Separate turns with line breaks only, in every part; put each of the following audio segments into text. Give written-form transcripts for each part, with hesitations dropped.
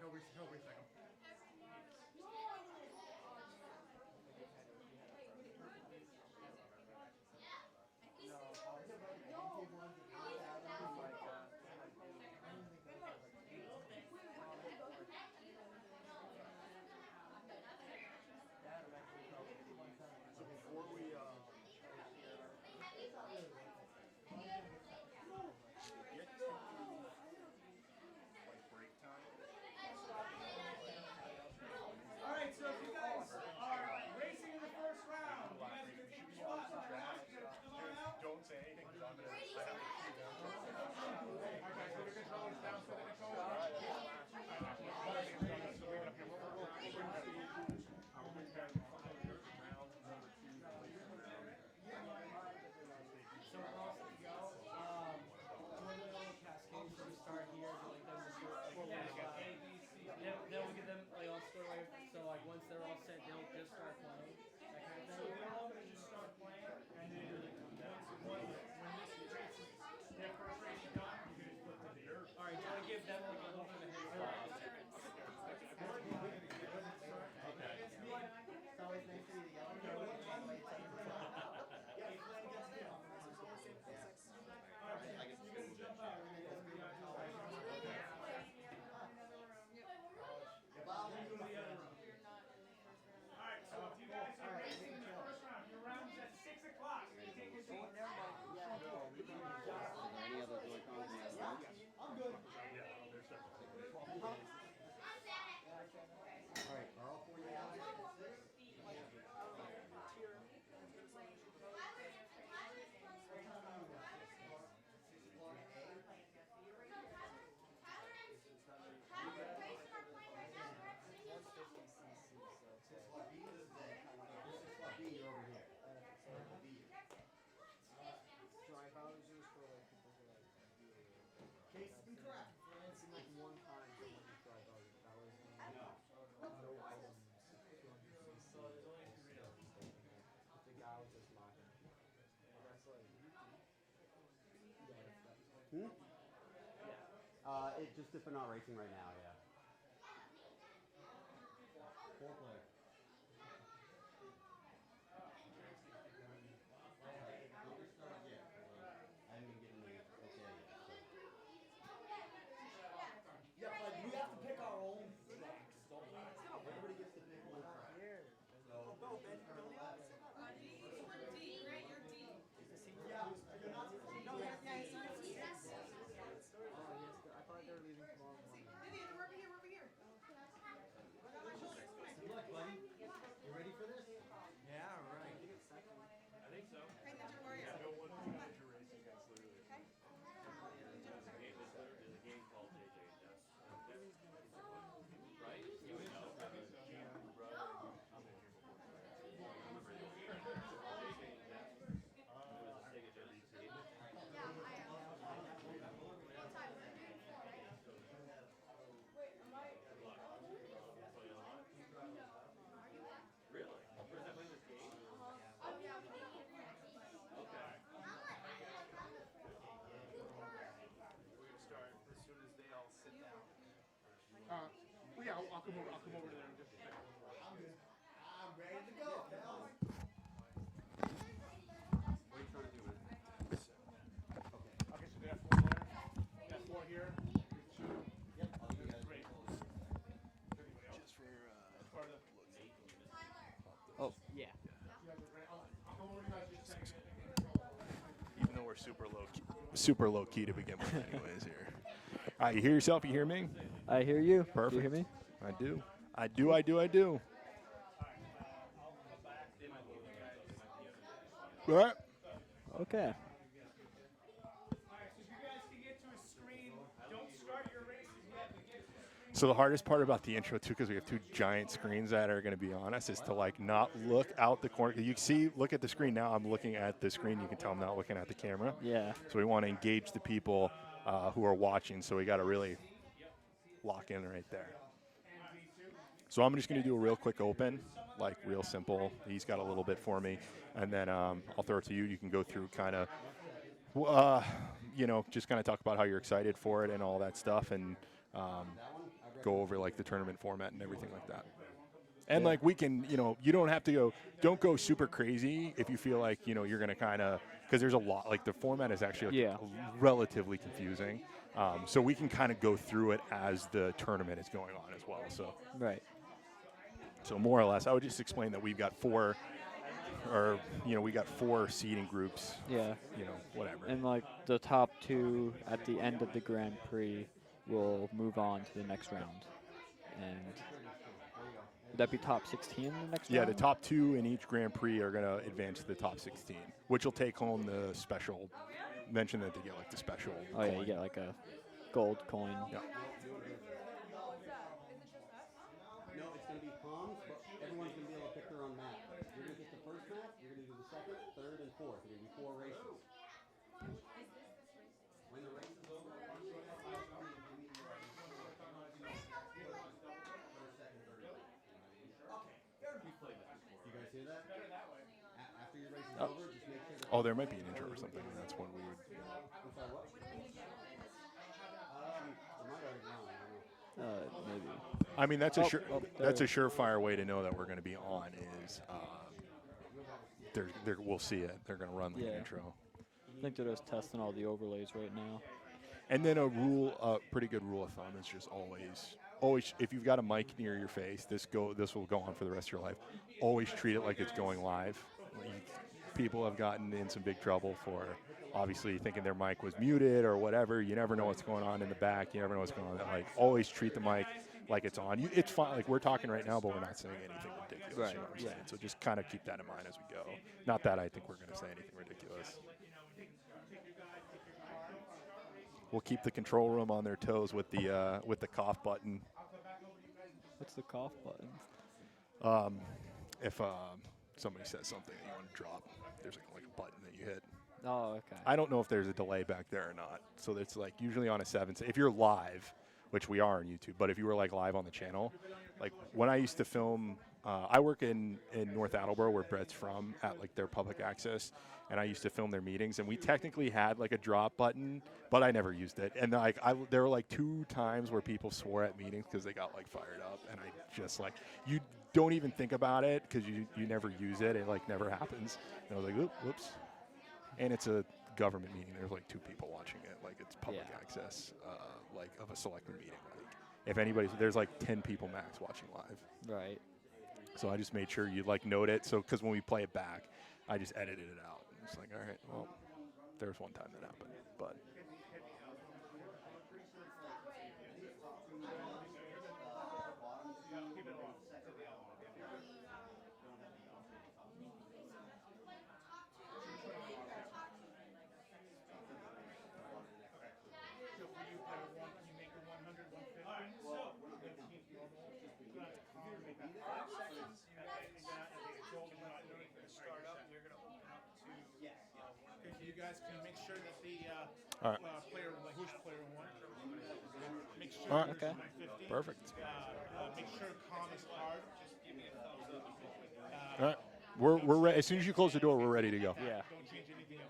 he'll recycle.
So before we get to like break time.
All right, so if you guys are racing in the first round, you guys can take your spots on the house. You gotta fill it out.
Don't say anything because I'm gonna. I have to cue them.
Alright, guys, put your controllers down so the controllers. So we're all set to go. Doing the little cascade, so we start here, do like them to sort A, B, C. Then we get them like all squared away. So like once they're all set, they'll just start playing. That kind of thing. So they're all gonna just start playing, and then when their first race is done, you can just flip to the earth. All right, do you want to give them like a little bit of a head start? Okay. It's always nice to be the yellow. Alright, so if you guys are racing in the first round, your round's at 6 o'clock. Take your seat.
Any other Joy-Cons?
I'm good.
All right, are all 4 of you out?
Case incorrect.
Like one time someone just tried that was no items. The guy was just locking. That's like it just if we're not racing right now, yeah. 4 player. I haven't been getting the okay yet.
Yeah, but we have to pick our own tracks, don't we?
Everybody gets to pick one track.
Oh, go, Ben. Yeah, you're not. No, yeah, it's not.
I thought they were leaving tomorrow morning.
Vivian, we're over here, we're over here. I got my shoulders.
Good luck, buddy. You ready for this?
Yeah, right. I think so.
Hey, Ninja Warrior.
Yeah, no one manager racing against literally.
Okay.
There's a game called JJ and Jess. Right? You would know. Really? Where's that playing this game? Okay.
We're gonna start as soon as they all sit down.
Well, yeah, I'll come over. I'll come over to there in just a second.
I'm ready to go.
What are you trying to do with it?
Okay, so they have 4 there. Got 4 here. 2.
Yep, I'll give you guys.
Great.
Just for
Part of the.
Oh, yeah.
I'll come over to you guys just a second.
even though we're super low key to begin with, anyways. Here. All right, you hear yourself? You hear me?
I hear you.
Perfect.
Do you hear me?
I do. I do. I do. I do. All right.
Okay.
So the hardest part about the intro too, because we have 2 giant screens that are going to be on us, is to like not look out the corner. You see, look at the screen now. I'm looking at the screen. You can tell I'm not looking at the camera.
Yeah.
So we want to engage the people who are watching. So we got to really lock in right there. So I'm just going to do a real quick open, like real simple. He's got a little bit for me, and then I'll throw it to you. You can go through kind of, just kind of talk about how you're excited for it and all that stuff, and go over like the tournament format and everything like that. And like we can, you don't have to don't go super crazy if you feel like, you're going to kind of, because there's a lot, like the format is actually relatively confusing. So we can kind of go through it as the tournament is going on as well. So,
Right.
so more or less, I would just explain that we've got four seating groups,
Yeah.
whatever.
And like the top 2 at the end of the Grand Prix will move on to the next round. And would that be top 16 in the next round?
Yeah, the top 2 in each Grand Prix are going to advance to the top 16, which will take home the special. Mention that they get like the special.
Oh, yeah,
coin.
you get like a gold coin.
Yeah.
No, it's going to be palms, but everyone's going to be able to pick their own map. You're going to get the first map, you're going to do the second, third, and fourth. There are going to be 4 races. When the race is over, you guys hear that? After your race is over, just make sure that.
Oh, there might be an intro or something. That's when we would.
I'm sorry, what? It might already be on, I don't know.
Maybe.
I mean, that's a that's a
there.
surefire way to know that we're going to be on is we'll see it. They're going to run the intro.
I think they're just testing all the overlays right now.
And then a pretty good rule of thumb is just always, if you've got a mic near your face, this will go on for the rest of your life. Always treat it like it's going live. People have gotten in some big trouble for obviously thinking their mic was muted or whatever. You never know what's going on in the back. You never know what's going on. Like, always treat the mic like it's on. It's fine. Like, we're talking right now, but we're not saying anything ridiculous.
Right,
You know what I'm
yeah.
saying? So just kind of keep that in mind as we go. Not that I think we're going to say anything ridiculous. We'll keep the control room on their toes with the cough button.
What's the cough button?
If somebody says something that you want to drop, there's like a button that you hit.
Oh, okay.
I don't know if there's a delay back there or not. So it's like usually on a 7. If you're live, which we are on YouTube, but if you were like live on the channel, like when I used to film, I work in North Attleborough where Brett's from at like their public access, and I used to film their meetings, and we technically had like a drop button, but I never used it. And like there were like 2 times where people swore at meetings because they got like fired up, and I just like, you don't even think about it because you never use it. It like never happens. And I was like, whoops. And it's a government meeting. There's like 2 people watching it. Like it's public access, like of a selectmen meeting. Like if anybody's, there's like 10 people max watching live.
Right.
So I just made sure you like note it. So because when we play it back, I just edited it out. And it's like, all right, well, there's one time that happened, but.
You guys can make sure that the
All right.
player, like which player won. Make sure
All right.
there's
Okay.
150.
Perfect.
Make sure calm is hard. Just give me a thumbs up.
All right. We're as soon as you close the door, we're ready to go.
Yeah.
Don't change anything else.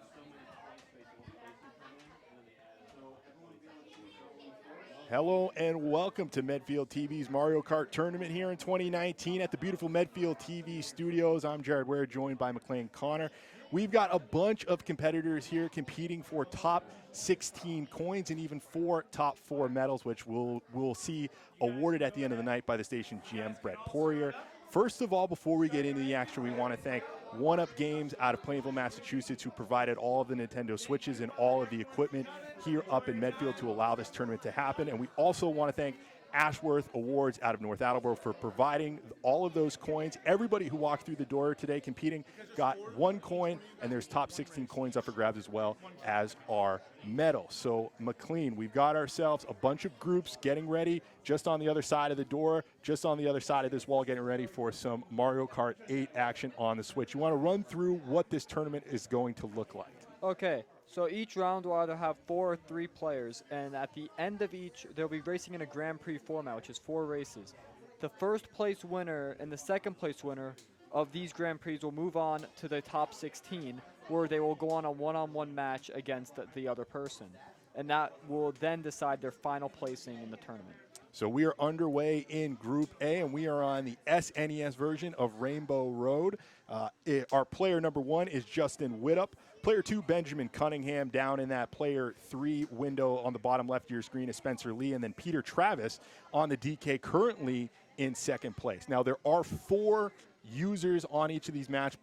Hello and welcome to Medfield TV's Mario Kart tournament here in 2019 at the beautiful Medfield TV studios. I'm Jared Ware, joined by McLean Connor. We've got a bunch of competitors here competing for top 16 coins and even 4 top 4 medals, which we'll see awarded at the end of the night by the station GM Brett Poirier. First of all, before we get into the action, we want to thank One Up Games out of Plainville, Massachusetts, who provided all of the Nintendo Switches and all of the equipment here up in Medfield to allow this tournament to happen. And we also want to thank Ashworth Awards out of North Attleborough for providing all of those coins. Everybody who walked through the door today competing got 1 coin, and there's top 16 coins up for grabs as well as our medals. So, McLean, we've got ourselves a bunch of groups getting ready just on the other side of the door, just on the other side of this wall, getting ready for some Mario Kart 8 action on the Switch. You want to run through what this tournament is going to look like?
Okay, so each round will either have 4 or 3 players, and at the end of each, they'll be racing in a Grand Prix format, which is 4 races. The first place winner and the second place winner of these Grand Prix will move on to the top 16, where they will go on a one-on-one match against the other person. And that will then decide their final placing in the tournament.
So we are underway in Group A, and we are on the SNES version of Rainbow Road. Our player number 1 is Justin Widup. Player 2, Benjamin Cunningham. Down in that player 3 window on the bottom left of your screen is Spencer Lee, and then Peter Travis on the DK, currently in second place. Now, there are 4 users on each of these maps,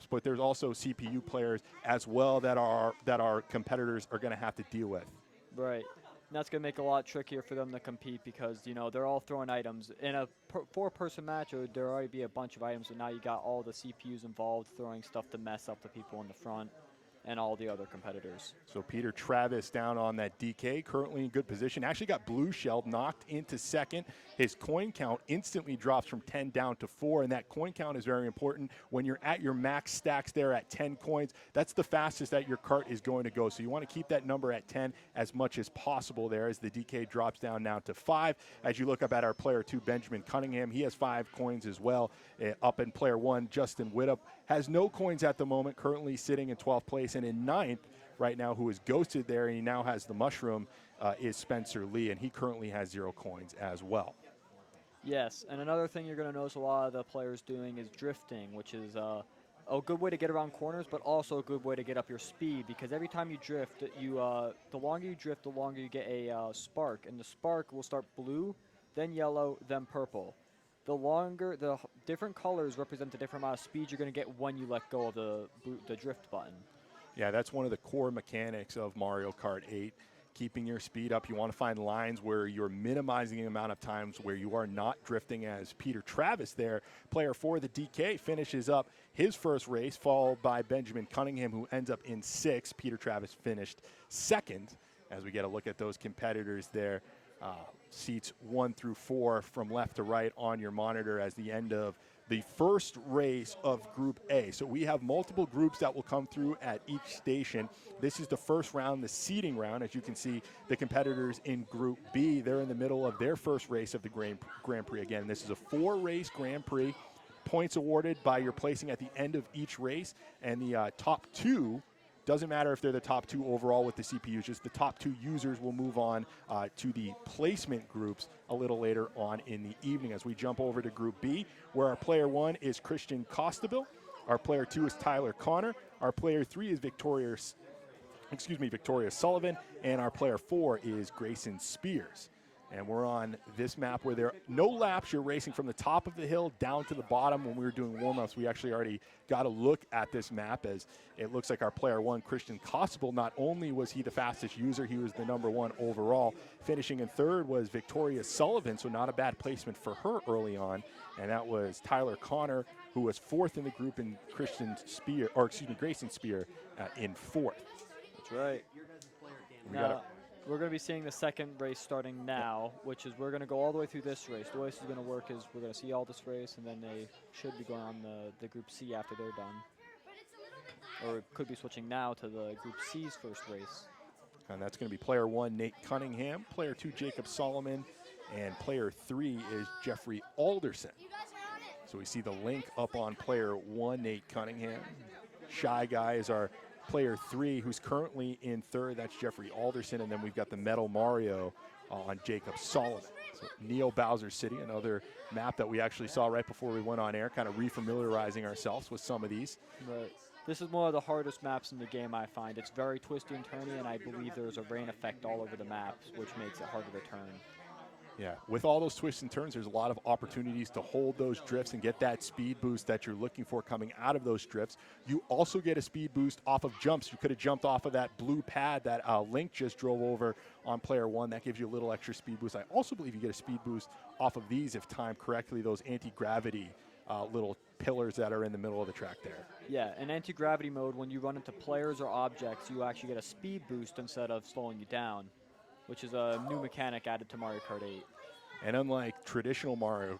but there's also CPU players as well that our competitors are going to have to deal with.
Right. And that's going to make it a lot trickier for them to compete because, you know, they're all throwing items. In a 4-person match, there already be a bunch of items, but now you got all the CPUs involved throwing stuff to mess up the people in the front and all the other competitors.
So Peter Travis down on that DK, currently in good position. Actually got blue shelled, knocked into second. His coin count instantly drops from 10 down to 4, and that coin count is very important. When you're at your max stacks there at 10 coins, that's the fastest that your cart is going to go. So you want to keep that number at 10 as much as possible there as the DK drops down now to 5. As you look up at our player 2, Benjamin Cunningham, he has 5 coins as well. Up in player 1, Justin Widup has no coins at the moment, currently sitting in 12th place, and in 9th right now, who is ghosted there, and he now has the mushroom, is Spencer Lee, and he currently has 0 coins as well.
Yes, and another thing you're going to notice a lot of the players doing is drifting, which is a good way to get around corners, but also a good way to get up your speed, because every time you drift, the longer you drift, the longer you get a spark, and the spark will start blue, then yellow, then purple. The different colors represent the different amount of speed you're going to get when you let go of the drift button.
Yeah, that's one of the core mechanics of Mario Kart 8, keeping your speed up. You want to find lines where you're minimizing the amount of times where you are not drifting, as Peter Travis there, player 4, the DK, finishes up his first race, followed by Benjamin Cunningham, who ends up in 6th. Peter Travis finished 2nd, as we get a look at those competitors there. Seats 1 through 4 from left to right on your monitor as the end of the first race of Group A. So we have multiple groups that will come through at each station. This is the first round, the seeding round. As you can see, the competitors in Group B, they're in the middle of their first race of the Grand Prix. Again, this is a 4-race Grand Prix. Points awarded by your placing at the end of each race, and the top 2, doesn't matter if they're the top 2 overall with the CPUs, just the top 2 users will move on to the placement groups a little later on in the evening. As we jump over to Group B, where our player 1 is Christian Costabile, our player 2 is Tyler Connor, our player 3 is Victoria Sullivan, and our player 4 is Grayson Spears. And we're on this map where there are no laps. You're racing from the top of the hill down to the bottom. When we were doing warm-ups, we actually already got a look at this map, as it looks like our player 1, Christian Costable, not only was he the fastest user, he was the number 1 overall. Finishing in 3rd was Victoria Sullivan, so not a bad placement for her early on. And that was Tyler Connor, who was 4th in the group, and Grayson Spear in 4th.
That's right. We're going to be seeing the second race starting now, which is we're going to go all the way through this race. The way this is going to work is we're going to see all this race, and then they should be going on the Group C after they're done. Or it could be switching now to the Group C's first race.
And that's going to be player 1, Nate Cunningham, player 2, Jacob Solomon, and player 3 is Jeffrey Alderson. So we see the link up on player 1, Nate Cunningham. Shy Guy is our player 3, who's currently in 3rd. That's Jeffrey Alderson. And then we've got the Metal Mario on Jacob Solomon. So Neo Bowser City, another map that we actually saw right before we went on air, kind of refamiliarizing ourselves with some of these.
Right. This is one of the hardest maps in the game, I find. It's very twisty and turny, and I believe there's a rain effect all over the maps, which makes it harder to turn.
Yeah, with all those twists and turns, there's a lot of opportunities to hold those drifts and get that speed boost that you're looking for coming out of those drifts. You also get a speed boost off of jumps. You could have jumped off of that blue pad that Link just drove over on player 1. That gives you a little extra speed boost. I also believe you get a speed boost off of these, if timed correctly, those anti-gravity little pillars that are in the middle of the track there.
Yeah, in anti-gravity mode, when you run into players or objects, you actually get a speed boost instead of slowing you down, which is a new mechanic added to Mario Kart 8.
And unlike traditional Mario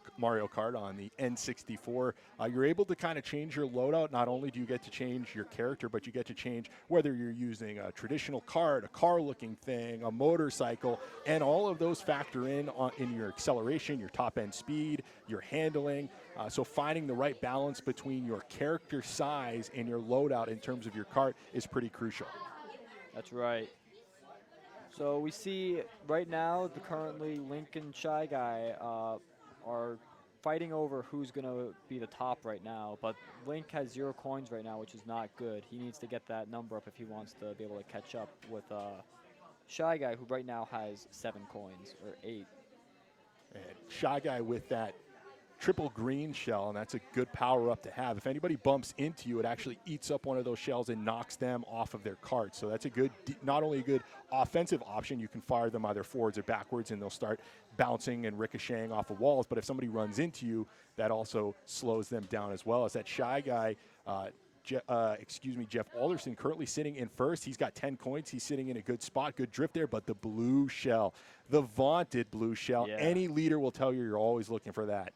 Kart on the N64, you're able to kind of change your loadout. Not only do you get to change your character, but you get to change whether you're using a traditional cart, a car-looking thing, a motorcycle, and all of those factor in your acceleration, your top-end speed, your handling. So finding the right balance between your character size and your loadout in terms of your cart is pretty crucial.
That's right. So we see right now the currently Link and Shy Guy are fighting over who's going to be the top right now, but Link has 0 coins right now, which is not good. He needs to get that number up if he wants to be able to catch up with Shy Guy, who right now has 7 coins, or 8.
And Shy Guy with that triple green shell, and that's a good power up to have. If anybody bumps into you, it actually eats up one of those shells and knocks them off of their cart. So that's a good, not only a good offensive option, you can fire them either forwards or backwards and they'll start bouncing and ricocheting off of walls. But if somebody runs into you, that also slows them down as well. As that Shy Guy, Jeff Alderson, currently sitting in first. He's got 10 coins. He's sitting in a good spot, good drift there. But the blue shell, the vaunted blue shell, any leader will tell you you're always looking for that.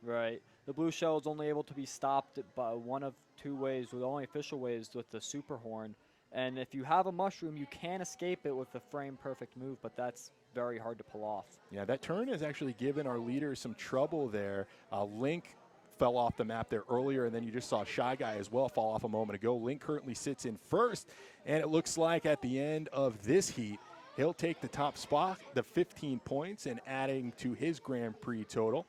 Right. The blue shell is only able to be stopped by one of 2 ways, with the only official ways with the super horn. And if you have a mushroom, you can escape it with the frame perfect move, but that's very hard to pull off.
Yeah, that turn has actually given our leaders some trouble there. Link fell off the map there earlier, and then you just saw Shy Guy as well fall off a moment ago. Link currently sits in first, and it looks like at the end of this heat, he'll take the top spot, the 15 points, and adding to his Grand Prix total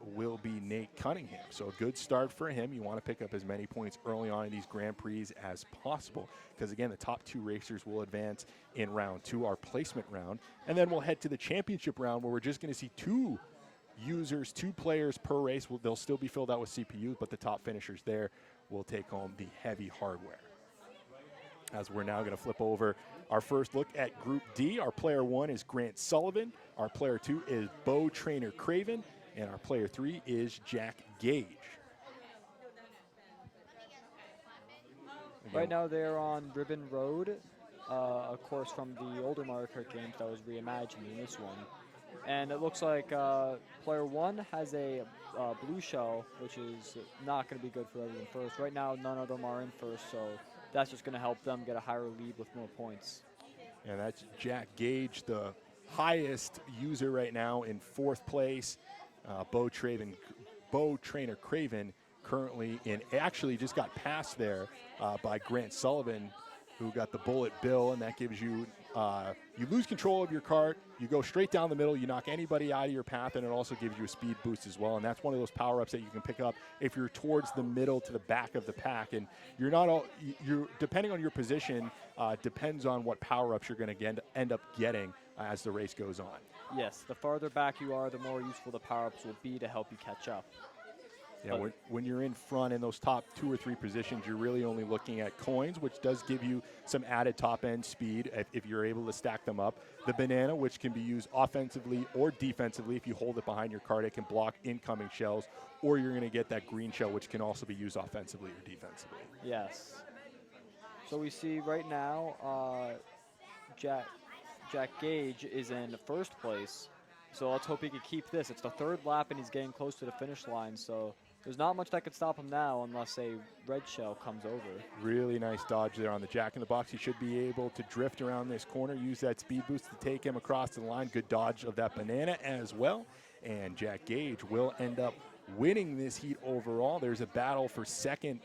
will be Nate Cunningham. So a good start for him. You want to pick up as many points early on in these Grand Prix as possible, because again, the top 2 racers will advance in round 2, our placement round, and then we'll head to the championship round where we're just going to see 2 users, 2 players per race. They'll still be filled out with CPUs, but the top finishers there will take home the heavy hardware. As we're now going to flip over our first look at Group D. Our player 1 is Grant Sullivan. Our player 2 is Bo Trainer Craven. And our player 3 is Jack Gage.
Right now they're on Ribbon Road, a course from the older Mario Kart games that was reimagined in this one. And it looks like player 1 has a blue shell, which is not going to be good for everyone first. Right now, none of them are in first, so that's just going to help them get a higher lead with more points.
And that's Jack Gage, the highest user right now in 4th place. Bo Trainer Craven currently in, actually just got passed there by Grant Sullivan, who got the bullet bill, and that gives you, you lose control of your cart, you go straight down the middle, you knock anybody out of your path, and it also gives you a speed boost as well. And that's one of those power-ups that you can pick up if you're towards the middle to the back of the pack. And you're not all, you're depending on your position, depends on what power-ups you're going to end up getting as the race goes on.
Yes, the farther back you are, the more useful the power-ups will be to help you catch up.
Yeah, when you're in front in those top 2 or 3 positions, you're really only looking at coins, which does give you some added top-end speed if you're able to stack them up. The banana, which can be used offensively or defensively. If you hold it behind your cart, it can block incoming shells, or you're going to get that green shell, which can also be used offensively or defensively.
Yes. So we see right now Jack Gage is in first place, so let's hope he can keep this. It's the 3rd lap, and he's getting close to the finish line, so there's not much that could stop him now unless a red shell comes over.
Really nice dodge there on the Jack-in-the-Box. He should be able to drift around this corner, use that speed boost to take him across the line. Good dodge of that banana as well, and Jack Gage will end up winning this heat overall. There's a battle for second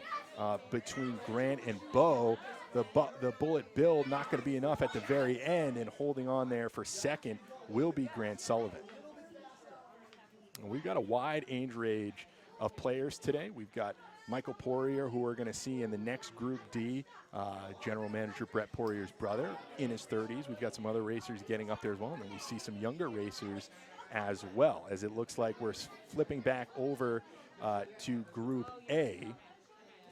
between Grant and Bo. The bullet bill not going to be enough at the very end, and holding on there for second will be Grant Sullivan. And we've got a wide age range of players today. We've got Michael Poirier, who we're going to see in the next Group D, General Manager Brett Poirier's brother, in his 30s. We've got some other racers getting up there as well, and then we see some younger racers as well, as it looks like we're flipping back over to Group A.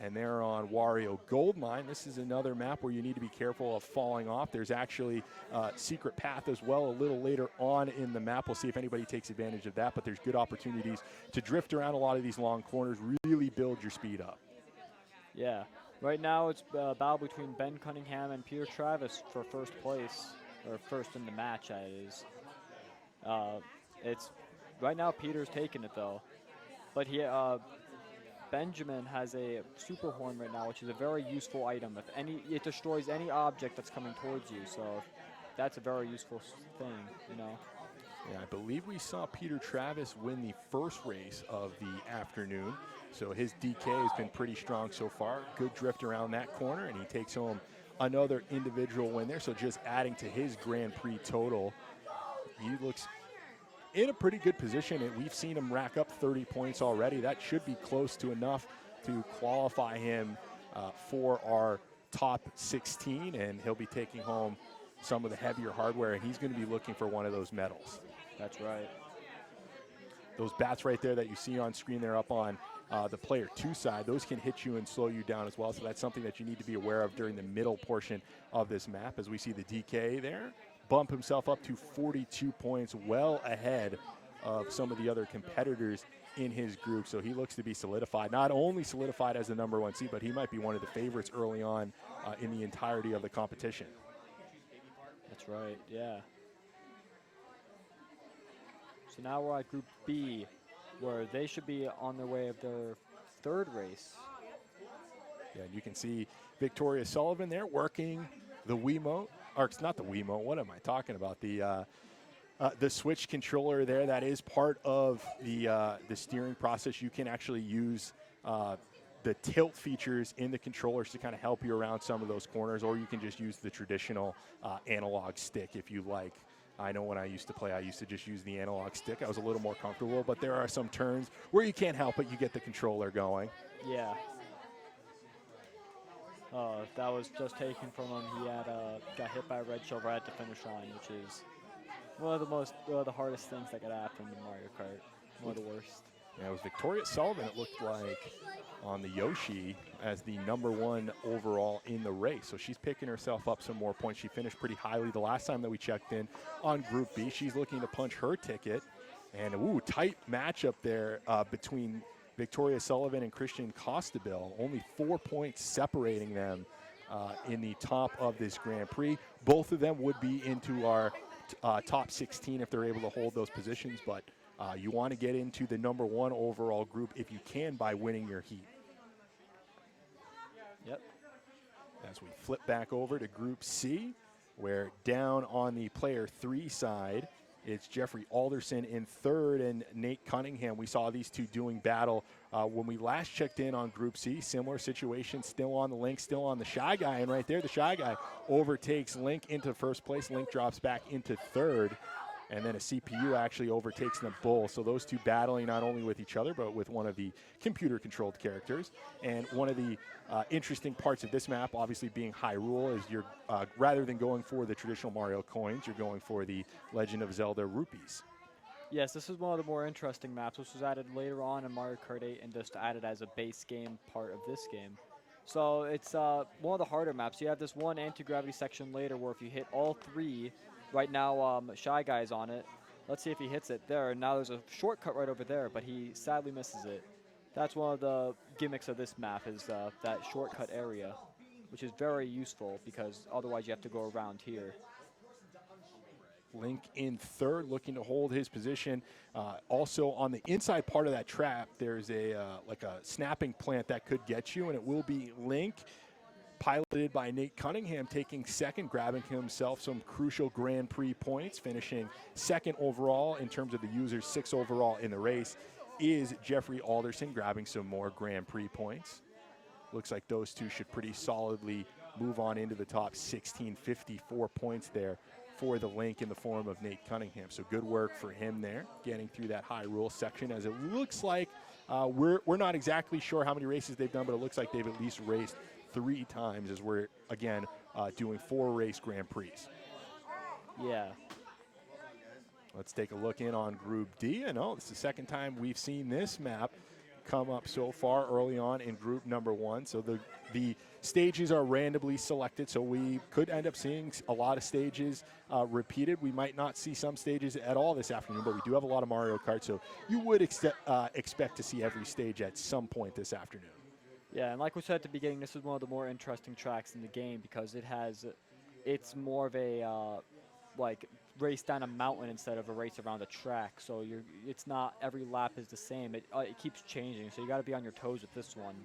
And they're on Wario Goldmine. This is another map where you need to be careful of falling off. There's actually a secret path as well a little later on in the map. We'll see if anybody takes advantage of that, but there's good opportunities to drift around a lot of these long corners, really build your speed up.
Yeah. Right now it's a battle between Ben Cunningham and Peter Travis for first place, or first in the match, that is. It's right now Peter's taking it though, but Benjamin has a super horn right now, which is a very useful item. It destroys any object that's coming towards you, so that's a very useful thing, you know.
Yeah, I believe we saw Peter Travis win the first race of the afternoon, so his DK has been pretty strong so far. Good drift around that corner, and he takes home another individual win there. So just adding to his Grand Prix total, he looks in a pretty good position. And we've seen him rack up 30 points already. That should be close to enough to qualify him for our top 16, and he'll be taking home some of the heavier hardware, and he's going to be looking for one of those medals.
That's right.
Those bats right there that you see on screen there up on the player 2 side, those can hit you and slow you down as well. So that's something that you need to be aware of during the middle portion of this map. As we see the DK there bump himself up to 42 points, well ahead of some of the other competitors in his group. So he looks to be solidified, not only solidified as the #1 seed, but he might be one of the favorites early on in the entirety of the competition.
That's right, yeah. So now we're at Group B, where they should be on their way of their 3rd race.
Yeah, and you can see Victoria Sullivan there working the Wiimote, or it's not the Wiimote, what am I talking about? The Switch controller there, that is part of the steering process. You can actually use the tilt features in the controllers to kind of help you around some of those corners, or you can just use the traditional analog stick if you like. I know when I used to play, I used to just use the analog stick. I was a little more comfortable, but there are some turns where you can't help it. You get the controller going.
Yeah. That was just taken from him. He had got hit by a red shell right at the finish line, which is one of the hardest things that could happen in Mario Kart. One of the worst.
Yeah, it was Victoria Sullivan, it looked like, on the Yoshi as the #1 overall in the race. So she's picking herself up some more points. She finished pretty highly the last time that we checked in on Group B. She's looking to punch her ticket. And, ooh, tight matchup there between Victoria Sullivan and Christian Costabile. Only 4 points separating them in the top of this Grand Prix. Both of them would be into our top 16 if they're able to hold those positions. But you want to get into the #1 overall group if you can by winning your heat.
Yep.
As we flip back over to Group C, where down on the player 3 side, it's Jeffrey Alderson in 3rd and Nate Cunningham. We saw these two doing battle when we last checked in on Group C. Similar situation, still on the Link, still on the Shy Guy. And right there, the Shy Guy overtakes Link into 1st place. Link drops back into 3rd. And then a CPU actually overtakes the Bull. So those two battling not only with each other, but with one of the computer-controlled characters. And one of the interesting parts of this map, obviously being Hyrule, is you're rather than going for the traditional Mario coins, you're going for the Legend of Zelda rupees.
Yes, this is one of the more interesting maps, which was added later on in Mario Kart 8 and just added as a base game part of this game. So it's one of the harder maps. You have this one anti-gravity section later where if you hit all 3, right now Shy Guy's on it. Let's see if he hits it there. Now there's a shortcut right over there, but he sadly misses it. That's one of the gimmicks of this map is that shortcut area, which is very useful because otherwise you have to go around here.
Link in 3rd, looking to hold his position. Also on the inside part of that trap, there's a like a snapping plant that could get you, and it will be Link, piloted by Nate Cunningham, taking 2nd, grabbing himself some crucial Grand Prix points, finishing 2nd overall in terms of the users, 6th overall in the race, is Jeffrey Alderson, grabbing some more Grand Prix points. Looks like those two should pretty solidly move on into the top 16, 54 points there for the Link in the form of Nate Cunningham. So good work for him there, getting through that Hyrule section, as it looks like we're not exactly sure how many races they've done, but it looks like they've at least raced 3 times, as we're, again, doing 4 race Grand Prix.
Yeah.
Let's take a look in on Group D. And this is the 2nd time we've seen this map come up so far early on in Group #1. So the stages are randomly selected, so we could end up seeing a lot of stages repeated. We might not see some stages at all this afternoon, but we do have a lot of Mario Kart, so you would expect to see every stage at some point this afternoon.
Yeah, and like we said at the beginning, this is one of the more interesting tracks in the game because it's more of a like race down a mountain instead of a race around a track. So it's not every lap is the same. It keeps changing. So you got to be on your toes with this one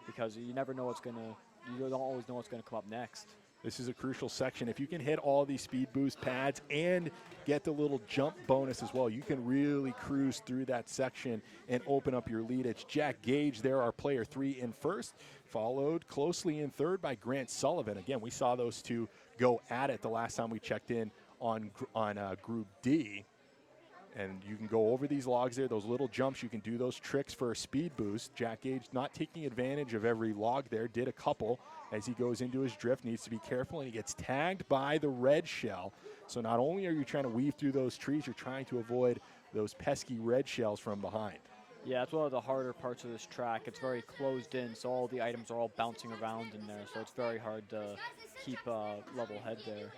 because you never know you don't always know what's gonna come up next.
This is a crucial section. If you can hit all these speed boost pads and get the little jump bonus as well, you can really cruise through that section and open up your lead. It's Jack Gage there, our player 3 in first, followed closely in third by Grant Sullivan. Again, we saw those two go at it the last time we checked in on Group D. And you can go over these logs there, those little jumps. You can do those tricks for a speed boost. Jack Gage not taking advantage of every log there, did a couple as he goes into his drift, needs to be careful, and he gets tagged by the red shell. So not only are you trying to weave through those trees, you're trying to avoid those pesky red shells from behind.
Yeah, it's one of the harder parts of this track. It's very closed in, so all the items are all bouncing around in there, so it's very hard to keep a level head there.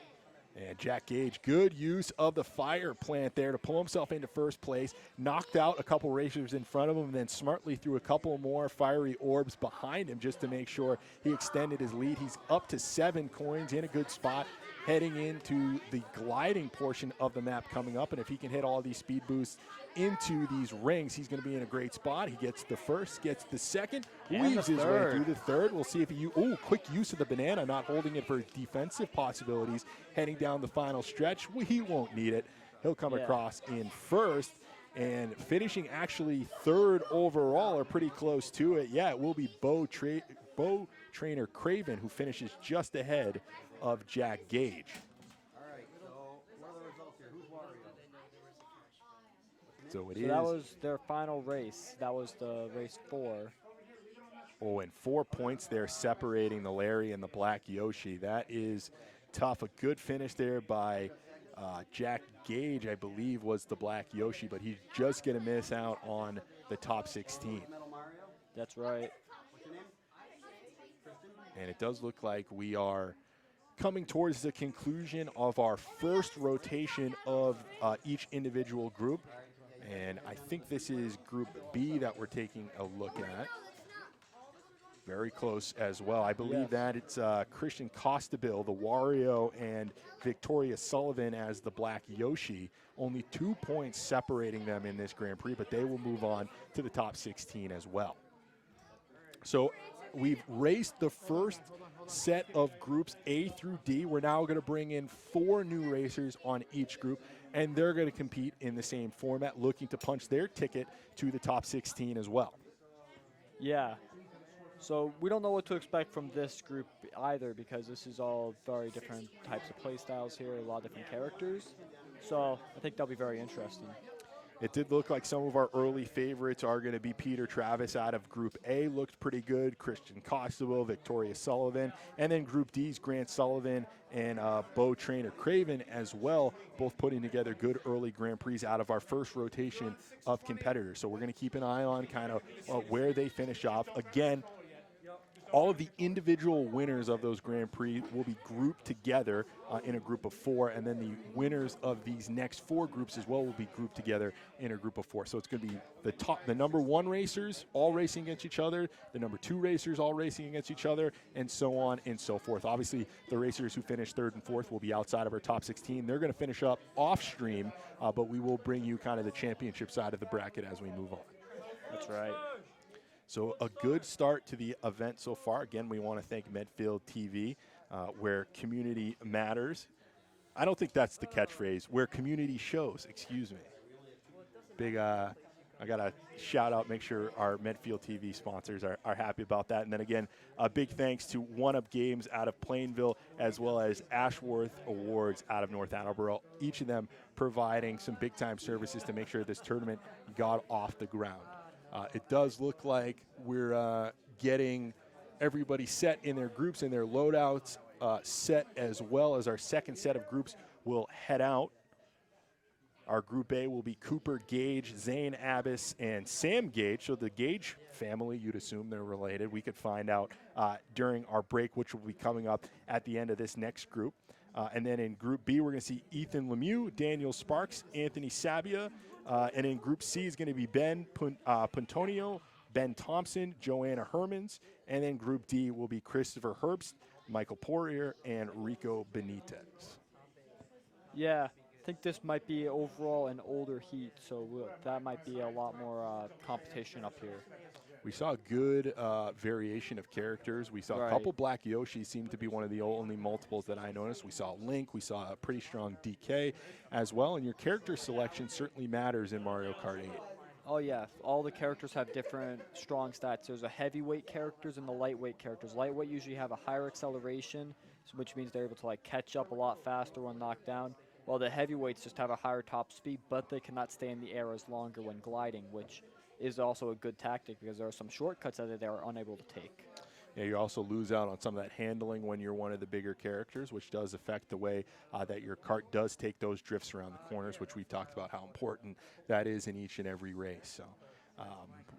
And Jack Gage, good use of the fire plant there to pull himself into first place, knocked out a couple racers in front of him, and then smartly threw a couple more fiery orbs behind him just to make sure he extended his lead. He's up to 7 coins, in a good spot, heading into the gliding portion of the map coming up. And if he can hit all these speed boosts into these rings, he's going to be in a great spot. He gets the first, gets the second,
and
weaves
the
his way
third.
through the third. We'll see if he, quick use of the banana, not holding it for defensive possibilities, heading down the final stretch. Well, he won't need it. He'll come across in first, and finishing actually third overall, or pretty close to it. Yeah, it will be Bo Trainer Craven, who finishes just ahead of Jack Gage.
All right, so what are the results here? Who's Wario?
So
So that was their final race. That was the race 4.
Oh, and 4 points there separating the Larry and the Black Yoshi. That is tough. A good finish there by Jack Gage, I believe, was the Black Yoshi, but he's just going to miss out on the top 16.
Metal Mario?
That's right.
What's your name? Kristen?
And it does look like we are coming towards the conclusion of our first rotation of each individual group. And I think this is Group B that we're taking a look at. Very close as well. I believe that it's Christian Costabile, the Wario, and Victoria Sullivan as the Black Yoshi. Only 2 points separating them in this Grand Prix, but they will move on to the top 16 as well. So we've raced the first set of groups A through D. We're now going to bring in 4 new racers on each group, and they're going to compete in the same format, looking to punch their ticket to the top 16 as well.
Yeah. So we don't know what to expect from this group either, because this is all very different types of play styles here, a lot of different characters. So I think that'll be very interesting.
It did look like some of our early favorites are going to be Peter Travis out of Group A, looked pretty good. Christian Costabile, Victoria Sullivan, and then Group D's Grant Sullivan and Bo Trainer Craven as well, both putting together good early Grand Prix out of our first rotation of competitors. So we're going to keep an eye on kind of where they finish off. Again, all of the individual winners of those Grand Prix will be grouped together in a group of 4, and then the winners of these next 4 groups as well will be grouped together in a group of 4. So it's going to be the number 1 racers all racing against each other, the number 2 racers all racing against each other, and so on and so forth. Obviously, the racers who finish 3rd and 4th will be outside of our top 16. They're going to finish up off stream, but we will bring you kind of the championship side of the bracket as we move on.
That's right.
So a good start to the event so far. Again, we want to thank Medfield TV, where community matters. I don't think that's the catchphrase, where community shows, excuse me. Big, I got to shout out, make sure our Medfield TV sponsors are happy about that. And then again, a big thanks to One Up Games out of Plainville, as well as Ashworth Awards out of North Attleborough, each of them providing some big time services to make sure this tournament got off the ground. It does look like we're getting everybody set in their groups and their loadouts set, as well as our second set of groups will head out. Our Group A will be Cooper Gage, Zane Abbas, and Sam Gage. So the Gage family, you'd assume they're related. We could find out during our break, which will be coming up at the end of this next group. And then in Group B, we're going to see Ethan Lemieux, Daniel Sparks, Anthony Sabia. And in Group C is going to be Ben Puntonio, Ben Thompson, Joanna Hermans. And then Group D will be Christopher Herbst, Michael Poirier, and Rico Benitez.
Yeah, I think this might be overall an older heat, so that might be a lot more competition up here.
We saw a good variation of characters. We saw a
Right.
couple Black Yoshi seem to be one of the only multiples that I noticed. We saw Link. We saw a pretty strong DK as well. And your character selection certainly matters in Mario Kart 8.
Oh yeah, all the characters have different strong stats. There's a heavyweight characters and the lightweight characters. Lightweight usually have a higher acceleration, which means they're able to like catch up a lot faster when knocked down. While the heavyweights just have a higher top speed, but they cannot stay in the air as longer when gliding, which is also a good tactic because there are some shortcuts that they are unable to take.
Yeah, you also lose out on some of that handling when you're one of the bigger characters, which does affect the way that your kart does take those drifts around the corners, which we've talked about how important that is in each and every race. So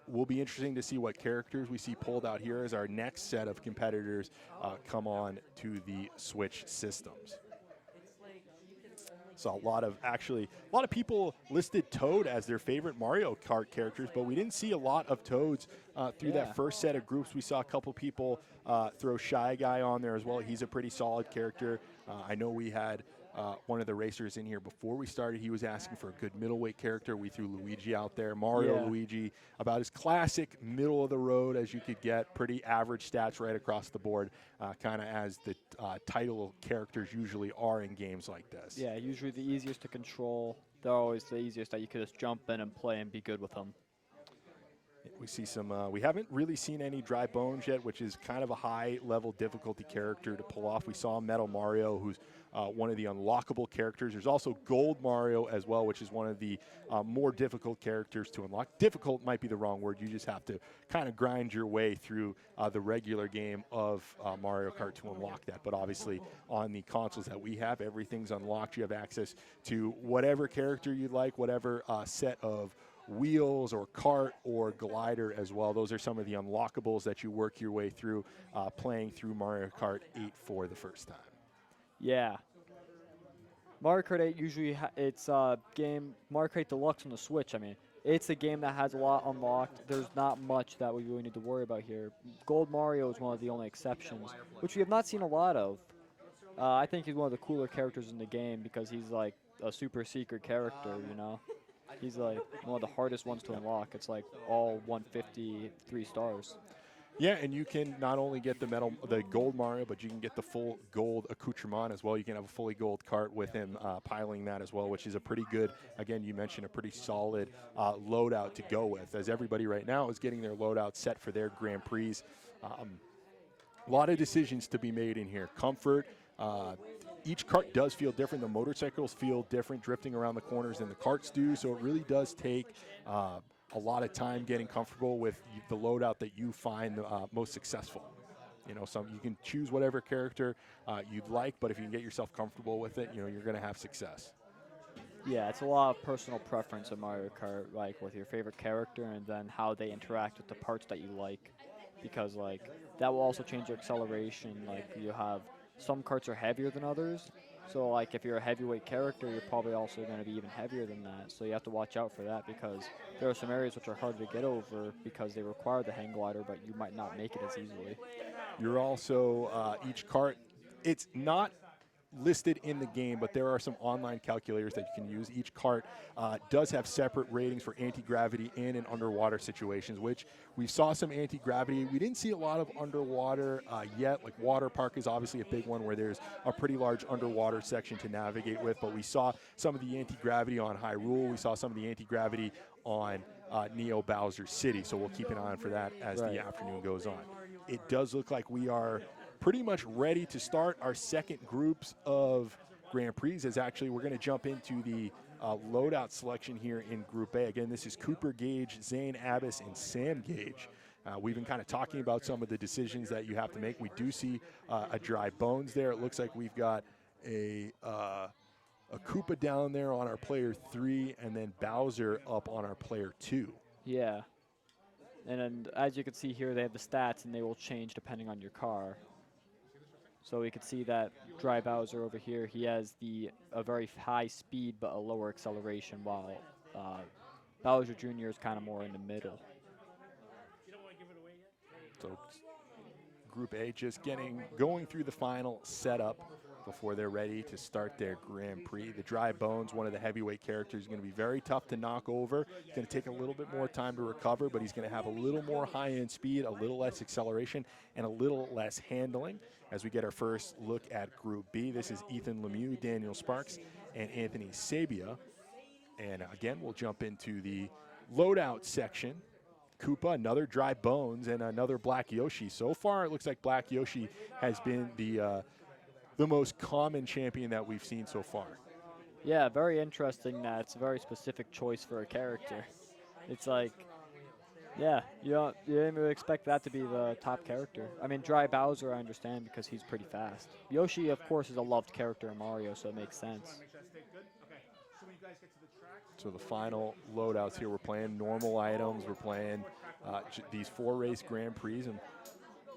will be interesting to see what characters we see pulled out here as our next set of competitors come on to the Switch systems. So a lot of people listed Toad as their favorite Mario Kart characters, but we didn't see a lot of Toads through that first set of groups. We saw a couple people throw Shy Guy on there as well. He's a pretty solid character. I know we had one of the racers in here before we started. He was asking for a good middleweight character. We threw Luigi out there. Mario Luigi, about as classic middle of the road as you could get. Pretty average stats right across the board, kind of as the title characters usually are in games like this.
Yeah, usually the easiest to control. They're always the easiest that you could just jump in and play and be good with them.
We see some, we haven't really seen any Dry Bones yet, which is kind of a high level difficulty character to pull off. We saw Metal Mario, who's one of the unlockable characters. There's also Gold Mario as well, which is one of the more difficult characters to unlock. Difficult might be the wrong word. You just have to kind of grind your way through the regular game of Mario Kart to unlock that. But obviously on the consoles that we have, everything's unlocked. You have access to whatever character you'd like, whatever set of wheels or kart or glider as well. Those are some of the unlockables that you work your way through playing through Mario Kart 8 for the first time.
Yeah. Mario Kart 8 usually it's a game, Mario Kart Deluxe on the Switch. I mean, it's a game that has a lot unlocked. There's not much that we really need to worry about here. Gold Mario is one of the only exceptions, which we have not seen a lot of. I think he's one of the cooler characters in the game because he's like a super secret character, you know? He's like one of the hardest ones to unlock. It's like all 153 stars.
Yeah, and you can not only get the gold Mario, but you can get the full gold accoutrement as well. You can have a fully gold kart with him piloting that as well, which is a pretty good, again, you mentioned a pretty solid loadout to go with, as everybody right now is getting their loadout set for their Grand Prix. A lot of decisions to be made in here. Comfort. Each kart does feel different. The motorcycles feel different drifting around the corners than the karts do, so it really does take a lot of time getting comfortable with the loadout that you find most successful. You know, you can choose whatever character you'd like, but if you can get yourself comfortable with it, you know, you're going to have success.
Yeah, it's a lot of personal preference in Mario Kart, like with your favorite character and then how they interact with the parts that you like, because like that will also change your acceleration. Like you have some karts are heavier than others, so like if you're a heavyweight character, you're probably also going to be even heavier than that. So you have to watch out for that because there are some areas which are harder to get over because they require the hang glider, but you might not make it as easily.
You're also each kart. It's not listed in the game, but there are some online calculators that you can use. Each kart does have separate ratings for anti-gravity in and underwater situations, which we saw some anti-gravity. We didn't see a lot of underwater yet. Like Water Park is obviously a big one where there's a pretty large underwater section to navigate with, but we saw some of the anti-gravity on Hyrule. We saw some of the anti-gravity on Neo Bowser City, so we'll keep an eye on for that as the afternoon goes on. It does look like we are pretty much ready to start our second groups of Grand Prix, as actually we're going to jump into the loadout selection here in Group A. Again, this is Cooper Gage, Zane Abbas, and Sam Gage. We've been kind of talking about some of the decisions that you have to make. We do see a Dry Bones there. It looks like we've got a Koopa down there on our player 3, and then Bowser up on our player 2.
Yeah. And then, as you can see here, they have the stats, and they will change depending on your car. So we can see that Dry Bowser over here, he has a very high speed but a lower acceleration, while Bowser Jr. is kind of more in the middle.
So Group A just going through the final setup before they're ready to start their Grand Prix. The Dry Bones, one of the heavyweight characters, is going to be very tough to knock over. It's going to take a little bit more time to recover, but he's going to have a little more high-end speed, a little less acceleration, and a little less handling. As we get our first look at Group B, this is Ethan Lemieux, Daniel Sparks, and Anthony Sabia. And again, we'll jump into the loadout section. Koopa, another Dry Bones, and another Black Yoshi. So far, it looks like Black Yoshi has been the most common champion that we've seen so far.
Yeah, very interesting that it's a very specific choice for a character. It's like, yeah, you didn't really expect that to be the top character. I mean, Dry Bowser, I understand because he's pretty fast. Yoshi, of course, is a loved character in Mario, so it makes sense.
So the final loadouts here, we're playing normal items. We're playing these 4-race Grand Prix, and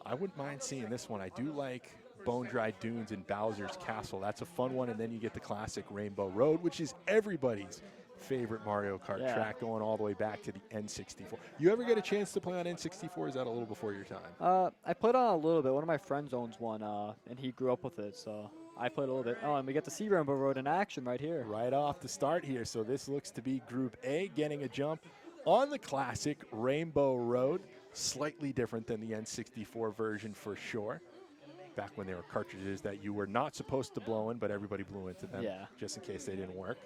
I wouldn't mind seeing this one. I do like Bone Dry Dunes and Bowser's Castle. That's a fun one, and then you get the classic Rainbow Road, which is everybody's favorite Mario Kart track, going all the way back to the N64. You ever get a chance to play on N64? Is that a little before your time?
I played on a little bit. One of my friends owns one, and he grew up with it, so I played a little bit. Oh, and we get to see Rainbow Road in action right here.
Right off the start here. So this looks to be Group A getting a jump on the classic Rainbow Road. Slightly different than the N64 version for sure. Back when there were cartridges that you were not supposed to blow in, but everybody blew into them just in case they didn't work.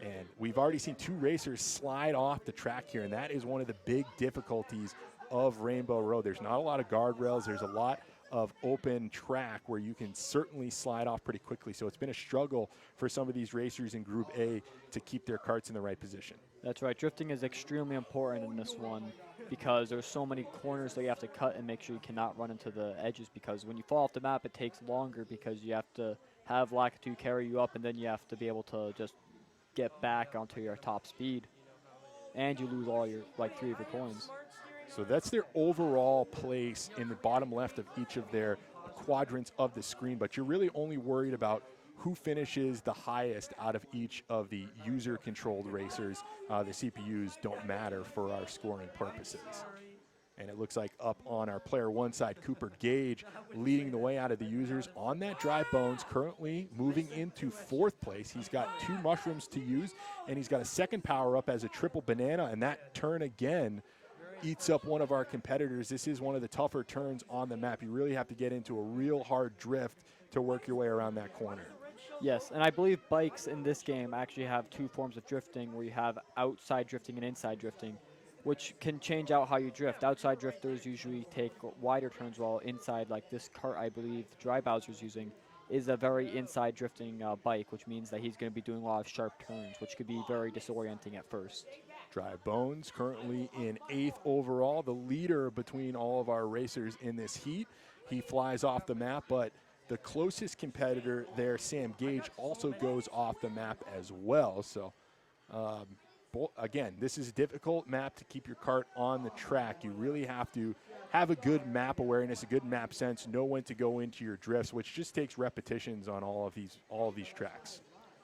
And we've already seen 2 racers slide off the track here, and that is one of the big difficulties of Rainbow Road. There's not a lot of guardrails. There's a lot of open track where you can certainly slide off pretty quickly. So it's been a struggle for some of these racers in Group A to keep their carts in the right position.
That's right. Drifting is extremely important in this one because there's so many corners that you have to cut and make sure you cannot run into the edges, because when you fall off the map, it takes longer because you have to have Lakitu carry you up, and then you have to be able to just get back onto your top speed, and you lose all your 3 of your coins.
So that's their overall place in the bottom left of each of their quadrants of the screen, but you're really only worried about who finishes the highest out of each of the user-controlled racers. The CPUs don't matter for our scoring purposes. And it looks like up on our player 1 side, Cooper Gage leading the way out of the users on that Dry Bones, currently moving into 4th place. He's got 2 mushrooms to use, and he's got a second power-up as a triple banana, and that turn again eats up one of our competitors. This is one of the tougher turns on the map. You really have to get into a real hard drift to work your way around that corner.
Yes, and I believe bikes in this game actually have 2 forms of drifting, where you have outside drifting and inside drifting, which can change out how you drift. Outside drifters usually take wider turns, while inside, like this cart I believe Dry Bowser's using, is a very inside drifting bike, which means that he's going to be doing a lot of sharp turns, which could be very disorienting at first.
Dry Bones currently in 8th overall, the leader between all of our racers in this heat. He flies off the map, but the closest competitor there, Sam Gage, also goes off the map as well. So again, this is a difficult map to keep your cart on the track. You really have to have a good map awareness, a good map sense, know when to go into your drifts, which just takes repetitions on all of these tracks.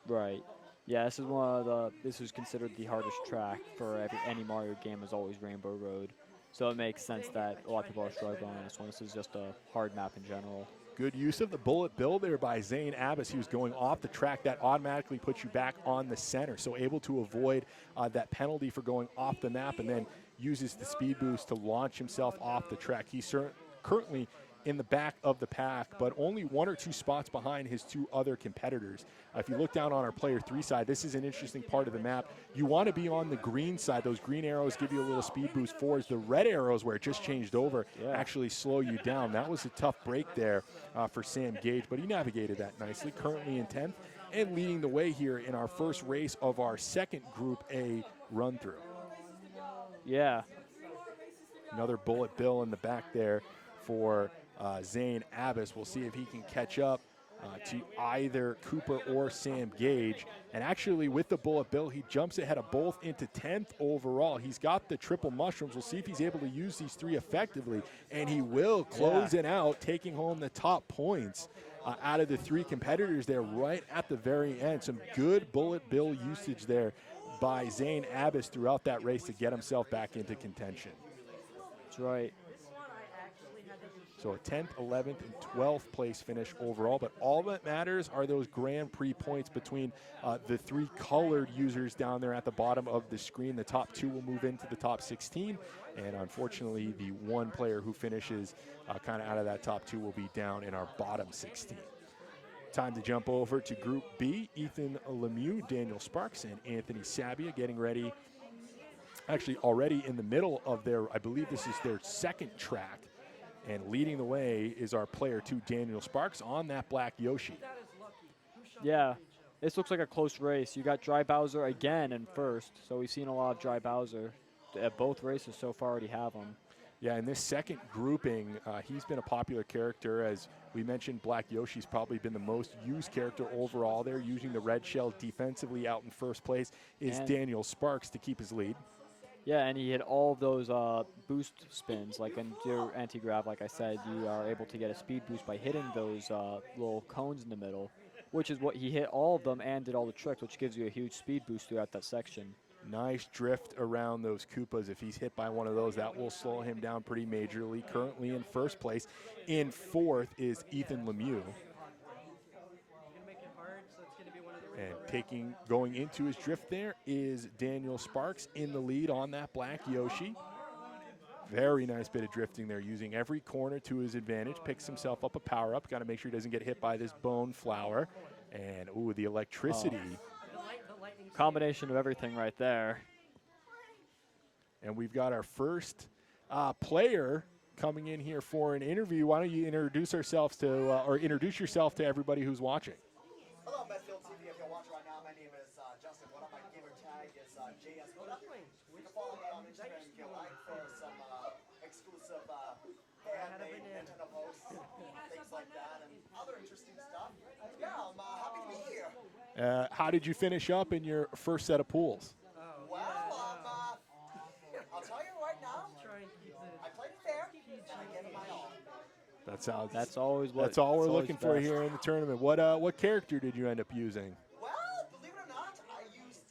Right. Yeah, this is considered the hardest track for any Mario game, is always Rainbow Road. So it makes sense that a lot of people are struggling on this one. This is just a hard map in general.
Good use of the bullet bill there by Zane Abbas. He was going off the track. That automatically puts you back on the center, so able to avoid that penalty for going off the map, and then uses the speed boost to launch himself off the track. He's currently in the back of the pack, but only 1 or 2 spots behind his 2 other competitors. If you look down on our player 3 side, this is an interesting part of the map. You want to be on the green side. Those green arrows give you a little speed boost forwards. The red arrows, where it just changed over, actually slow you down. That was a tough break there for Sam Gage, but he navigated that nicely. Currently in 10th and leading the way here in our first race of our second Group A run-through.
Yeah.
Another bullet bill in the back there for Zane Abbas. We'll see if he can catch up to either Cooper or Sam Gage. And actually, with the bullet bill, he jumps ahead of both into 10th overall. He's got the triple mushrooms. We'll see if he's able to use these 3 effectively. And he will close it out, taking home the top points out of the 3 competitors there right at the very end. Some good bullet bill usage there by Zane Abbas throughout that race to get himself back into contention.
That's right.
This one I actually had to do
So a 10th, 11th, and 12th place finish overall. But all that matters are those Grand Prix points between the 3 colored users down there at the bottom of the screen. The top 2 will move into the top 16. And unfortunately, the 1 player who finishes kind of out of that top 2 will be down in our bottom 16. Time to jump over to Group B. Ethan Lemieux, Daniel Sparks, and Anthony Sabia getting ready. Actually, already in the middle of their, I believe this is their 2nd track. And leading the way is our player 2, Daniel Sparks, on that black Yoshi.
Yeah, this looks like a close race. You got Dry Bowser again in first, so we've seen a lot of Dry Bowser. At both races so far already have him.
Yeah, in this second grouping, he's been a popular character. As we mentioned, Black Yoshi's probably been the most used character overall there, using the red shell defensively. Out in first place is Daniel Sparks to keep his lead.
Yeah, and he hit all of those boost spins. Like in your anti-grav, like I said, you are able to get a speed boost by hitting those little cones in the middle, which is what he hit all of them and did all the tricks, which gives you a huge speed boost throughout that section.
Nice drift around those Koopas. If he's hit by one of those, that will slow him down pretty majorly. Currently in first place. In fourth is Ethan Lemieux. And going into his drift there is Daniel Sparks in the lead on that black Yoshi. Very nice bit of drifting there, using every corner to his advantage. Picks himself up a power-up. Got to make sure he doesn't get hit by this bone flower. And, ooh, the electricity.
Combination of everything right there.
And we've got our first player coming in here for an interview. Why don't you introduce yourself to everybody who's watching?
Hello, Medfield TV. If you're watching right now, my name is Justin. One of my gamer tag is JS. You can follow me on Instagram if you like for some exclusive handmade Nintendo posts, things like that, and other interesting stuff. Yeah, I'm happy to be here.
How did you finish up in your first set of pools?
Well, I'll tell you right now, I played it fair, and I gave it my all.
That's always what.
That's all we're looking for here in the tournament. What character did you end up using?
Well, believe it or not, I used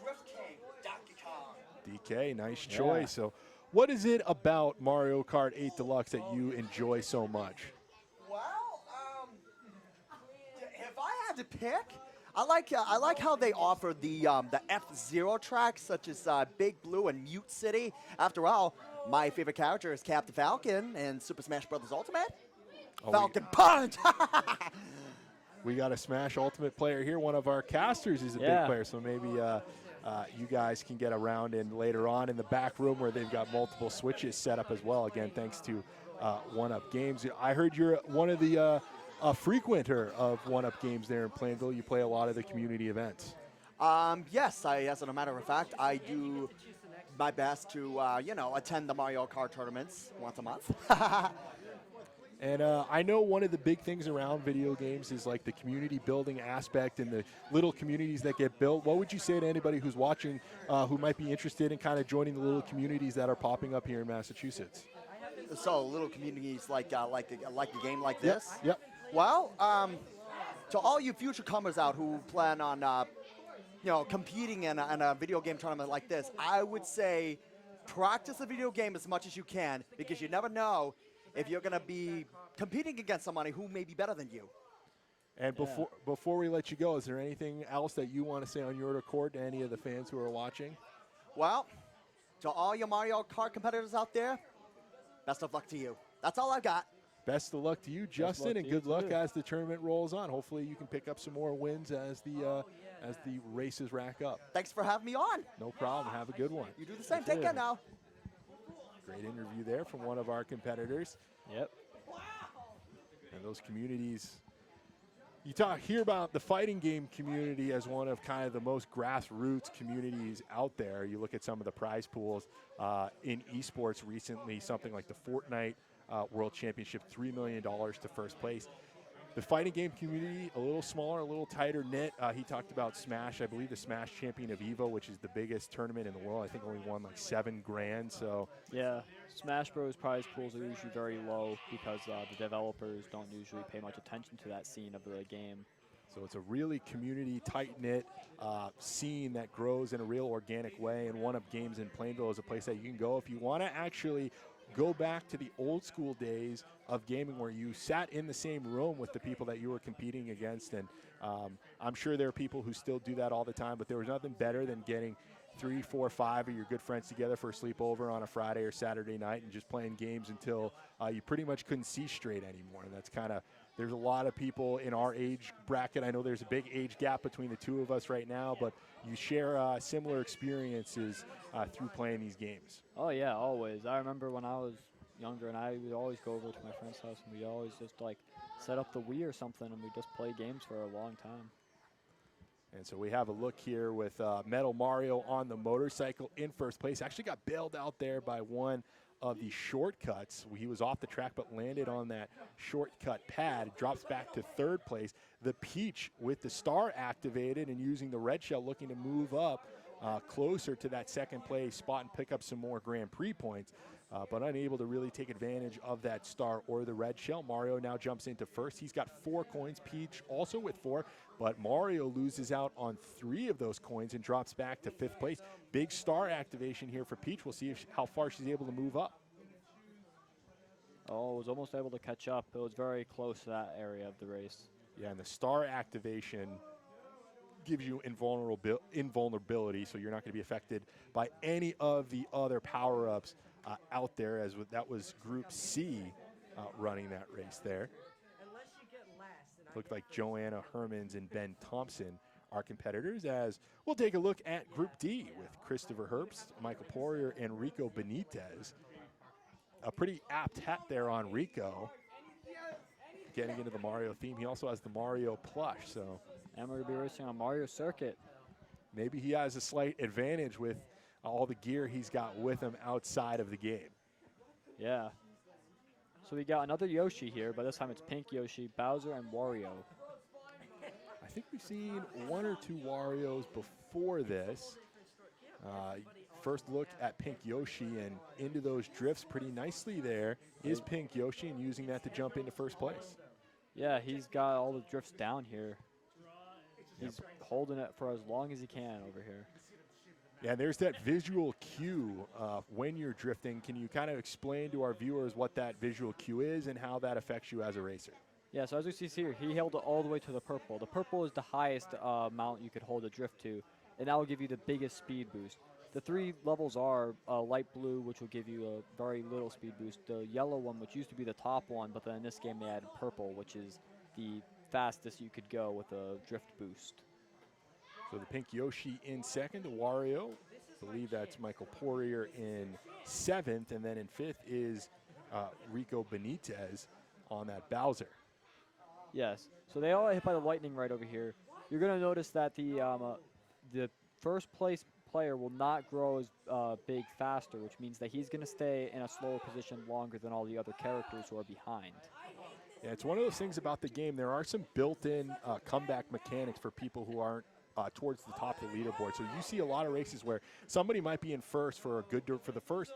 Drift King, Donkey Kong.
DK, nice choice. So, what is it about Mario Kart 8 Deluxe that you enjoy so much?
Well, if I had to pick, I like how they offer the F-Zero tracks, such as Big Blue and Mute City. After all, my favorite character is Captain Falcon in Super Smash Bros. Ultimate. Falcon Punch!
We got a Smash Ultimate player here. One of our casters is a big player, so maybe you guys can get around in later on in the back room where they've got multiple switches set up as well. Again, thanks to One Up Games. I heard you're one of the frequenter of One Up Games there in Plainville. You play a lot of the community events.
Yes, as a matter of fact, I do my best to, attend the Mario Kart tournaments once a month.
And I know one of the big things around video games is like the community building aspect and the little communities that get built. What would you say to anybody who's watching who might be interested in kind of joining the little communities that are popping up here in Massachusetts?
So little communities like a game like this?
Yep.
Well, to all you future comers out who plan on, competing in a video game tournament like this, I would say practice the video game as much as you can, because you never know if you're going to be competing against somebody who may be better than you.
And before we let you go, is there anything else that you want to say on your record to any of the fans who are watching?
Well, to all your Mario Kart competitors out there, best of luck to you. That's all I got.
Best of luck to you, Justin, and good luck as the tournament rolls on. Hopefully you can pick up some more wins as the races rack up.
Thanks for having me on.
No problem. Have a good one.
You do the same. Take care now.
Great interview there from one of our competitors.
Yep.
And those communities, you hear about the fighting game community as one of kind of the most grassroots communities out there. You look at some of the prize pools in esports recently, something like the Fortnite World Championship, $3 million to first place. The fighting game community, a little smaller, a little tighter knit. He talked about Smash. I believe the Smash champion of EVO, which is the biggest tournament in the world, I think only won like $7 grand. So
yeah, Smash Bros. Prize pools are usually very low because the developers don't usually pay much attention to that scene of the game.
So it's a really community, tight-knit scene that grows in a real organic way. And One Up Games in Plainville is a place that you can go if you want to actually go back to the old school days of gaming where you sat in the same room with the people that you were competing against. And I'm sure there are people who still do that all the time, but there was nothing better than getting 3, 4, 5 of your good friends together for a sleepover on a Friday or Saturday night and just playing games until you pretty much couldn't see straight anymore. And that's kind of, there's a lot of people in our age bracket. I know there's a big age gap between the two of us right now, but you share similar experiences through playing these games.
Oh yeah, always. I remember when I was younger and I would always go over to my friend's house and we'd always just like set up the Wii or something and we'd just play games for a long time.
And so we have a look here with Metal Mario on the motorcycle in first place. Actually got bailed out there by one of the shortcuts. He was off the track but landed on that shortcut pad. Drops back to third place. The Peach with the star activated and using the red shell looking to move up closer to that second place spot and pick up some more Grand Prix points. But unable to really take advantage of that star or the red shell. Mario now jumps into first. He's got 4 coins. Peach also with 4, but Mario loses out on 3 of those coins and drops back to 5th place. Big star activation here for Peach. We'll see how far she's able to move up.
Oh, was almost able to catch up. It was very close to that area of the race.
Yeah, and the star activation gives you invulnerability, so you're not going to be affected by any of the other power-ups out there, as that was Group C running that race there. Looked like Joanna Hermans and Ben Thompson are competitors, as we'll take a look at Group D with Christopher Herbst, Michael Poirier, and Rico Benitez. A pretty apt hat there on Rico. Getting into the Mario theme. He also has the Mario plush, so.
And we're going to be racing on Mario Circuit.
Maybe he has a slight advantage with all the gear he's got with him outside of the game.
Yeah. So we got another Yoshi here, but this time it's Pink Yoshi, Bowser, and Wario.
I think we've seen 1 or 2 Warios before this. First look at Pink Yoshi and into those drifts pretty nicely there is Pink Yoshi, and using that to jump into first place.
Yeah, he's got all the drifts down here. He's holding it for as long as he can over here.
Yeah, there's that visual cue when you're drifting. Can you kind of explain to our viewers what that visual cue is and how that affects you as a racer?
Yeah, so as we see here, he held it all the way to the purple. The purple is the highest amount you could hold a drift to, and that will give you the biggest speed boost. The 3 levels are light blue, which will give you a very little speed boost. The yellow one, which used to be the top one, but then in this game they added purple, which is the fastest you could go with a drift boost.
So the Pink Yoshi in second, the Wario, I believe that's Michael Poirier in 7th, and then in 5th is Rico Benitez on that Bowser.
Yes, so they all hit by the lightning right over here. You're going to notice that the first place player will not grow as big faster, which means that he's going to stay in a slower position longer than all the other characters who are behind.
Yeah, it's one of those things about the game. There are some built-in comeback mechanics for people who aren't towards the top of the leaderboard. So you see a lot of races where somebody might be in first for the first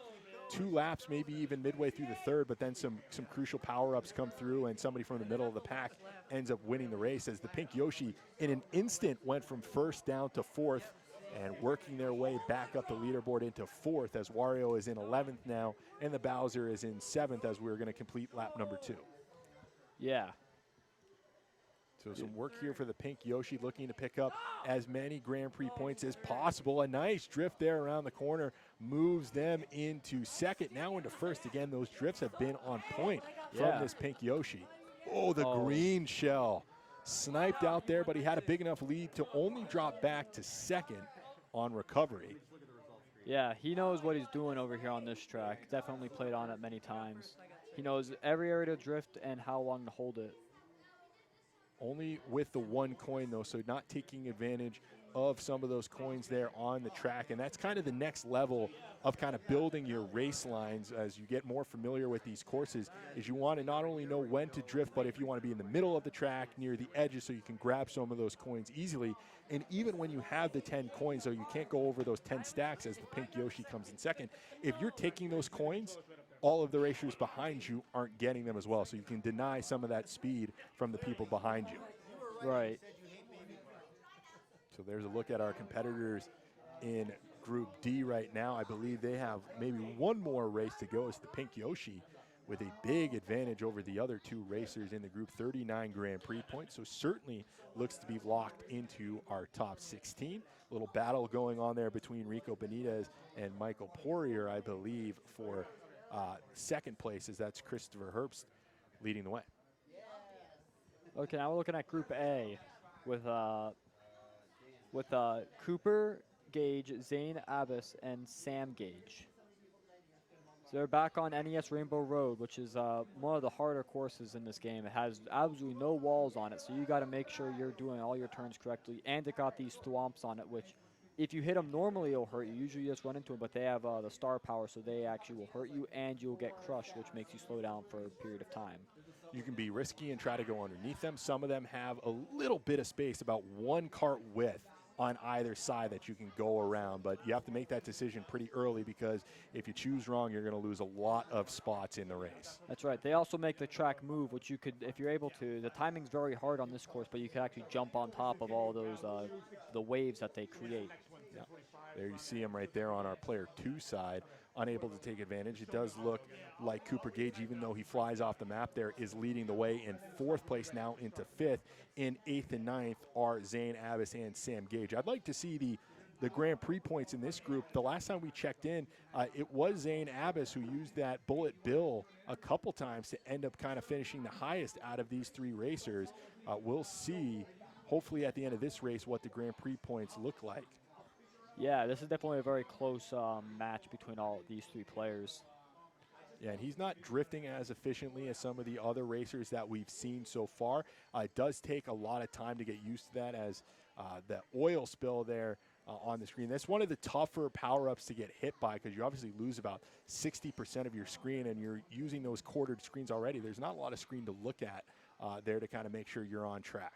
2 laps, maybe even midway through the third, but then some crucial power-ups come through and somebody from the middle of the pack ends up winning the race, as the Pink Yoshi in an instant went from first down to 4th and working their way back up the leaderboard into 4th, as Wario is in 11th now and the Bowser is in 7th as we're going to complete lap number 2.
Yeah.
So some work here for the Pink Yoshi, looking to pick up as many Grand Prix points as possible. A nice drift there around the corner moves them into second, now into first. Again, those drifts have been on point from this Pink Yoshi. Oh, the green shell. Sniped out there, but he had a big enough lead to only drop back to second on recovery.
Yeah, he knows what he's doing over here on this track. Definitely played on it many times. He knows every area to drift and how long to hold it.
Only with the 1 coin, though, so not taking advantage of some of those coins there on the track. And that's kind of the next level of kind of building your race lines as you get more familiar with these courses, is you want to not only know when to drift, but if you want to be in the middle of the track near the edges so you can grab some of those coins easily. And even when you have the 10 coins, so you can't go over those 10 stacks as the Pink Yoshi comes in second. If you're taking those coins, all of the racers behind you aren't getting them as well. So you can deny some of that speed from the people behind you.
Right.
So there's a look at our competitors in Group D right now. I believe they have maybe one more race to go. It's the Pink Yoshi with a big advantage over the other two racers in the group, 39 Grand Prix points. So certainly looks to be locked into our top 16. A little battle going on there between Rico Benitez and Michael Poirier, I believe, for second place, as that's Christopher Herbst leading the way.
Okay, now we're looking at Group A with Cooper Gage, Zane Abbas, and Sam Gage. So they're back on NES Rainbow Road, which is one of the harder courses in this game. It has absolutely no walls on it, so you got to make sure you're doing all your turns correctly. And it got these thwomps on it, which if you hit them normally, it'll hurt you. Usually you just run into them, but they have the star power, so they actually will hurt you, and you'll get crushed, which makes you slow down for a period of time.
You can be risky and try to go underneath them. Some of them have a little bit of space, about one cart width on either side that you can go around, but you have to make that decision pretty early, because if you choose wrong, you're going to lose a lot of spots in the race.
That's right. They also make the track move, which you could, if you're able to. The timing's very hard on this course, but you can actually jump on top of all those the waves that they create.
Yeah. There you see him right there on our player 2 side, unable to take advantage. It does look like Cooper Gage, even though he flies off the map there, is leading the way in 4th place now into 5th. In 8th and 9th are Zane Abbas and Sam Gage. I'd like to see the Grand Prix points in this group. The last time we checked in, it was Zane Abbas who used that bullet bill a couple times to end up kind of finishing the highest out of these 3 racers. We'll see, hopefully at the end of this race, what the Grand Prix points look like.
Yeah, this is definitely a very close match between all these 3 players.
Yeah, and he's not drifting as efficiently as some of the other racers that we've seen so far. It does take a lot of time to get used to that, as the oil spill there on the screen. That's one of the tougher power-ups to get hit by, because you obviously lose about 60% of your screen, and you're using those quartered screens already. There's not a lot of screen to look at there to kind of make sure you're on track.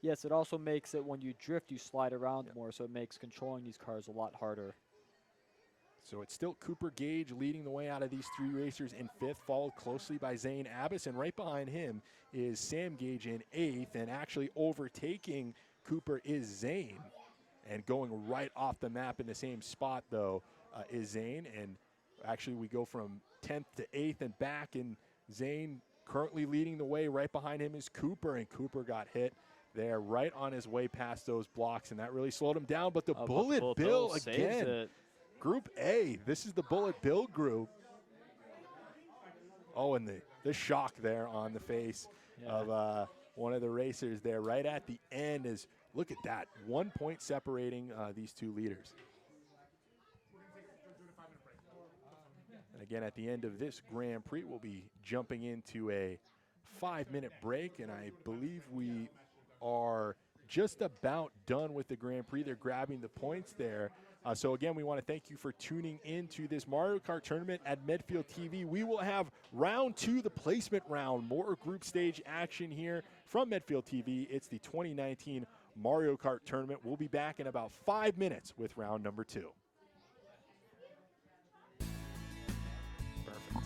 Yes, it also makes it, when you drift, you slide around more, so it makes controlling these cars a lot harder.
So it's still Cooper Gage leading the way out of these 3 racers in 5th, followed closely by Zane Abbas, and right behind him is Sam Gage in 8th, and actually overtaking Cooper is Zane. And going right off the map in the same spot, though, is Zane, and actually we go from 10th to 8th and back, and Zane currently leading the way. Right behind him is Cooper, and Cooper got hit there right on his way past those blocks, and that really slowed him down. But the Bullet Bill again. Group A, this is the Bullet Bill group. Oh, and the shock there on the face of one of the racers there right at the end is, look at that, 1 point separating these 2 leaders. And again, at the end of this Grand Prix, we'll be jumping into a 5-minute break, and I believe we are just about done with the Grand Prix. They're grabbing the points there. So again, we want to thank you for tuning in to this Mario Kart tournament at Medfield TV. We will have round 2, the placement round, more group stage action here from Medfield TV. It's the 2019 Mario Kart tournament. We'll be back in about 5 minutes with round number 2. Perfect.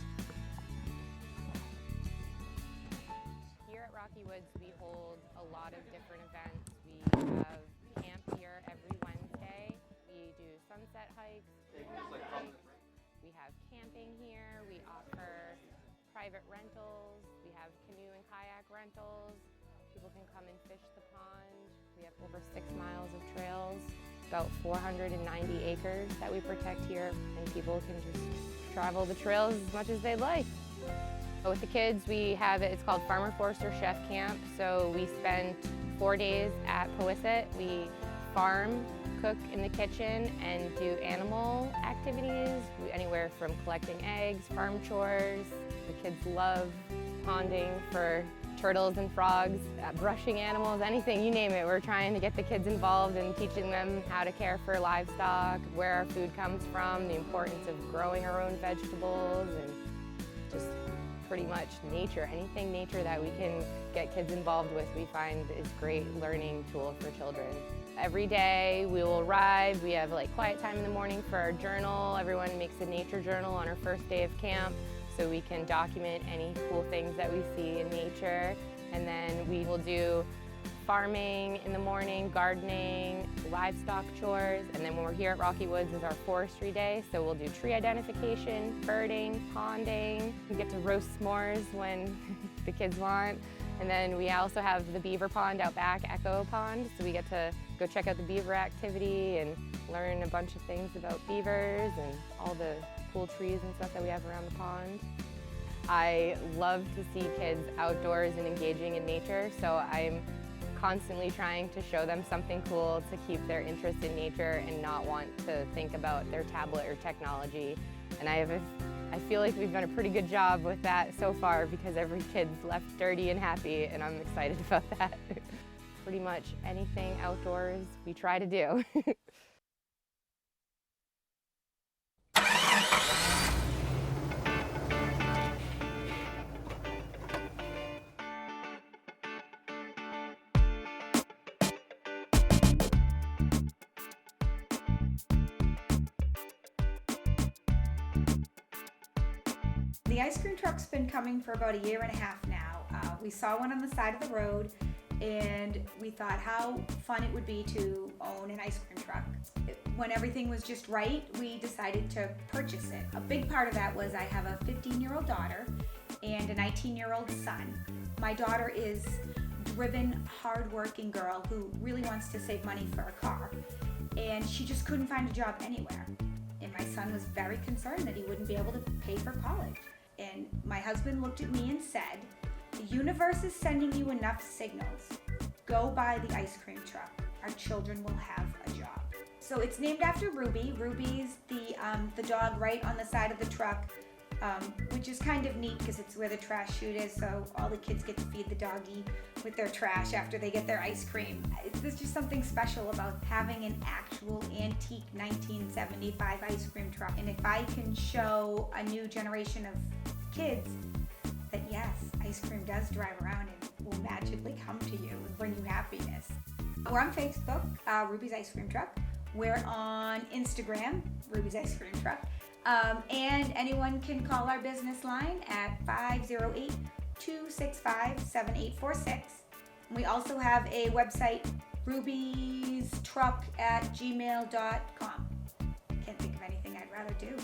Here at Rocky Woods, we hold a lot of different events. We have camp here every Wednesday. We do sunset hikes. We have camping here. We offer private rentals. We have canoe and kayak rentals. People can come and fish the pond. We have over 6 miles of trails, about 490 acres that we protect here, and people can just travel the trails as much as they'd like. With the kids, we have it's called Farmer Forester Chef Camp. So we spend 4 days at Powysset. We farm, cook in the kitchen, and do animal activities, anywhere from collecting eggs, farm chores. The kids love ponding for turtles and frogs, brushing animals, anything, you name it. We're trying to get the kids involved and teaching them how to care for livestock, where our food comes from, the importance of growing our own vegetables, and just pretty much nature. Anything nature that we can get kids involved with, we find is a great learning tool for children. Every day we will arrive, we have like quiet time in the morning for our journal. Everyone makes a nature journal on our first day of camp, so we can document any cool things that we see in nature. And then we will do farming in the morning, gardening, livestock chores, and then when we're here at Rocky Woods is our forestry day, so we'll do tree identification, birding, ponding. We get to roast s'mores when the kids want. And then we also have the beaver pond out back, Echo Pond, so we get to go check out the beaver activity and learn a bunch of things about beavers and all the cool trees and stuff that we have around the pond. I love to see kids outdoors and engaging in nature, so I'm constantly trying to show them something cool to keep their interest in nature and not want to think about their tablet or technology. And I feel like we've done a pretty good job with that so far because every kid's left dirty and happy, and I'm excited about that. Pretty much anything outdoors we try to do.
The ice cream truck's been coming for about 1.5 years now. We saw one on the side of the road and we thought how fun it would be to own an ice cream truck. When everything was just right, we decided to purchase it. A big part of that was I have a 15-year-old daughter and a 19-year-old son. My daughter is a driven, hard-working girl who really wants to save money for a car, and she just couldn't find a job anywhere. And my son was very concerned that he wouldn't be able to pay for college. And my husband looked at me and said, "The universe is sending you enough signals. Go buy the ice cream truck. Our children will have a job." So it's named after Ruby. Ruby's the dog right on the side of the truck, which is kind of neat because it's where the trash chute is, so all the kids get to feed the doggy with their trash after they get their ice cream. There's just something special about having an actual antique 1975 ice cream truck. And if I can show a new generation of kids that yes, ice cream does drive around and will magically come to you and bring you happiness. We're on Facebook, Ruby's Ice Cream Truck. We're on Instagram, Ruby's Ice Cream Truck. And anyone can call our business line at 508-265-7846. We also have a website, rubystruck@gmail.com. Can't think of anything I'd rather do.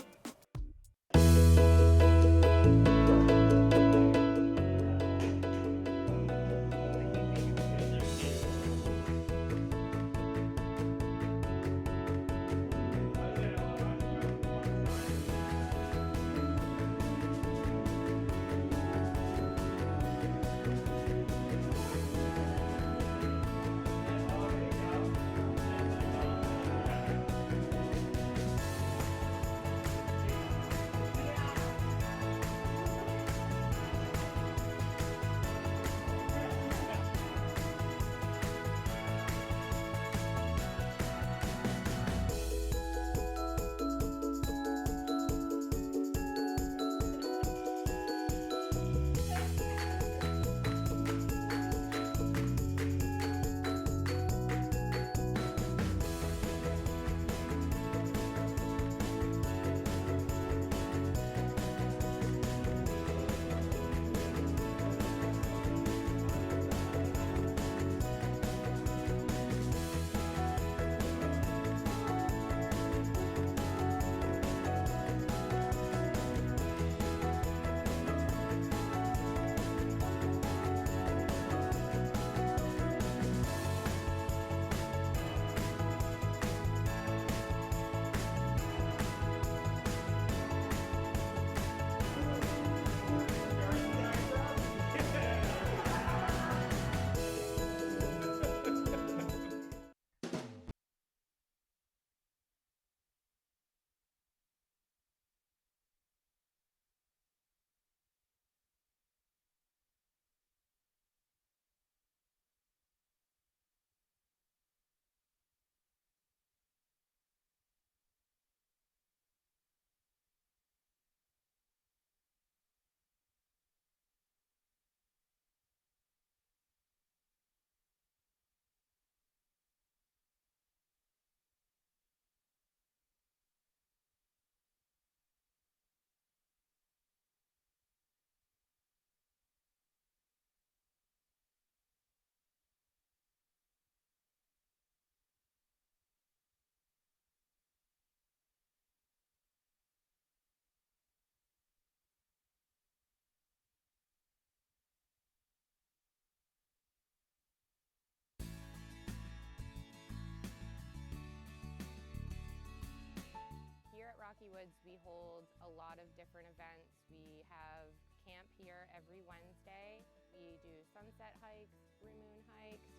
Woods, we hold a lot of different events. We have camp here every Wednesday. We do sunset hikes, blue moon hikes.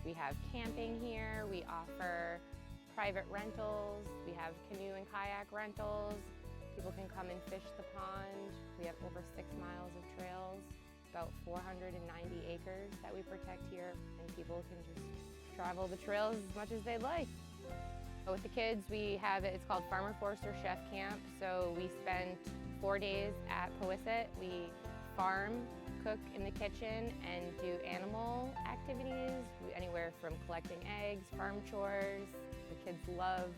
We have camping here. We offer private rentals. We have canoe and kayak rentals. People can come and fish the pond. We have over 6 miles of trails, about 490 acres that we protect here, and people can just travel the trails as much as they'd like. With the kids, we have it's called Farmer Forester Chef Camp. So we spend 4 days at Powysset. We farm, cook in the kitchen, and do animal activities, anywhere from collecting eggs, farm chores. The kids love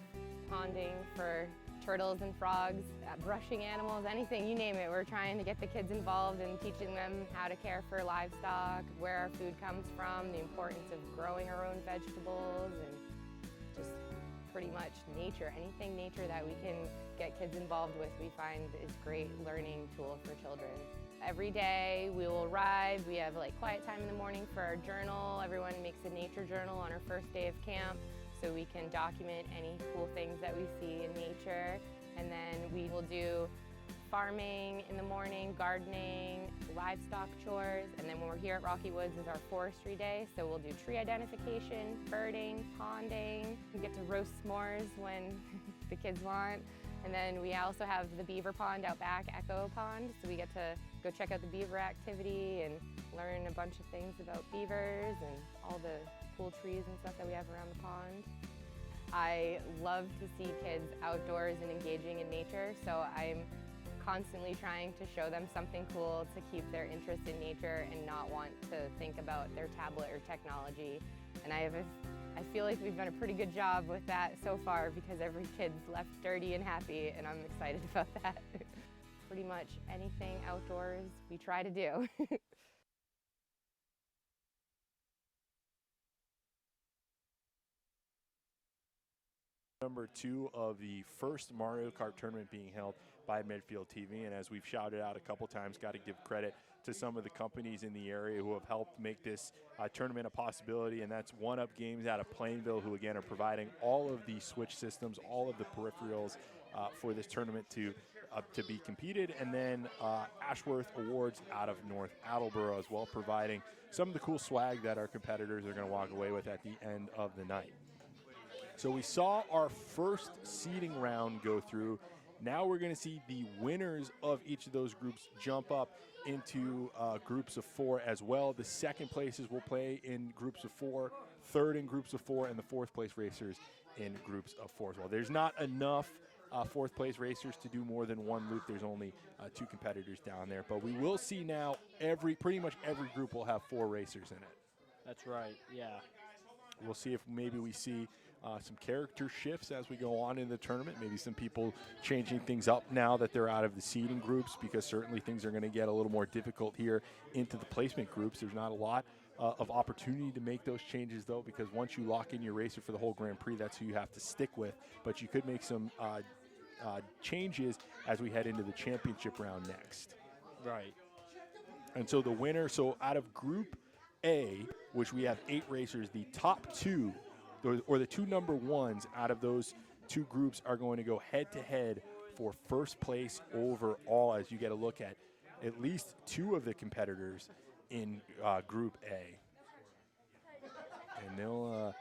ponding for turtles and frogs, brushing animals, anything, you name it. We're trying to get the kids involved in teaching them how to care for livestock, where our food comes from, the importance of growing our own vegetables, and just pretty much nature. Anything nature that we can get kids involved with, we find is great learning tool for children. Every day we will arrive, we have like quiet time in the morning for our journal. Everyone makes a nature journal on our first day of camp, so we can document any cool things that we see in nature. And then we will do farming in the morning, gardening, livestock chores, and then when we're here at Rocky Woods is our forestry day, so we'll do tree identification, birding, ponding. We get to roast s'mores when the kids want. And then we also have the beaver pond out back, Echo Pond, so we get to go check out the beaver activity and learn a bunch of things about beavers and all the cool trees and stuff that we have around the pond. I love to see kids outdoors and engaging in nature, so I'm constantly trying to show them something cool to keep their interest in nature and not want to think about their tablet or technology. And I feel like we've done a pretty good job with that so far, because every kid's left dirty and happy, and I'm excited about that. Pretty much anything outdoors we try to do.
Number 2 of the first Mario Kart tournament being held by Medfield TV, and as we've shouted out a couple times, got to give credit to some of the companies in the area who have helped make this tournament a possibility, and that's One Up Games out of Plainville, who again are providing all of the switch systems, all of the peripherals for this tournament to be competed, and then Ashworth Awards out of North Attleborough as well, providing some of the cool swag that our competitors are going to walk away with at the end of the night. So we saw our first seeding round go through. Now we're going to see the winners of each of those groups jump up into groups of 4 as well. The second places will play in groups of 4, third in groups of 4, and the fourth place racers in groups of 4 as well. There's not enough fourth place racers to do more than one loop. There's only 2 competitors down there. But we will see now pretty much every group will have 4 racers in it.
That's right, yeah.
We'll see if maybe we see some character shifts as we go on in the tournament. Maybe some people changing things up now that they're out of the seeding groups, because certainly things are going to get a little more difficult here into the placement groups. There's not a lot of opportunity to make those changes, though, because once you lock in your racer for the whole Grand Prix, that's who you have to stick with. But you could make some changes as we head into the championship round next.
Right.
And so the winner, out of Group A, which we have 8 racers, the top 2, or the 2 number 1s out of those 2 groups are going to go head-to-head for first place overall, as you get a look at least 2 of the competitors in Group A. And they'll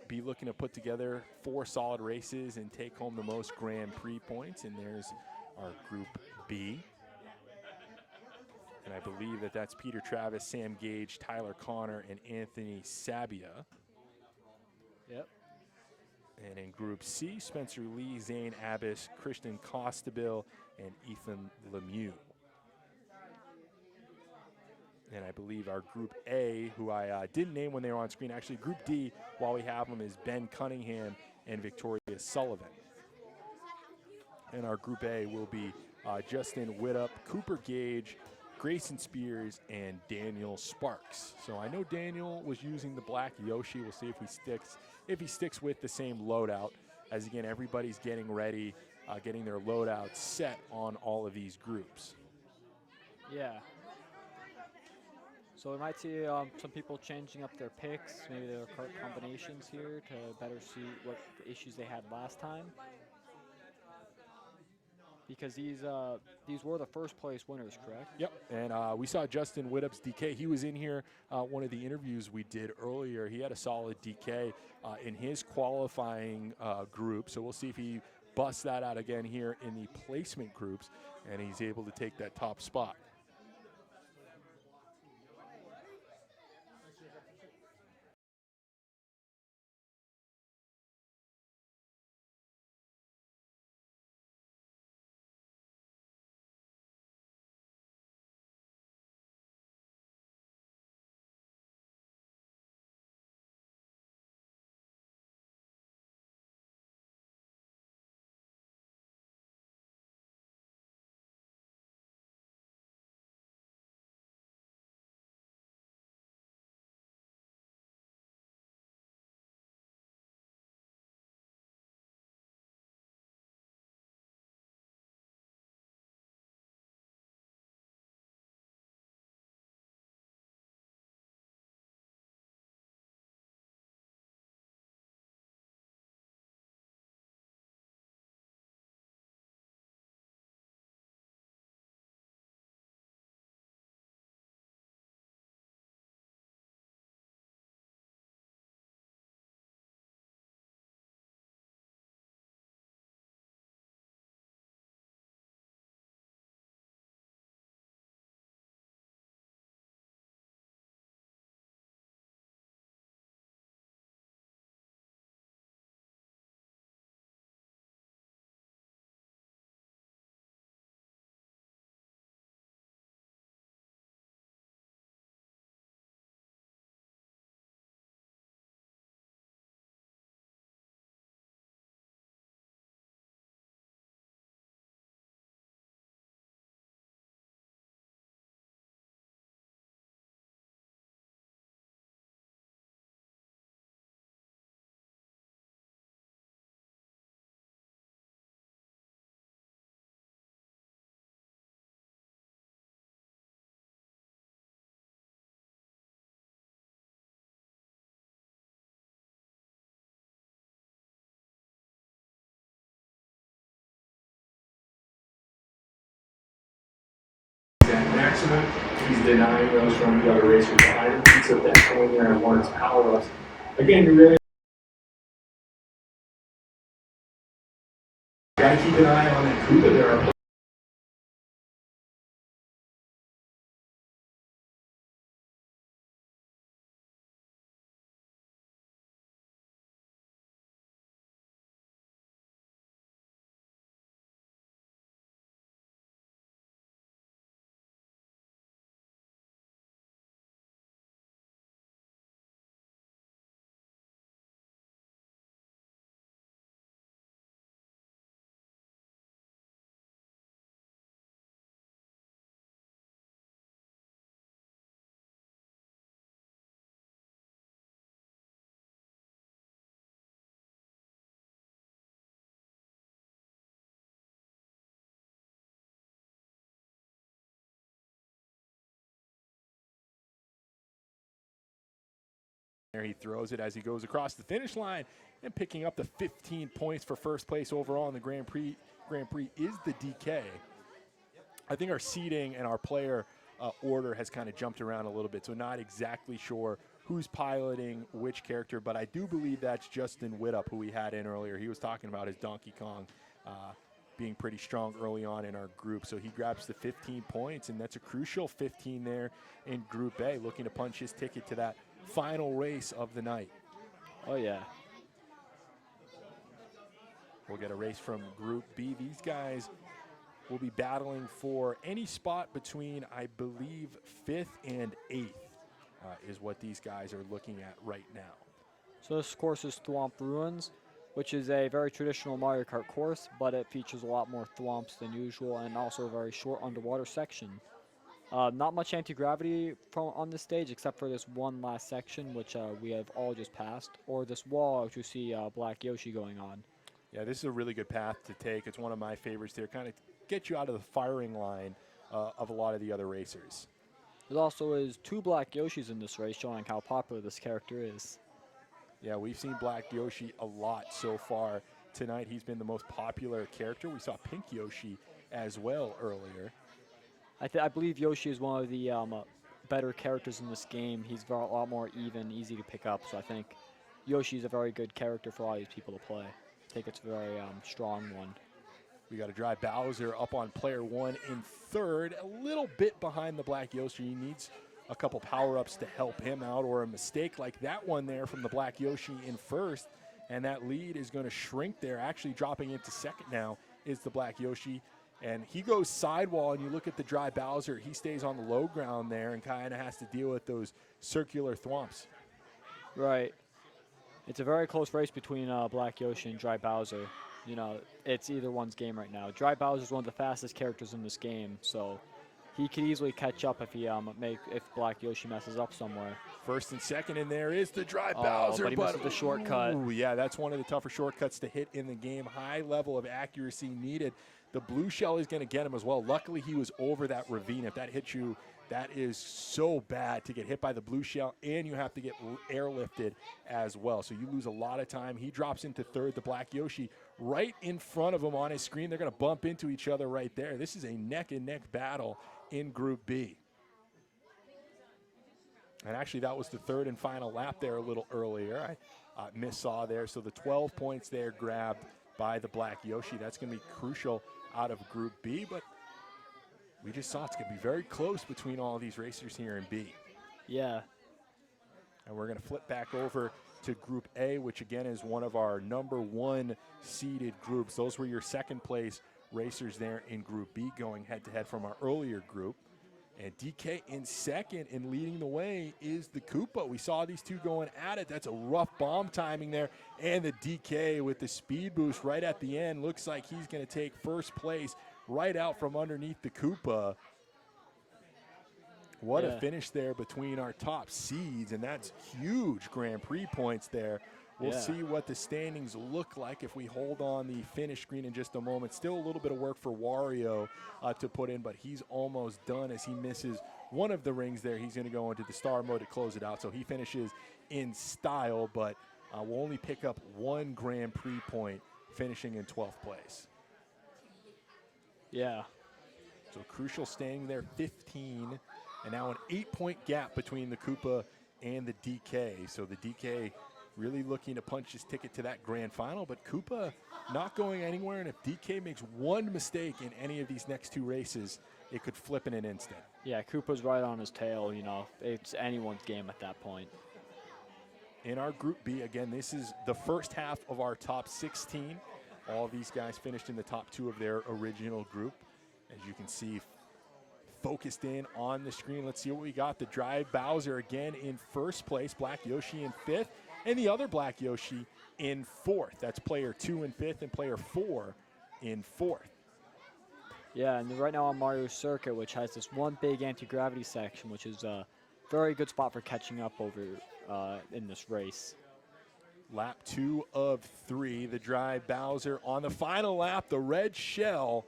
be looking to put together 4 solid races and take home the most Grand Prix points. And there's our Group B. And I believe that's Peter Travis, Sam Gage, Tyler Connor, and Anthony Sabia.
Yep.
And in Group C, Spencer Lee, Zane Abbas, Christian Costabil, and Ethan Lemieux. And I believe our Group A, who I didn't name when they were on screen, actually Group D, while we have them, is Ben Cunningham and Victoria Sullivan. And our Group A will be Justin Widup, Cooper Gage, Grayson Spears, and Daniel Sparks. So I know Daniel was using the black Yoshi. We'll see if he sticks with the same loadout, as again everybody's getting ready, getting their loadout set on all of these groups.
Yeah. So we might see some people changing up their picks, maybe their cart combinations here to better suit what issues they had last time. because these were the first place winners, correct?
Yep, and we saw Justin Widdup's DK. He was in here, one of the interviews we did earlier. He had a solid DK in his qualifying group, so we'll see if he busts that out again here in the placement groups, and he's able to take that top spot. Maximum, he's denying those from the other racers behind him. He took that point there and won his power ups. Again, you really got to keep an eye on that Kuba. There are he throws it as he goes across the finish line and picking up the 15 points for first place overall in the Grand Prix is the DK. I think our seating and our player order has kind of jumped around a little bit, so not exactly sure who's piloting which character, but I do believe that's Justin Widup, who we had in earlier. He was talking about his Donkey Kong being pretty strong early on in our group, so he grabs the 15 points, and that's a crucial 15 there in Group A, looking to punch his ticket to that final race of the night.
Oh, yeah.
We'll get a race from Group B. These guys will be battling for any spot between, I believe, 5th and 8th is what these guys are looking at right now.
So this course is Thwomp Ruins, which is a very traditional Mario Kart course, but it features a lot more thwomps than usual and also a very short underwater section. Not much anti-gravity on this stage except for this one last section, which we have all just passed, or this wall, which you see Black Yoshi going on.
Yeah, this is a really good path to take. It's one of my favorites here. Kind of get you out of the firing line of a lot of the other racers.
There also is 2 Black Yoshis in this race, showing how popular this character is.
Yeah, we've seen Black Yoshi a lot so far tonight. He's been the most popular character. We saw Pink Yoshi as well earlier.
I believe Yoshi is one of the better characters in this game. He's a lot more even, easy to pick up. So I think Yoshi's a very good character for all these people to play. I think it's a very strong one.
We got a dry Bowser up on player 1 in third, a little bit behind the Black Yoshi. He needs a couple power-ups to help him out, or a mistake like that one there from the Black Yoshi in first, and that lead is going to shrink there. Actually dropping into second now is the Black Yoshi, and he goes sidewall, and you look at the dry Bowser, he stays on the low ground there and kind of has to deal with those circular thwomps.
Right. It's a very close race between Black Yoshi and Dry Bowser. You know, it's either one's game right now. Dry Bowser is one of the fastest characters in this game, so he could easily catch up if if Black Yoshi messes up somewhere.
First and second, and there is the dry Bowser.
But he misses the shortcut.
Ooh, yeah, that's one of the tougher shortcuts to hit in the game. High level of accuracy needed. The blue shell is going to get him as well. Luckily, he was over that ravine. If that hits you, that is so bad to get hit by the blue shell, and you have to get airlifted as well. So you lose a lot of time. He drops into third. The Black Yoshi right in front of him on his screen. They're going to bump into each other right there. This is a neck-and-neck battle in Group B. And actually, that was the third and final lap there a little earlier. I missaw there. So the 12 points there grabbed by the Black Yoshi. That's going to be crucial out of Group B, but we just saw it's going to be very close between all these racers here in B.
Yeah.
And we're going to flip back over to Group A, which again is one of our #1 seeded groups. Those were your second place racers there in Group B, going head-to-head from our earlier group. And DK in second, and leading the way is the Koopa. We saw these two going at it. That's a rough bomb timing there. And the DK with the speed boost right at the end. Looks like he's going to take first place right out from underneath the Koopa. What a finish there between our top seeds, and that's huge Grand Prix points there. We'll see what the standings look like if we hold on the finish screen in just a moment. Still a little bit of work for Wario to put in, but he's almost done as he misses one of the rings there. He's going to go into the star mode to close it out, so he finishes in style, but will only pick up one Grand Prix point, finishing in 12th place.
Yeah.
So crucial standing there, 15, and now an 8-point gap between the Koopa and the DK. So the DK really looking to punch his ticket to that grand final, but Koopa not going anywhere, and if DK makes one mistake in any of these next two races, it could flip in an instant.
Yeah, Koopa's right on his tail, you know. It's anyone's game at that point.
In our Group B, again, this is the first half of our top 16. All these guys finished in the top 2 of their original group. As you can see, focused in on the screen. Let's see what we got. The Dry Bowser again in first place, Black Yoshi in 5th, and the other Black Yoshi in 4th. That's player 2 in 5th and player 4 in 4th.
Yeah, and right now on Mario Circuit, which has this one big anti-gravity section, which is a very good spot for catching up over in this race.
Lap 2 of 3, the Dry Bowser on the final lap, the red shell.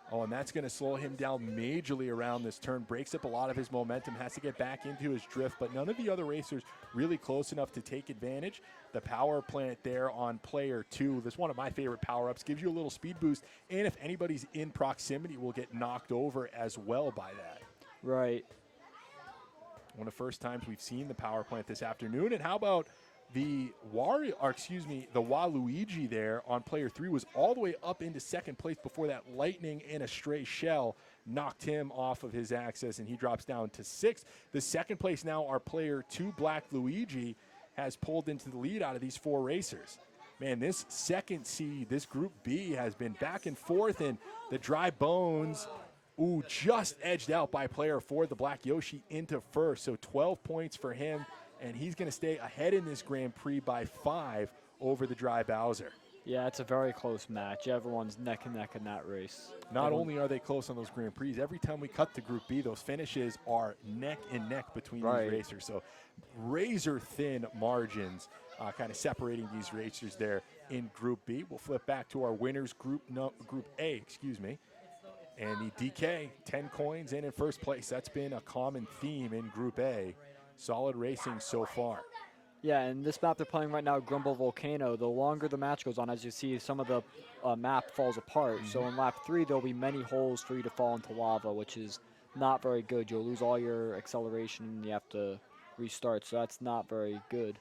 Oh, and that's going to slow him down majorly around this turn. Breaks up a lot of his momentum, has to get back into his drift, but none of the other racers really close enough to take advantage. The power plant there on player 2, that's one of my favorite power-ups, gives you a little speed boost, and if anybody's in proximity, will get knocked over as well by that.
Right.
One of the first times we've seen the power plant this afternoon. And how about the Waluigi there on player 3 was all the way up into second place before that lightning and a stray shell knocked him off of his axis, and he drops down to 6th. The second place now, our player 2, Black Luigi, has pulled into the lead out of these 4 racers. Man, this second seed, this Group B, has been back and forth, and the Dry Bones, just edged out by player 4, the Black Yoshi, into first. So 12 points for him, and he's going to stay ahead in this Grand Prix by 5 over the Dry Bowser.
Yeah, it's a very close match. Everyone's neck and neck in that race.
Not only are they close on those Grand Prix, every time we cut to Group B, those finishes are neck and neck between these racers. So razor-thin margins kind of separating these racers there in Group B. We'll flip back to our winners Group A, And the DK, 10 coins and in first place. That's been a common theme in Group A. Solid racing so far.
Yeah, and this map they're playing right now, Grumble Volcano, the longer the match goes on, as you see, some of the map falls apart. So in lap 3, there'll be many holes for you to fall into lava, which is not very good. You'll lose all your acceleration and you have to restart, so that's not very good.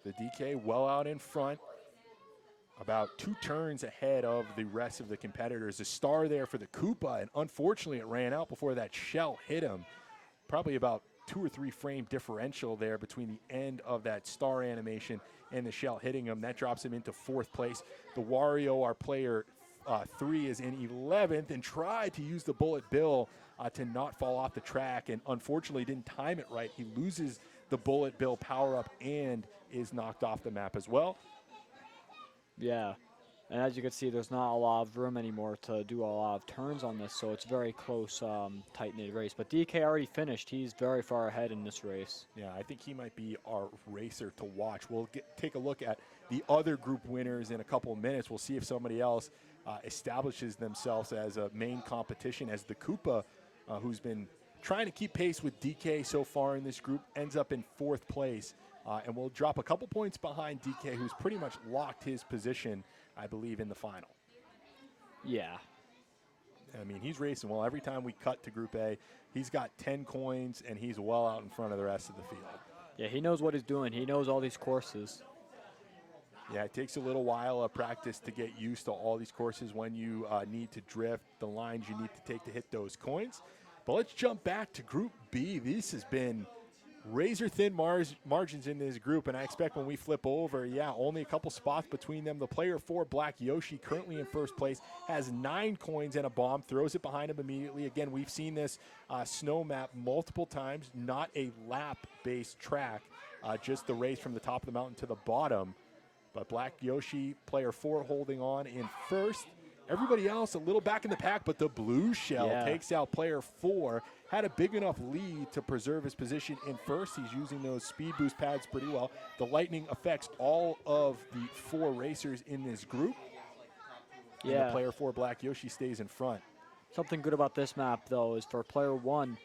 The DK well out in front, about 2 turns ahead of the rest of the competitors. A star there for the Koopa, and unfortunately it ran out before that shell hit him. Probably about 2 or 3 frame differential there between the end of that star animation and the shell hitting him. That drops him into 4th place. The Wario, our player 3, is in 11th and tried to use the bullet bill to not fall off the track, and unfortunately didn't time it right. He loses the bullet bill power up and is knocked off the map as well.
Yeah, and as you can see, there's not a lot of room anymore to do a lot of turns on this, so it's a very close, tight-knit race. But DK already finished. He's very far ahead in this race.
Yeah, I think he might be our racer to watch. We'll take a look at the other group winners in a couple of minutes. We'll see if somebody else establishes themselves as a main competition, as the Koopa, who's been trying to keep pace with DK so far in this group, ends up in 4th place. And we'll drop a couple points behind DK, who's pretty much locked his position, I believe, in the final.
Yeah.
I mean, he's racing well. Every time we cut to Group A, he's got 10 coins, and he's well out in front of the rest of the field.
Yeah, he knows what he's doing. He knows all these courses.
Yeah, it takes a little while of practice to get used to all these courses when you need to drift, the lines you need to take to hit those coins. But let's jump back to Group B. This has been razor-thin margins in this group, and I expect when we flip over, yeah, only a couple spots between them. The player 4, Black Yoshi, currently in 1st place, has 9 coins and a bomb, throws it behind him immediately. Again, we've seen this snow map multiple times, not a lap-based track, just the race from the top of the mountain to the bottom. But Black Yoshi, player 4, holding on in 1st. Everybody else a little back in the pack, but the blue shell takes out player 4. Had a big enough lead to preserve his position in 1st. He's using those speed boost pads pretty well. The lightning affects all of the 4 racers in this group. And the player 4, Black Yoshi, stays in front.
Something good about this map, though, is for player 1,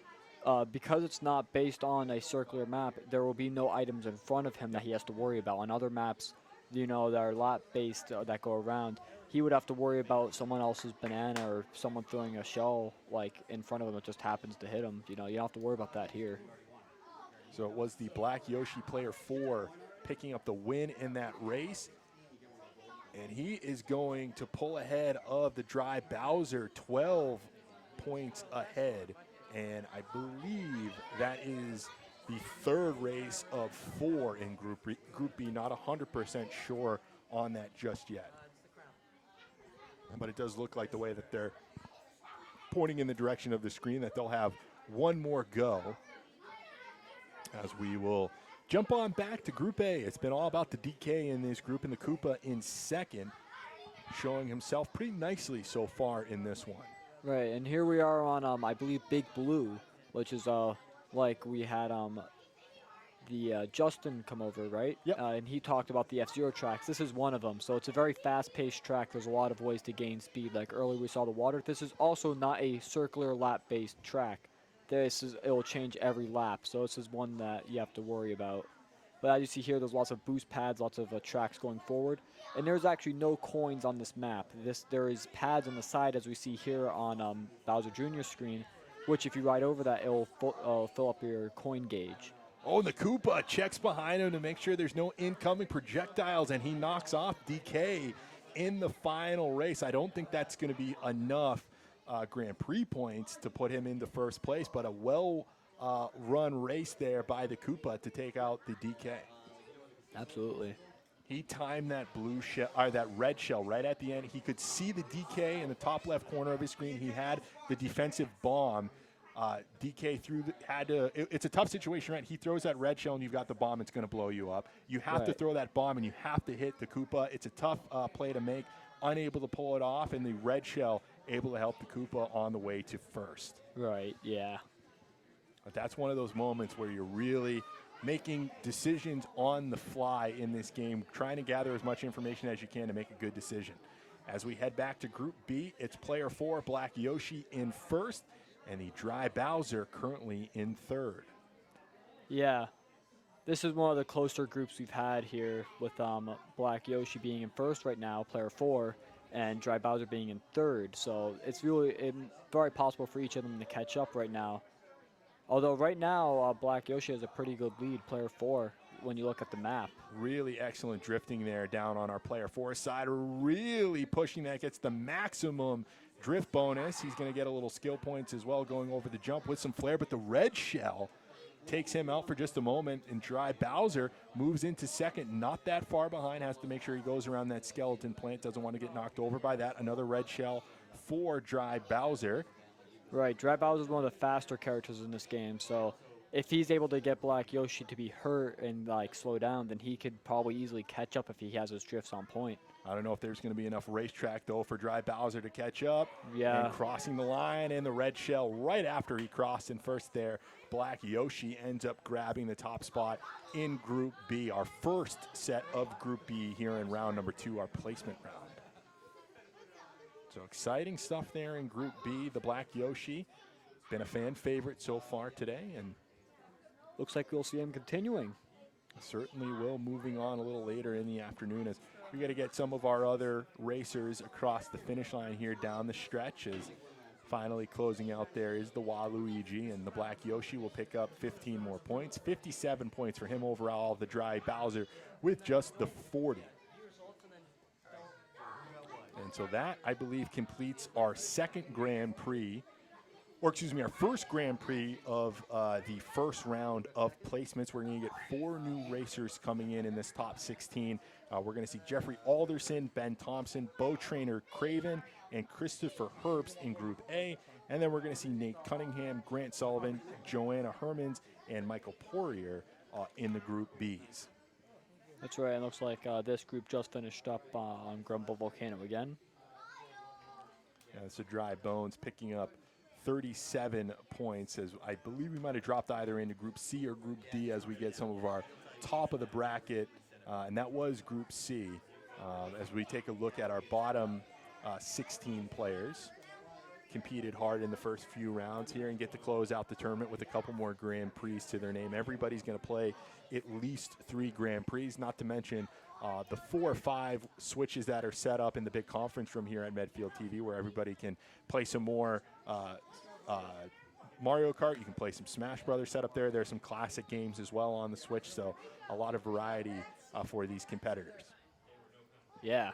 because it's not based on a circular map, there will be no items in front of him that he has to worry about. On other maps, you know, that are lap-based that go around, he would have to worry about someone else's banana or someone throwing a shell like in front of him that just happens to hit him. You know, you don't have to worry about that here.
So it was the Black Yoshi, player 4, picking up the win in that race. And he is going to pull ahead of the Dry Bowser, 12 points ahead. And I believe that is the 3rd race of 4 in Group B. Not 100% sure on that just yet. But it does look like the way that they're pointing in the direction of the screen that they'll have one more go, as we will jump on back to Group A. It's been all about the DK in this group, and the Koopa in 2nd, showing himself pretty nicely so far in this one.
Right, and here we are on, I believe, Big Blue, which is like we had the Justin come over, right?
Yep.
And he talked about the F-Zero tracks. This is one of them. So it's a very fast-paced track. There's a lot of ways to gain speed. Like earlier we saw the water. This is also not a circular lap-based track. It will change every lap. So this is one that you have to worry about. But as you see here, there's lots of boost pads, lots of tracks going forward. And there's actually no coins on this map. There is pads on the side, as we see here on Bowser Jr.'s screen, which if you ride over that, it will fill up your coin gauge.
Oh, and the Koopa checks behind him to make sure there's no incoming projectiles, and he knocks off DK in the final race. I don't think that's going to be enough Grand Prix points to put him into 1st place, but a well-run race there by the Koopa to take out the DK.
Absolutely.
He timed that blue shell, or that red shell right at the end. He could see the DK in the top left corner of his screen. He had the defensive bomb. DK it's a tough situation, right? He throws that red shell and you've got the bomb, it's going to blow you up. You have to throw that bomb and you have to hit the Koopa. It's a tough play to make, unable to pull it off, and the red shell able to help the Koopa on the way to 1st.
Right, yeah.
But that's one of those moments where you're really making decisions on the fly in this game, trying to gather as much information as you can to make a good decision. As we head back to Group B, it's player 4, Black Yoshi, in 1st. And the Dry Bowser currently in 3rd.
Yeah. This is one of the closer groups we've had here, with Black Yoshi being in first right now, player 4, and Dry Bowser being in third. So it's really very possible for each of them to catch up right now. Although right now, Black Yoshi has a pretty good lead, player 4, when you look at the map.
Really excellent drifting there down on our player 4 side. Really pushing that, gets the maximum drift bonus. He's going to get a little skill points as well going over the jump with some flair, but the red shell takes him out for just a moment, and Dry Bowser moves into second, not that far behind, has to make sure he goes around that skeleton plant, doesn't want to get knocked over by that. Another red shell for Dry Bowser.
Right, Dry Bowser is one of the faster characters in this game, so if he's able to get Black Yoshi to be hurt and like slow down, then he could probably easily catch up if he has his drifts on point.
I don't know if there's going to be enough racetrack, though, for Dry Bowser to catch up.
Yeah.
And crossing the line, and the red shell right after he crossed in first there. Black Yoshi ends up grabbing the top spot in Group B, our first set of Group B here in round number 2, our placement round. So exciting stuff there in Group B. The Black Yoshi, been a fan favorite so far today, and
looks like we'll see him continuing.
Certainly will, moving on a little later in the afternoon, as we got to get some of our other racers across the finish line here down the stretch. As finally closing out there is the Waluigi, and the Black Yoshi will pick up 15 more points. 57 points for him overall, the Dry Bowser with just the 40. And so that, I believe, completes our second Grand Prix, or excuse me, our first Grand Prix of the first round of placements. We're going to get 4 new racers coming in this top 16. We're going to see Jeffrey Alderson, Ben Thompson, Bo Trainer Craven, and Christopher Herbst in Group A. And then we're going to see Nate Cunningham, Grant Sullivan, Joanna Hermans, and Michael Poirier in the Group Bs.
That's right, it looks like this group just finished up on Grumble Volcano again.
Yeah, so Dry Bones picking up 37 points, as I believe we might have dropped either into Group C or Group D as we get some of our top of the bracket, and that was Group C. As we take a look at our bottom 16 players, competed hard in the first few rounds here and get to close out the tournament with a couple more Grand Prix to their name. Everybody's going to play at least 3 Grand Prix, not to mention the 4 or 5 switches that are set up in the big conference room here at Medfield TV, where everybody can play some more Mario Kart. You can play some Smash Brothers set up there. There's some classic games as well on the Switch, so a lot of variety for these competitors.
Yeah.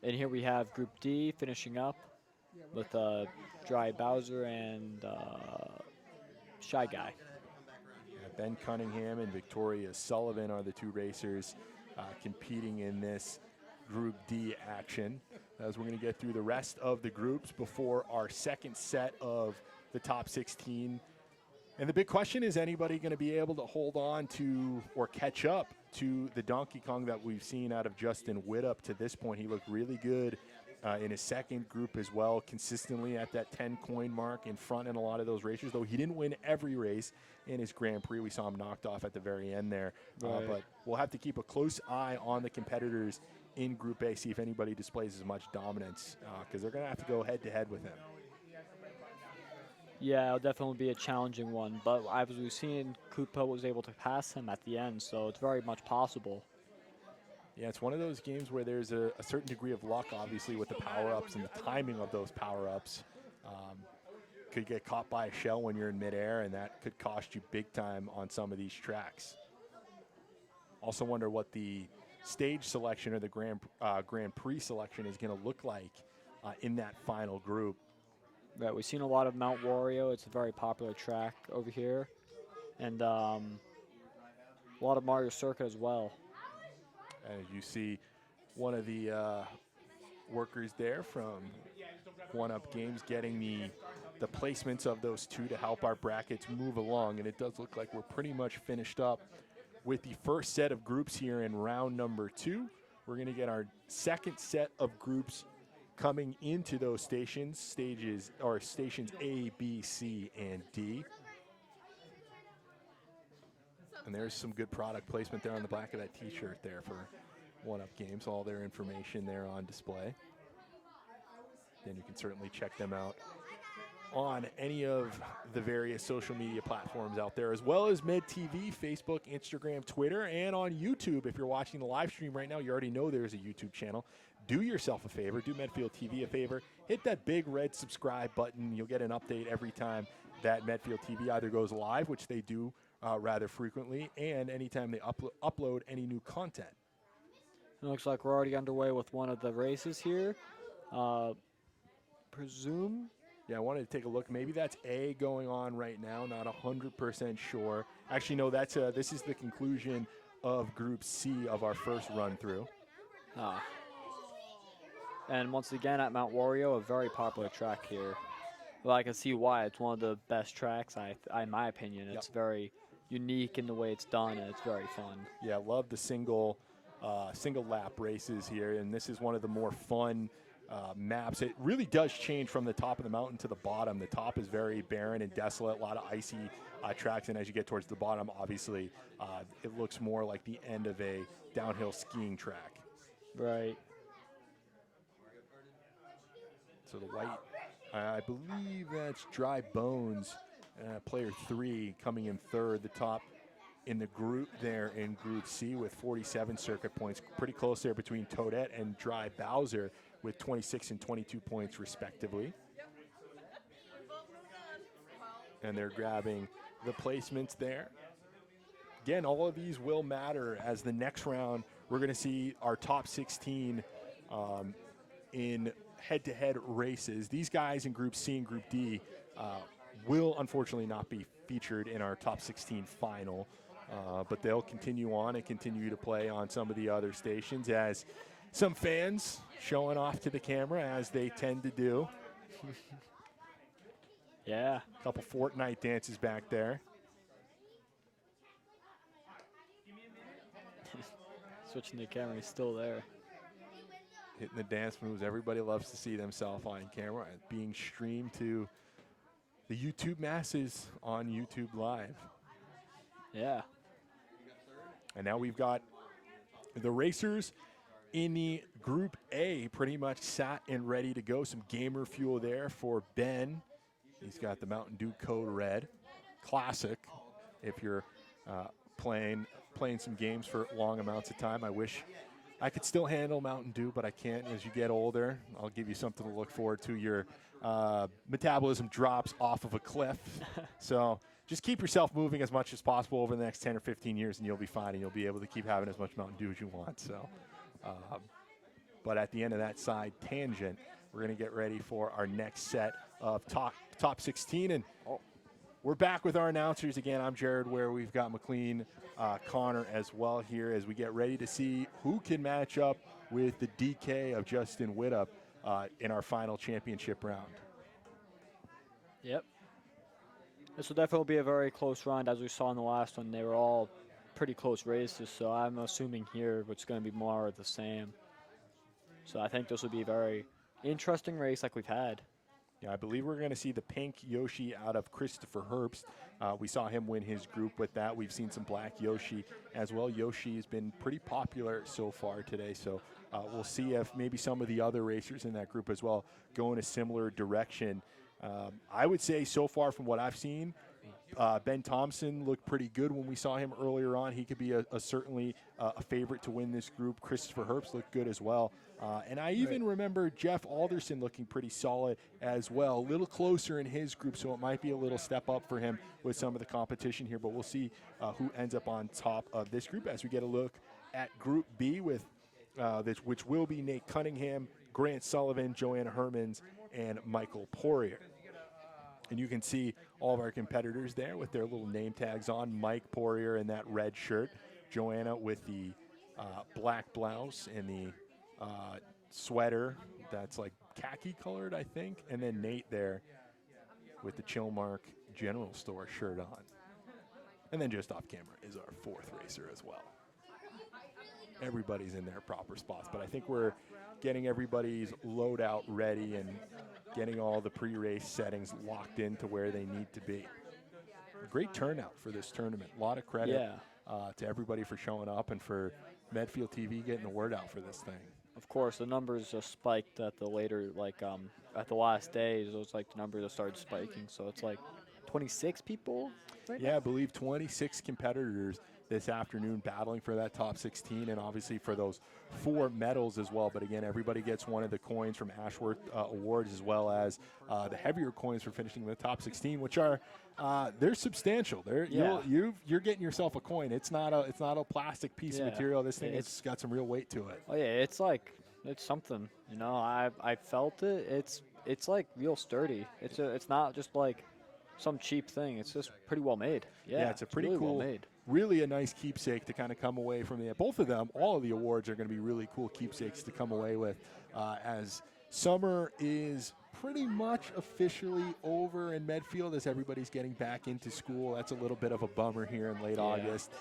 And here we have Group D finishing up with Dry Bowser and Shy Guy.
Ben Cunningham and Victoria Sullivan are the 2 racers competing in this Group D action, as we're going to get through the rest of the groups before our second set of the top 16. And the big question is, anybody going to be able to hold on to or catch up to the Donkey Kong that we've seen out of Justin Witt up to this point? He looked really good in his second group as well, consistently at that 10 coin mark in front in a lot of those races, though he didn't win every race in his Grand Prix. We saw him knocked off at the very end there.
Right.
But we'll have to keep a close eye on the competitors in Group A, see if anybody displays as much dominance, because they're going to have to go head-to-head with him.
Yeah, it'll definitely be a challenging one, but as we've seen, Koopa was able to pass him at the end, so it's very much possible.
Yeah, it's one of those games where there's a certain degree of luck, obviously, with the power-ups and the timing of those power-ups. Could get caught by a shell when you're in midair, and that could cost you big time on some of these tracks. Also wonder what the stage selection or the Grand Prix selection is going to look like in that final group.
Right, we've seen a lot of Mount Wario. It's a very popular track over here. And a lot of Mario Circuit as well.
And you see one of the workers there from One Up Games getting the placements of those 2 to help our brackets move along. And it does look like we're pretty much finished up with the first set of groups here in round number 2. We're going to get our second set of groups coming into those stations A, B, C, and D. And there's some good product placement there on the back of that t-shirt there for One Up Games. All their information there on display. Then you can certainly check them out on any of the various social media platforms out there, as well as Med TV, Facebook, Instagram, Twitter, and on YouTube. If you're watching the live stream right now, you already know there's a YouTube channel. Do yourself a favor, do Medfield TV a favor, hit that big red subscribe button. You'll get an update every time that Medfield TV either goes live, which they do rather frequently, and anytime they upload any new content.
It looks like we're already underway with one of the races here. Presume.
Yeah, I wanted to take a look. Maybe that's A going on right now. Not 100% sure. Actually, no. This is the conclusion of Group C of our first run through.
And once again at Mount Wario, a very popular track here. Well, I can see why. It's one of the best tracks, in my opinion. It's very unique in the way it's done, and it's very fun.
Yeah, love the single lap races here, and this is one of the more fun maps. It really does change from the top of the mountain to the bottom. The top is very barren and desolate, a lot of icy tracks, and as you get towards the bottom, obviously, it looks more like the end of a downhill skiing track.
Right.
So the white, I believe that's Dry Bones, player 3 coming in third, the top in the group there in Group C with 47 circuit points. Pretty close there between Toadette and Dry Bowser with 26 and 22 points respectively. And they're grabbing the placements there. Again, all of these will matter as the next round we're going to see our top 16 in head-to-head races. These guys in Group C and Group D will unfortunately not be featured in our top 16 final, but they'll continue on and continue to play on some of the other stations as some fans showing off to the camera as they tend to do.
Yeah.
A couple Fortnite dances back there.
Switching the camera, he's still there.
Hitting the dance moves. Everybody loves to see themselves on camera, being streamed to the YouTube masses on YouTube Live.
Yeah.
And now we've got the racers in the Group A pretty much sat and ready to go. Some gamer fuel there for Ben. He's got the Mountain Dew Code Red. Classic if you're playing some games for long amounts of time. I wish I could still handle Mountain Dew, but I can't. As you get older, I'll give you something to look forward to. Your metabolism drops off of a cliff. So just keep yourself moving as much as possible over the next 10 or 15 years, and you'll be fine, and you'll be able to keep having as much Mountain Dew as you want. So, but at the end of that side tangent, we're going to get ready for our next set of top 16. And we're back with our announcers again. I'm Jared, where we've got McLean, Connor as well here as we get ready to see who can match up with the DK of Justin Widup in our final championship round.
Yep. This will definitely be a very close round. As we saw in the last one, they were all pretty close races, so I'm assuming here it's going to be more of the same. So I think this will be a very interesting race like we've had.
Yeah, I believe we're going to see the pink Yoshi out of Christopher Herbst. We saw him win his group with that. We've seen some black Yoshi as well. Yoshi has been pretty popular so far today, so we'll see if maybe some of the other racers in that group as well go in a similar direction. I would say so far from what I've seen, Ben Thompson looked pretty good when we saw him earlier on. He could be certainly a favorite to win this group. Christopher Herbst looked good as well. And I even remember Jeff Alderson looking pretty solid as well. A little closer in his group, so it might be a little step up for him with some of the competition here. But we'll see who ends up on top of this group as we get a look at Group B with which will be Nate Cunningham, Grant Sullivan, Joanna Hermans, and Michael Poirier. And you can see all of our competitors there with their little name tags on. Mike Poirier in that red shirt. Joanna with the black blouse and the sweater that's like khaki colored, I think. And then Nate there with the Chillmark General Store shirt on. And then just off camera is our fourth racer as well. Everybody's in their proper spots, but I think we're getting everybody's loadout ready and getting all the pre-race settings locked into where they need to be. Great turnout for this tournament. A lot of credit to everybody for showing up and for Medfield TV getting the word out for this thing.
of course, the numbers just spiked at the later, like, at the last days. It was like the numbers just started spiking. So it's like 26 people right
Yeah,
now?
I believe 26 competitors this afternoon battling for that top 16 and obviously for those 4 medals as well. But again, everybody gets one of the coins from Ashworth Awards as well as the heavier coins for finishing in the top 16, which are they're substantial.
Yeah.
You're getting yourself a coin. It's not a plastic piece of
Yeah.
material. This thing
It's-
has got some real weight to it.
Oh yeah, it's something. You know, I felt it. It's like real sturdy. It's not just like some cheap thing. It's just pretty well made. Yeah,
It's a pretty
really
cool,
well made.
really a nice keepsake to kind of come away from. Both of them, all of the awards are going to be really cool keepsakes to come away with as summer is pretty much officially over in Medfield as everybody's getting back into school. That's a little bit of a bummer here in late August.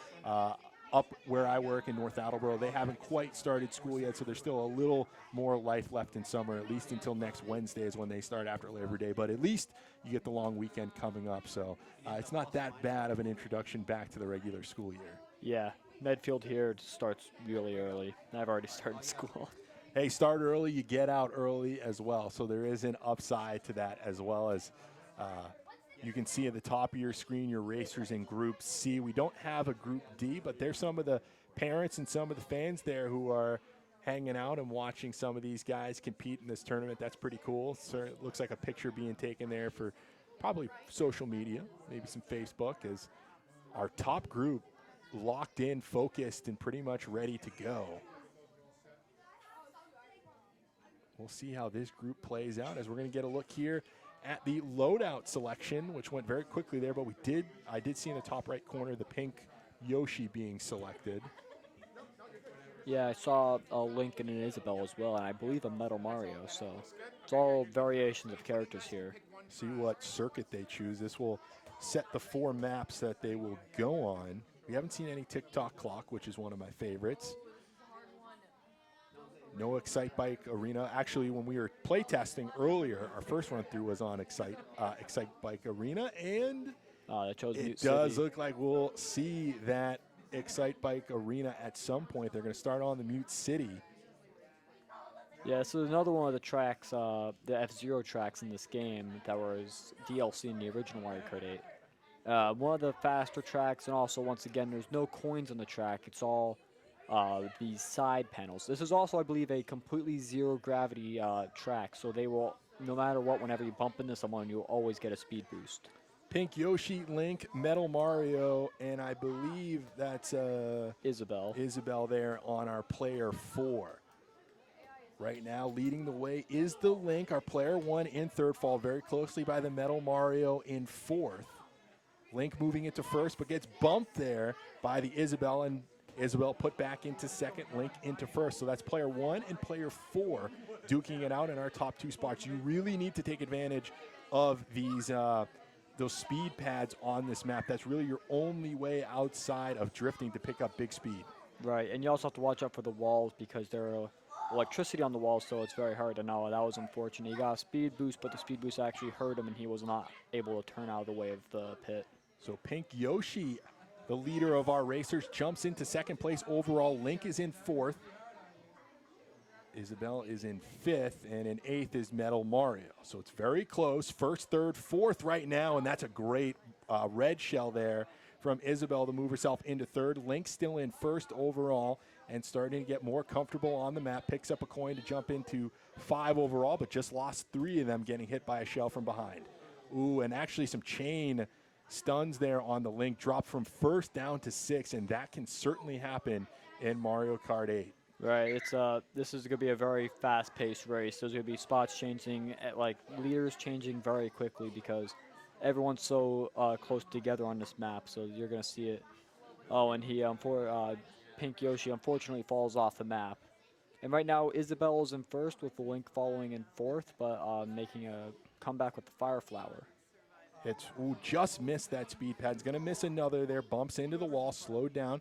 Up where I work in North Attleborough, they haven't quite started school yet, so there's still a little more life left in summer, at least until next Wednesday is when they start after Labor Day. But at least you get the long weekend coming up, so it's not that bad of an introduction back to the regular school year.
Yeah, Medfield here starts really early. I've already started school.
Hey, start early, you get out early as well, so there is an upside to that as well as you can see at the top of your screen your racers in Group C. We don't have a Group D, but there's some of the parents and some of the fans there who are hanging out and watching some of these guys compete in this tournament. That's pretty cool. So it looks like a picture being taken there for probably social media, maybe some Facebook, as our top group locked in, focused, and pretty much ready to go. We'll see how this group plays out as we're going to get a look here at the loadout selection, which went very quickly there, but I did see in the top right corner the pink Yoshi being selected.
Yeah, I saw a Link and an Isabelle as well, and I believe a Metal Mario, so it's all variations of characters here.
See what circuit they choose. This will set the 4 maps that they will go on. We haven't seen any TikTok clock, which is one of my favorites. No Excite Bike Arena. Actually, when we were playtesting earlier, our first run through was on Excite Bike Arena, and
It chose
it
Mute
does
City.
look like we'll see that Excite Bike Arena at some point. They're going to start on the Mute City.
Yeah, so another one of the tracks, the F-Zero tracks in this game that was DLC in the original Mario Kart 8. One of the faster tracks, and also, once again, there's no coins on the track. It's all these side panels. This is also, I believe, a completely zero gravity track, so they will, no matter what, whenever you bump into someone, you'll always get a speed boost.
Pink Yoshi, Link, Metal Mario, and I believe that's Isabelle there on our player 4. Right now, leading the way is the Link. Our player 1 in third, fall very closely by the Metal Mario in fourth. Link moving into first, but gets bumped there by the Isabelle, and Isabelle put back into second, Link into first. So that's player 1 and player 4 duking it out in our top 2 spots. You really need to take advantage of these those speed pads on this map. That's really your only way outside of drifting to pick up big speed.
Right, and you also have to watch out for the walls because there are electricity on the walls, so it's very hard to know. That was unfortunate. He got a speed boost, but the speed boost actually hurt him, and he was not able to turn out of the way of the pit.
So Pink Yoshi, the leader of our racers, jumps into second place overall. Link is in fourth. Isabelle is in fifth, and in eighth is Metal Mario. So it's very close. First, third, fourth right now, and that's a great red shell there from Isabelle to move herself into third. Link still in first overall and starting to get more comfortable on the map. Picks up a coin to jump into 5 overall, but just lost 3 of them getting hit by a shell from behind. Ooh, and actually some chain stuns there on the Link. Dropped from first down to 6, and that can certainly happen in Mario Kart 8.
Right, this is going to be a very fast-paced race. There's going to be spots changing, like leaders changing very quickly because everyone's so close together on this map, so you're going to see it. Oh, and Pink Yoshi unfortunately falls off the map. And right now, Isabelle is in first with the Link following in fourth, but making a comeback with the Fire Flower.
It's just missed that speed pad. It's going to miss another there. Bumps into the wall, slowed down.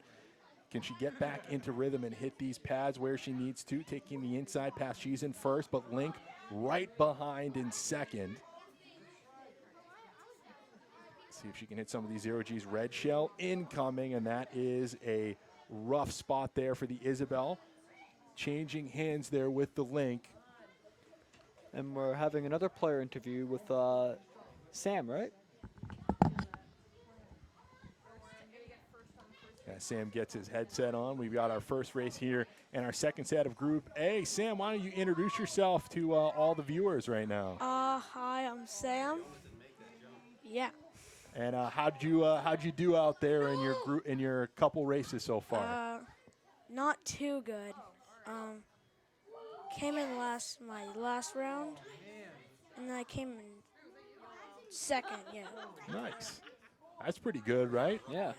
Can she get back into rhythm and hit these pads where she needs to? Taking the inside pass. She's in first, but Link right behind in second. See if she can hit some of these 0Gs. Red shell incoming, and that is a rough spot there for the Isabelle. changing hands there with the link.
And we're having another player interview with Sam, right?
As Sam gets his headset on, we've got our first race here and our second set of Group A. Sam, why don't you introduce yourself to all the viewers right now?
Hi, I'm Sam. Yeah.
And how'd you do out there in your couple races so far?
Not too good. Came in my last round, and then I came in second. Yeah.
Nice. That's pretty good, right?
Yeah.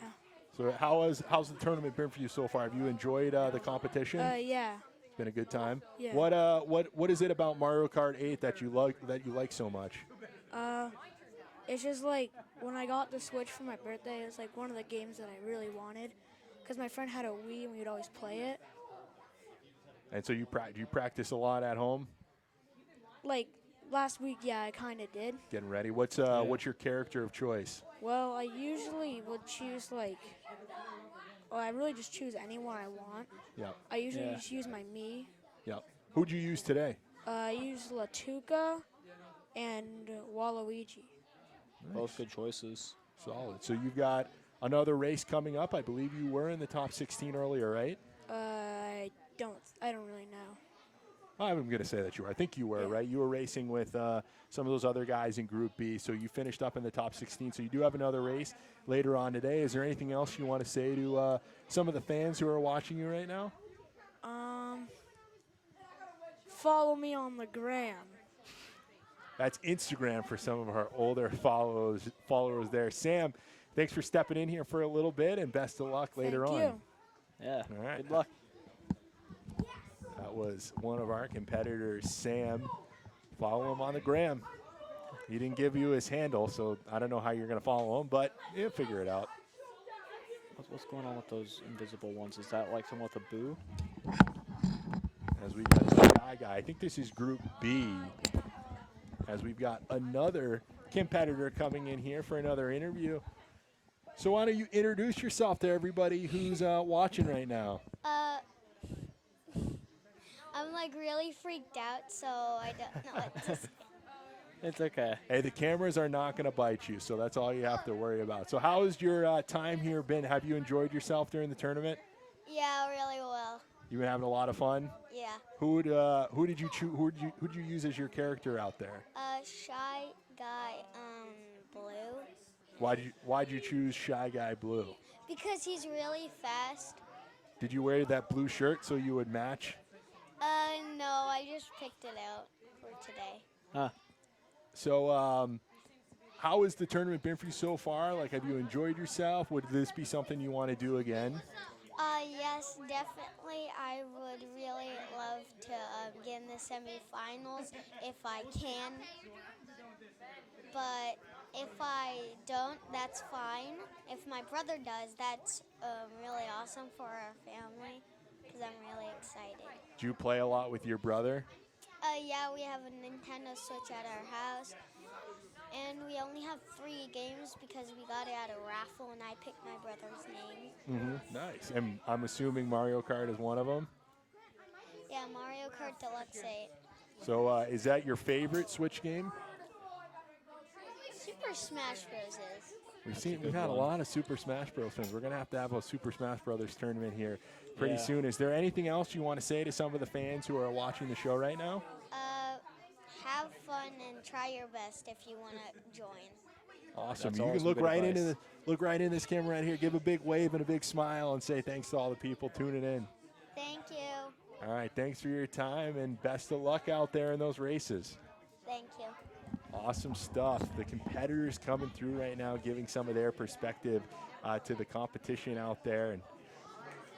So how's the tournament been for you so far? Have you enjoyed the competition?
Yeah.
It's been a good time.
Yeah.
What is it about Mario Kart 8 that you like so much?
It's just like when I got the Switch for my birthday, it was like one of the games that I really wanted, because my friend had a Wii and we would always play it.
And so you practice a lot at home?
Like last week, yeah, I kind of did.
Getting ready. What's your character of choice?
Well, I usually would choose I really just choose anyone I want.
Yeah.
I usually just use my Mii.
Yeah. Who'd you use today?
I use Latuka and Waluigi.
Both good choices.
Solid. So you've got another race coming up. I believe you were in the top 16 earlier, right?
I don't really know.
I'm going to say that you were. I think you were, right? You were racing with some of those other guys in Group B, so you finished up in the top 16. So you do have another race later on today. Is there anything else you want to say to some of the fans who are watching you right now?
Follow me on the gram.
That's Instagram for some of our older followers there. Sam, thanks for stepping in here for a little bit, and best of luck later on.
Thank you.
Yeah.
All right.
Good luck.
That was one of our competitors, Sam. Follow him on the gram. He didn't give you his handle, so I don't know how you're going to follow him, but you'll figure it out.
What's going on with those invisible ones? Is that like someone with a boo?
As we've got the guy. I think this is Group B. As we've got another competitor coming in here for another interview. So why don't you introduce yourself to everybody who's watching right now?
I'm like really freaked out, so I don't know what to say.
It's okay.
Hey, the cameras are not going to bite you, so that's all you have to worry about. So how has your time here been? Have you enjoyed yourself during the tournament?
Yeah, really well.
You've been having a lot of fun?
Yeah.
Who did you choose? Who'd you use as your character out there?
Shy Guy, Blue.
Why'd you choose Shy Guy Blue?
Because he's really fast.
Did you wear that blue shirt so you would match?
No, I just picked it out for today.
Huh.
So, how has the tournament been for you so far? Like, have you enjoyed yourself? Would this be something you want to do again?
Yes, definitely. I would really love to get in the semifinals if I can. But if I don't, that's fine. If my brother does, that's really awesome for our family because I'm really excited.
Do you play a lot with your brother?
Yeah, we have a Nintendo Switch at our house. And we only have 3 games because we got it at a raffle, and I picked my brother's name.
Mm-hmm. Nice. And I'm assuming Mario Kart is one of them?
Yeah, Mario Kart Deluxe 8.
So is that your favorite Switch game?
Super Smash Bros.
We've had a lot of Super Smash Bros. Fans. We're going to have a Super Smash Brothers tournament here pretty soon. Is there anything else you want to say to some of the fans who are watching the show right now?
Have fun and try your best if you want to join.
Awesome.
That's
you can
always
look
good
right
advice.
look right in this camera right here, give a big wave and a big smile, and say thanks to all the people tuning in.
Thank you.
All right. Thanks for your time, and best of luck out there in those races.
Thank you.
Awesome stuff. The competitors coming through right now, giving some of their perspective to the competition out there. And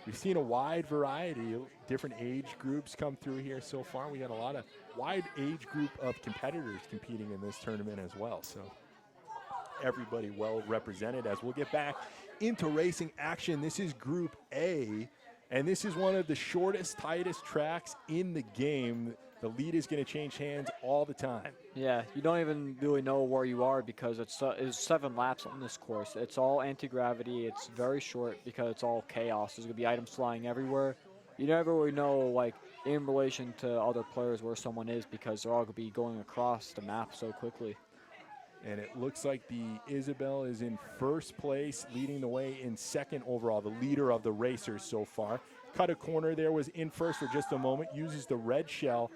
we've seen a wide variety of different age groups come through here so far. We got a lot of wide age group of competitors competing in this tournament as well. So everybody well represented as we'll get back into racing action. This is Group A, and this is one of the shortest, tightest tracks in the game. The lead is going to change hands all the time.
Yeah, you don't even really know where you are because it's 7 laps on this course. It's all anti-gravity. It's very short because it's all chaos. There's going to be items flying everywhere. you never really know, like, in relation to other players where someone is because they're all going to be going across the map so quickly.
And it looks like the Isabel is in first place, leading the way in second overall, the leader of the racers so far. Cut a corner there, was in first for just a moment, uses the red shell,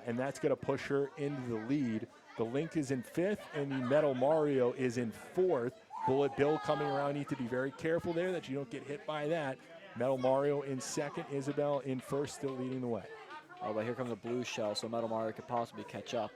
and that's going to push her into the lead. The Link is in fifth, and the Metal Mario is in fourth. Bullet Bill coming around, need to be very careful there that you don't get hit by that. Metal Mario in second, Isabel in first, still leading the way.
Oh, but here comes the blue shell, so Metal Mario could possibly catch up.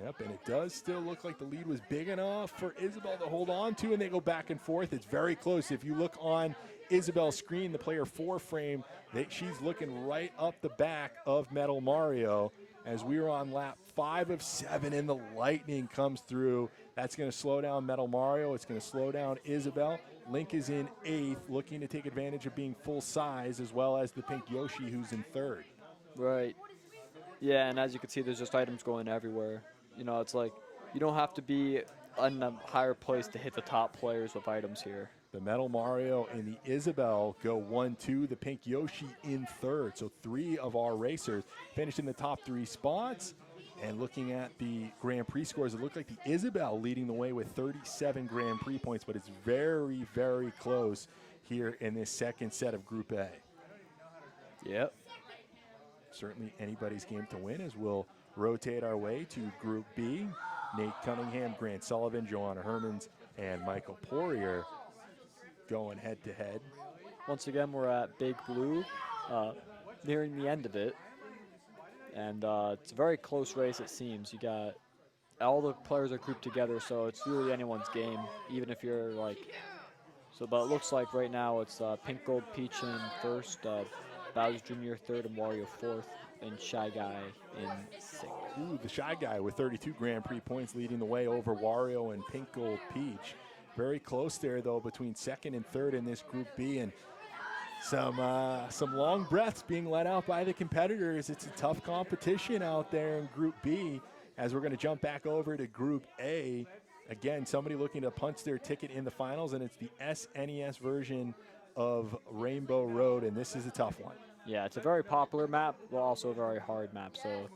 Yep, and it does still look like the lead was big enough for Isabel to hold on to, and they go back and forth. It's very close. If you look on Isabel's screen, the player 4 frame, she's looking right up the back of Metal Mario as we were on lap 5 of 7, and the lightning comes through. That's going to slow down Metal Mario. It's going to slow down Isabel. Link is in 8th, looking to take advantage of being full size, as well as the pink Yoshi, who's in 3rd.
Right. Yeah, and as you can see, there's just items going everywhere. You know, it's like you don't have to be in a higher place to hit the top players with items here.
The Metal Mario and the Isabel go 1-2. The pink Yoshi in 3rd. So 3 of our racers finished in the top 3 spots. And looking at the Grand Prix scores, it looked like the Isabel leading the way with 37 Grand Prix points, but it's very, very close here in this second set of Group A.
Yep.
Certainly anybody's game to win as we'll rotate our way to Group B. Nate Cunningham, Grant Sullivan, Joanna Hermans, and Michael Poirier going head-to-head.
Once again, we're at Big Blue, nearing the end of it. And it's a very close race, it seems. You got all the players are grouped together, so it's really anyone's game, even if you're like. So, but it looks like right now it's Pink Gold Peach in first, Bowser Jr. third, and Wario fourth, and Shy Guy in sixth.
Ooh, the Shy Guy with 32 Grand Prix points leading the way over Wario and Pink Gold Peach. Very close there, though, between second and third in this Group B, and some long breaths being let out by the competitors. It's a tough competition out there in Group B as we're going to jump back over to Group A. Again, somebody looking to punch their ticket in the finals, and it's the SNES version of Rainbow Road, and this is a tough one.
Yeah, it's a very popular map, but also a very hard map. So,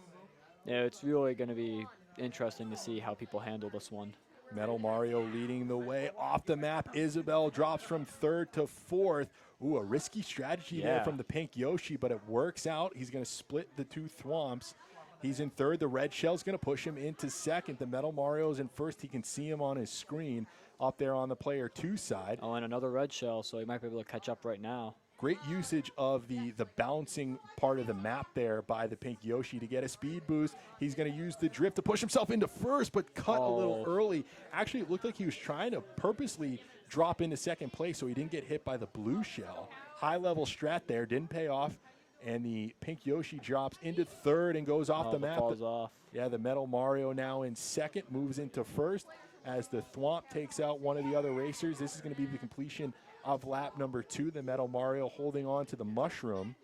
yeah, it's really going to be interesting to see how people handle this one.
Metal Mario leading the way off the map. Isabel drops from 3rd to 4th. Ooh, a risky strategy there from the pink Yoshi, but it works out. He's going to split the 2 thwomps. He's in 3rd. The red shell's going to push him into 2nd. The Metal Mario's in 1st. He can see him on his screen up there on the player 2 side.
Oh, and another red shell, so he might be able to catch up right now.
Great usage of the bouncing part of the map there by the pink Yoshi to get a speed boost. He's going to use the drift to push himself into 1st, but cut a little early. Actually, it looked like he was trying to purposely drop into 2nd place so he didn't get hit by the blue shell. High-level strat there, didn't pay off, and the pink Yoshi drops into 3rd and goes off the map.
Falls off.
Yeah, the Metal Mario now in 2nd, moves into 1st as the thwomp takes out one of the other racers. This is going to be the completion of lap number 2. The Metal Mario holding on to the mushroom.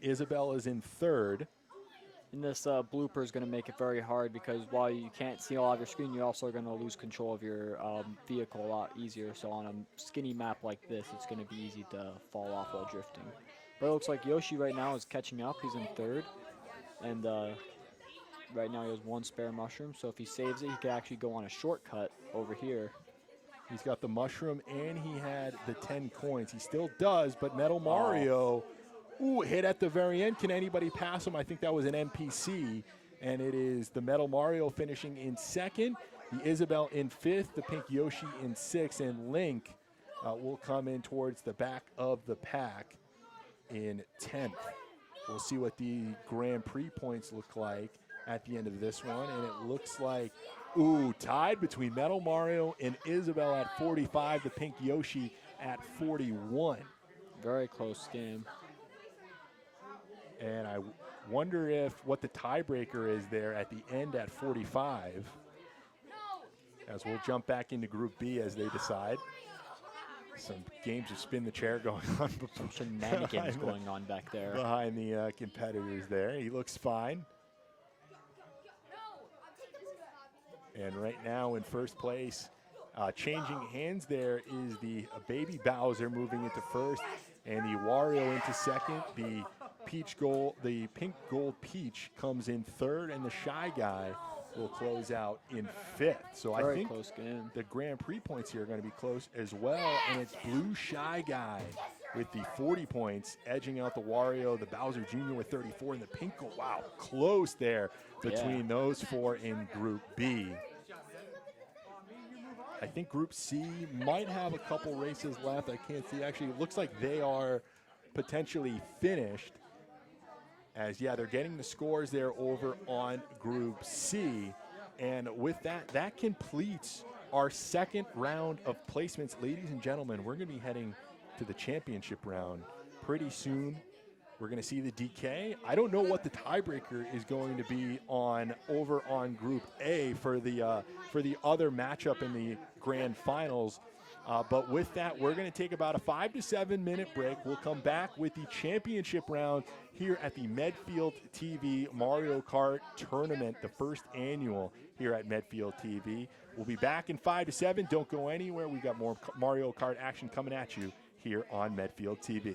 Isabel is in 3rd.
And this blooper is going to make it very hard because while you can't see a lot of your screen, you're also going to lose control of your vehicle a lot easier. So on a skinny map like this, it's going to be easy to fall off while drifting. But it looks like Yoshi right now is catching up. He's in 3rd. And right now he has 1 spare mushroom. So if he saves it, he can actually go on a shortcut over here.
He's got the mushroom and he had the 10 coins. He still does, but Metal Mario, ooh, hit at the very end. Can anybody pass him? I think that was an NPC. And it is the Metal Mario finishing in 2nd, the Isabel in 5th, the pink Yoshi in 6th, and Link will come in towards the back of the pack in 10th. We'll see what the Grand Prix points look like at the end of this one, and it looks like, ooh, tied between Metal Mario and Isabel at 45, the pink Yoshi at 41.
Very close game.
And I wonder if what the tiebreaker is there at the end at 45, as we'll jump back into Group B as they decide. Some games of spin the chair going on.
Some shenanigans going on back there.
Behind the competitors there. He looks fine. And right now in first place, Changing hands there is the baby Bowser moving into first, and the Wario into second. The pink gold Peach comes in third, and the Shy Guy will close out in fifth. So I think
close game.
the Grand Prix points here are going to be close as well, and it's Blue Shy Guy with the 40 points, edging out the Wario, the Bowser Jr. with 34, and the Pink Gold. Wow, close there between those four in Group B. I think Group C might have a couple races left. I can't see. Actually, it looks like they are potentially finished. As, they're getting the scores there over on Group C. And with that, that completes our second round of placements. Ladies and gentlemen, we're going to be heading to the championship round pretty soon. We're going to see the DK. I don't know what the tiebreaker is going to be over on Group A for the other matchup in the grand finals. But with that, we're going to take about a 5 to 7 minute break. We'll come back with the championship round here at the Medfield TV Mario Kart Tournament, the first annual here at Medfield TV. We'll be back in 5 to 7. Don't go anywhere. We've got more Mario Kart action coming at you here on Medfield TV.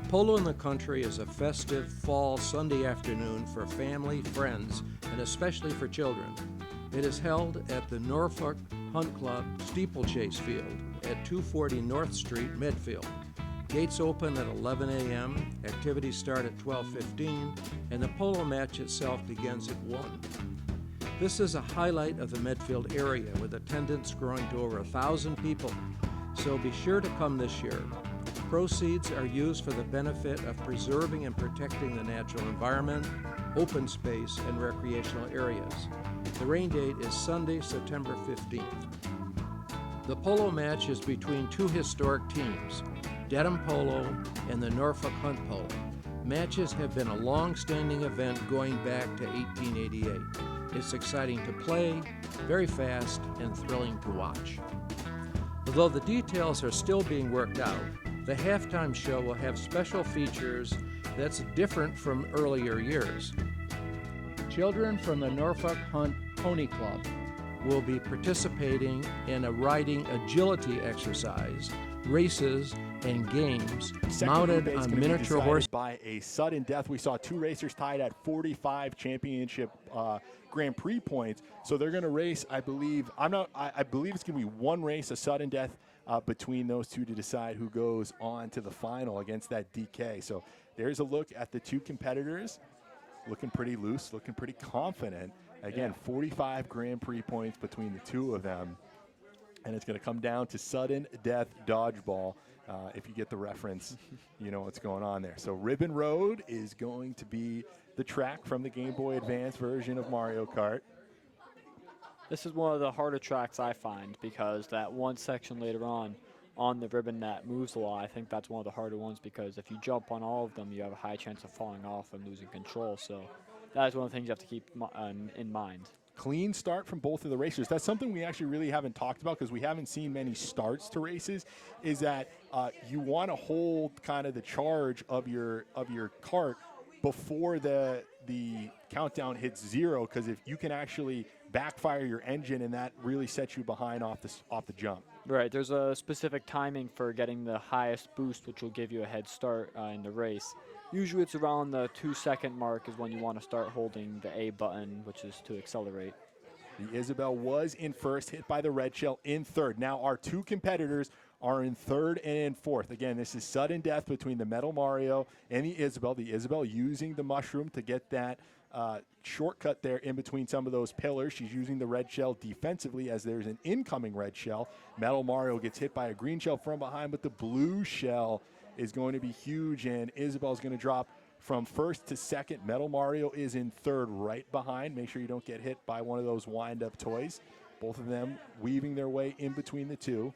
Polo in the Country is a festive fall Sunday afternoon for family, friends, and especially for children. It is held at the Norfolk Hunt Club Steeplechase Field at 240 North Street, Medfield. Gates open at 11 a.m., activities start at 12:15, and the polo match itself begins at 1. This is a highlight of the Medfield area, with attendance growing to over 1,000 people, so be sure to come this year. Proceeds are used for the benefit of preserving and protecting the natural environment, open space, and recreational areas. The rain date is Sunday, September 15th. The polo match is between two historic teams, Dedham Polo and the Norfolk Hunt Polo. Matches have been a long-standing event going back to 1888. It's exciting to play, very fast, and thrilling to watch. Although the details are still being worked out, the halftime show will have special features that's different from earlier years. Children from the Norfolk Hunt Pony Club will be participating in a riding agility exercise, races, and games mounted on miniature horses.
By a sudden death, we saw two racers tied at 45 championship Grand Prix points. So they're going to race, I believe. I believe it's going to be one race, a sudden death between those two to decide who goes on to the final against that DK. So there's a look at the two competitors, looking pretty loose, looking pretty confident. Again, 45 Grand Prix points between the two of them. And it's going to come down to sudden death dodgeball. If you get the reference, you know what's going on there. So Ribbon Road is going to be the track from the Game Boy Advance version of Mario Kart.
This is one of the harder tracks I find, because that one section later on the ribbon that moves a lot, I think that's one of the harder ones, because if you jump on all of them, you have a high chance of falling off and losing control. So that is one of the things you have to keep in mind.
Clean start from both of the racers. That's something we actually really haven't talked about, because we haven't seen many starts to races, is that you want to hold kind of the charge of your cart before the countdown hits 0, because if you can actually backfire your engine, and that really sets you behind off the jump.
Right, there's a specific timing for getting the highest boost, which will give you a head start in the race. Usually it's around the 2-second mark is when you want to start holding the A button, which is to accelerate.
The Isabel was in first, hit by the red shell in third. Now our two competitors are in third and in fourth. Again, this is sudden death between the Metal Mario and the Isabel. The Isabel using the mushroom to get that shortcut there in between some of those pillars. She's using the red shell defensively as there's an incoming red shell. Metal Mario gets hit by a green shell from behind, but the blue shell is going to be huge, and Isabel's going to drop from first to second. Metal Mario is in third right behind. Make sure you don't get hit by one of those wind-up toys. Both of them weaving their way in between the two.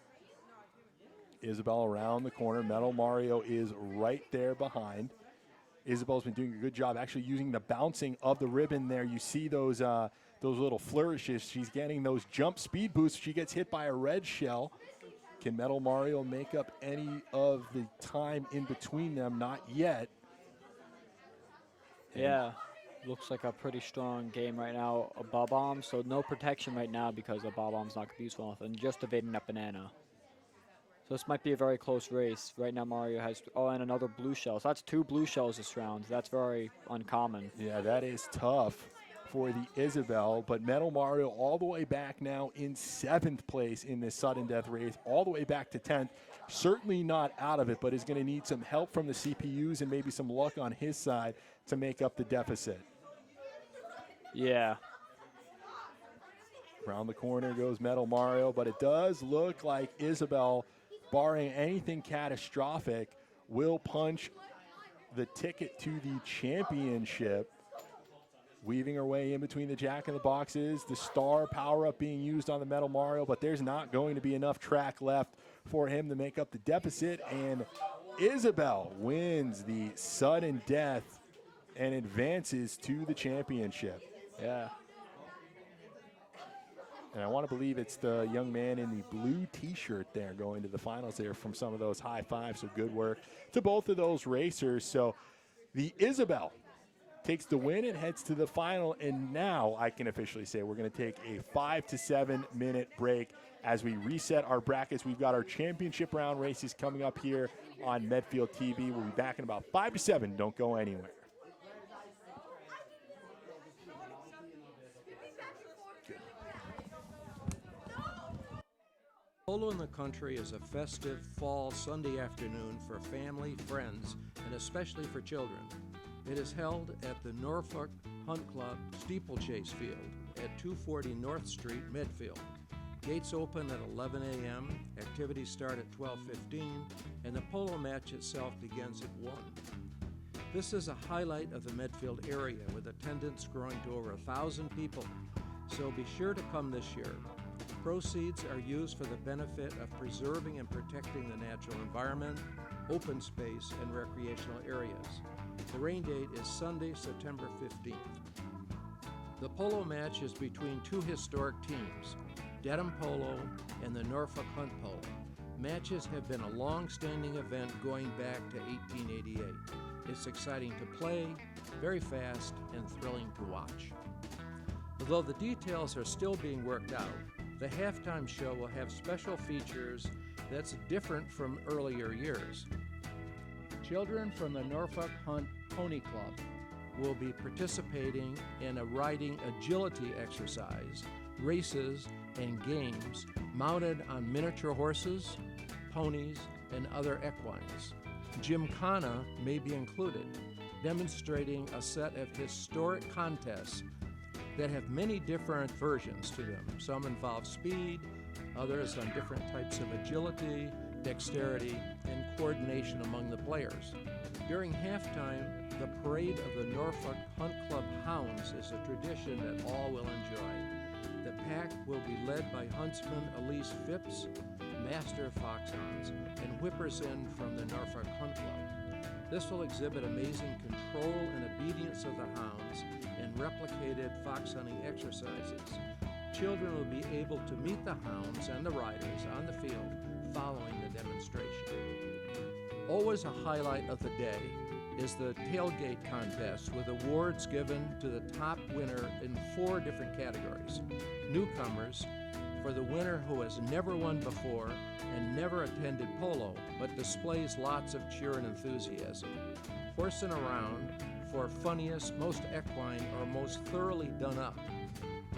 Isabel around the corner. Metal Mario is right there behind. Isabel's been doing a good job actually using the bouncing of the ribbon there. You see those little flourishes. She's getting those jump speed boosts. She gets hit by a red shell, Can Metal Mario make up any of the time in between them? Not yet.
Yeah, looks like a pretty strong game right now. A Bob-omb, so no protection right now because a Bob-omb's not going to be useful enough, and just evading that banana. So this might be a very close race. Right now Mario has, oh, and another blue shell. So that's 2 blue shells this round. That's very uncommon.
Yeah, that is tough for the Isabel, but Metal Mario all the way back now in 7th place in this sudden death race, all the way back to 10th. Certainly not out of it, but is going to need some help from the CPUs and maybe some luck on his side to make up the deficit.
Yeah.
Around the corner goes Metal Mario, but it does look like Isabel, barring anything catastrophic, will punch the ticket to the championship. Weaving her way in between the Jack-in-the-Boxes, the star power-up being used on the Metal Mario, but there's not going to be enough track left for him to make up the deficit, and Isabel wins the sudden death and advances to the championship.
Yeah.
And I want to believe it's the young man in the blue T-shirt there going to the finals there from some of those high fives. So good work to both of those racers. So the Isabel takes the win and heads to the final. And now I can officially say we're going to take a 5 to 7 minute break as we reset our brackets. We've got our championship round races coming up here on Medfield TV. We'll be back in about 5 to 7. Don't go anywhere.
Polo in the Country is a festive fall Sunday afternoon for family, friends, and especially for children. It is held at the Norfolk Hunt Club Steeplechase Field at 240 North Street, Medfield. Gates open at 11 a.m., activities start at 12:15, and the polo match itself begins at 1. This is a highlight of the Medfield area with attendance growing to over 1,000 people, so be sure to come this year. Proceeds are used for the benefit of preserving and protecting the natural environment, open space, and recreational areas. The rain date is Sunday, September 15th. The polo match is between 2 historic teams, Dedham Polo and the Norfolk Hunt Polo. Matches have been a long-standing event going back to 1888. It's exciting to play, very fast, and thrilling to watch. Although the details are still being worked out, the halftime show will have special features that's different from earlier years. Children from the Norfolk Hunt Pony Club will be participating in a riding agility exercise, races, and games mounted on miniature horses, ponies, and other equines. Gymkhana may be included, demonstrating a set of historic contests that have many different versions to them. Some involve speed, others on different types of agility, dexterity, and coordination among the players. During halftime, the parade of the Norfolk Hunt Club Hounds is a tradition that all will enjoy. The pack will be led by huntsman Elise Phipps, master foxhounds, and whippers in from the Norfolk Hunt Club. This will exhibit amazing control and obedience of the hounds and replicated fox hunting exercises. Children will be able to meet the hounds and the riders on the field following the demonstration. Always a highlight of the day is the tailgate contest with awards given to the top winner in 4 different categories. Newcomers, for the winner who has never won before and never attended polo but displays lots of cheer and enthusiasm. Horsing around for funniest, most equine, or most thoroughly done up.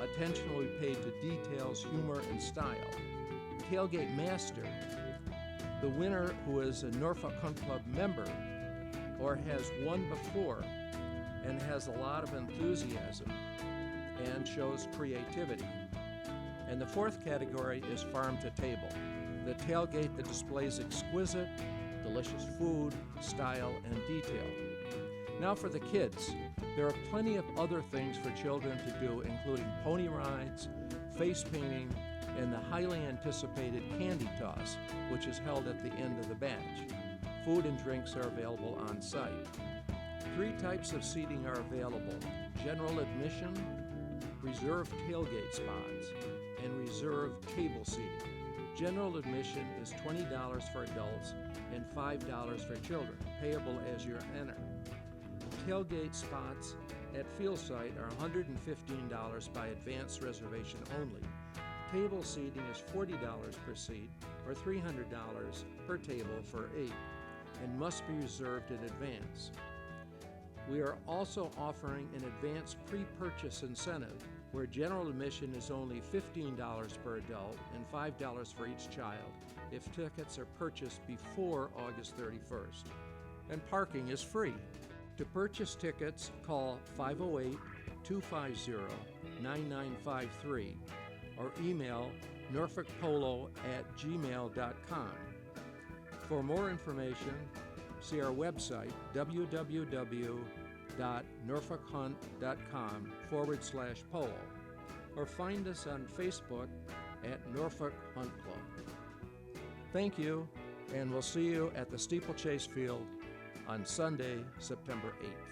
Attention will be paid to details, humor, and style. Tailgate Master, the winner who is a Norfolk Hunt Club member or has won before and has a lot of enthusiasm and shows creativity. And the 4th category is Farm to Table, the tailgate that displays exquisite, delicious food, style, and detail. Now for the kids, there are plenty of other things for children to do, including pony rides, face painting, and the highly anticipated candy toss, which is held at the end of the match. Food and drinks are available on site. 3 types of seating are available: general admission, reserved tailgate spots, and reserved table seating. General admission is $20 for adults and $5 for children, payable as you enter. Tailgate spots at field site are $115 by advance reservation only. Table seating is $40 per seat or $300 per table for 8 and must be reserved in advance. We are also offering an advance pre-purchase incentive where general admission is only $15 per adult and $5 for each child if tickets are purchased before August 31st. And parking is free. To purchase tickets, call 508-250-9953 or email norfolkpolo@gmail.com. For more information, see our website, www.norfolkhunt.com/polo, or find us on Facebook at Norfolk Hunt Club. Thank you, and we'll see you at the Steeplechase Field on Sunday, September 8th.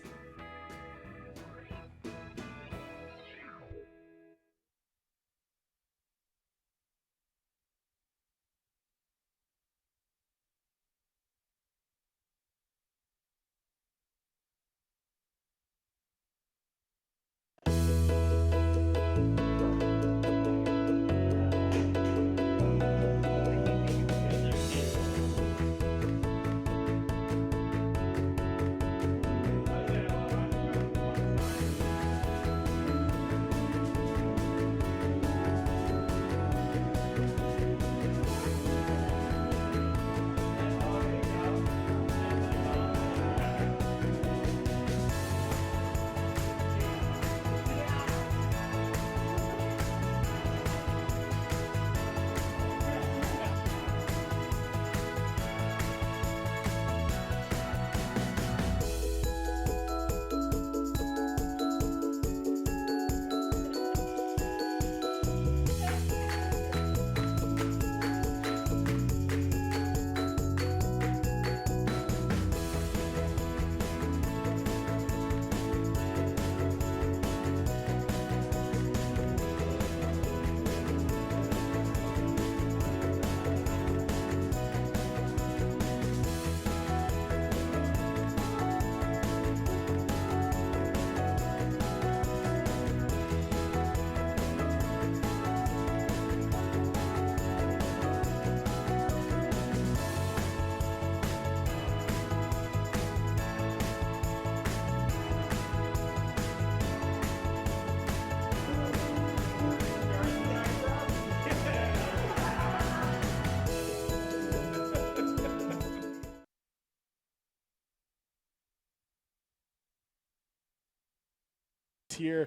Here,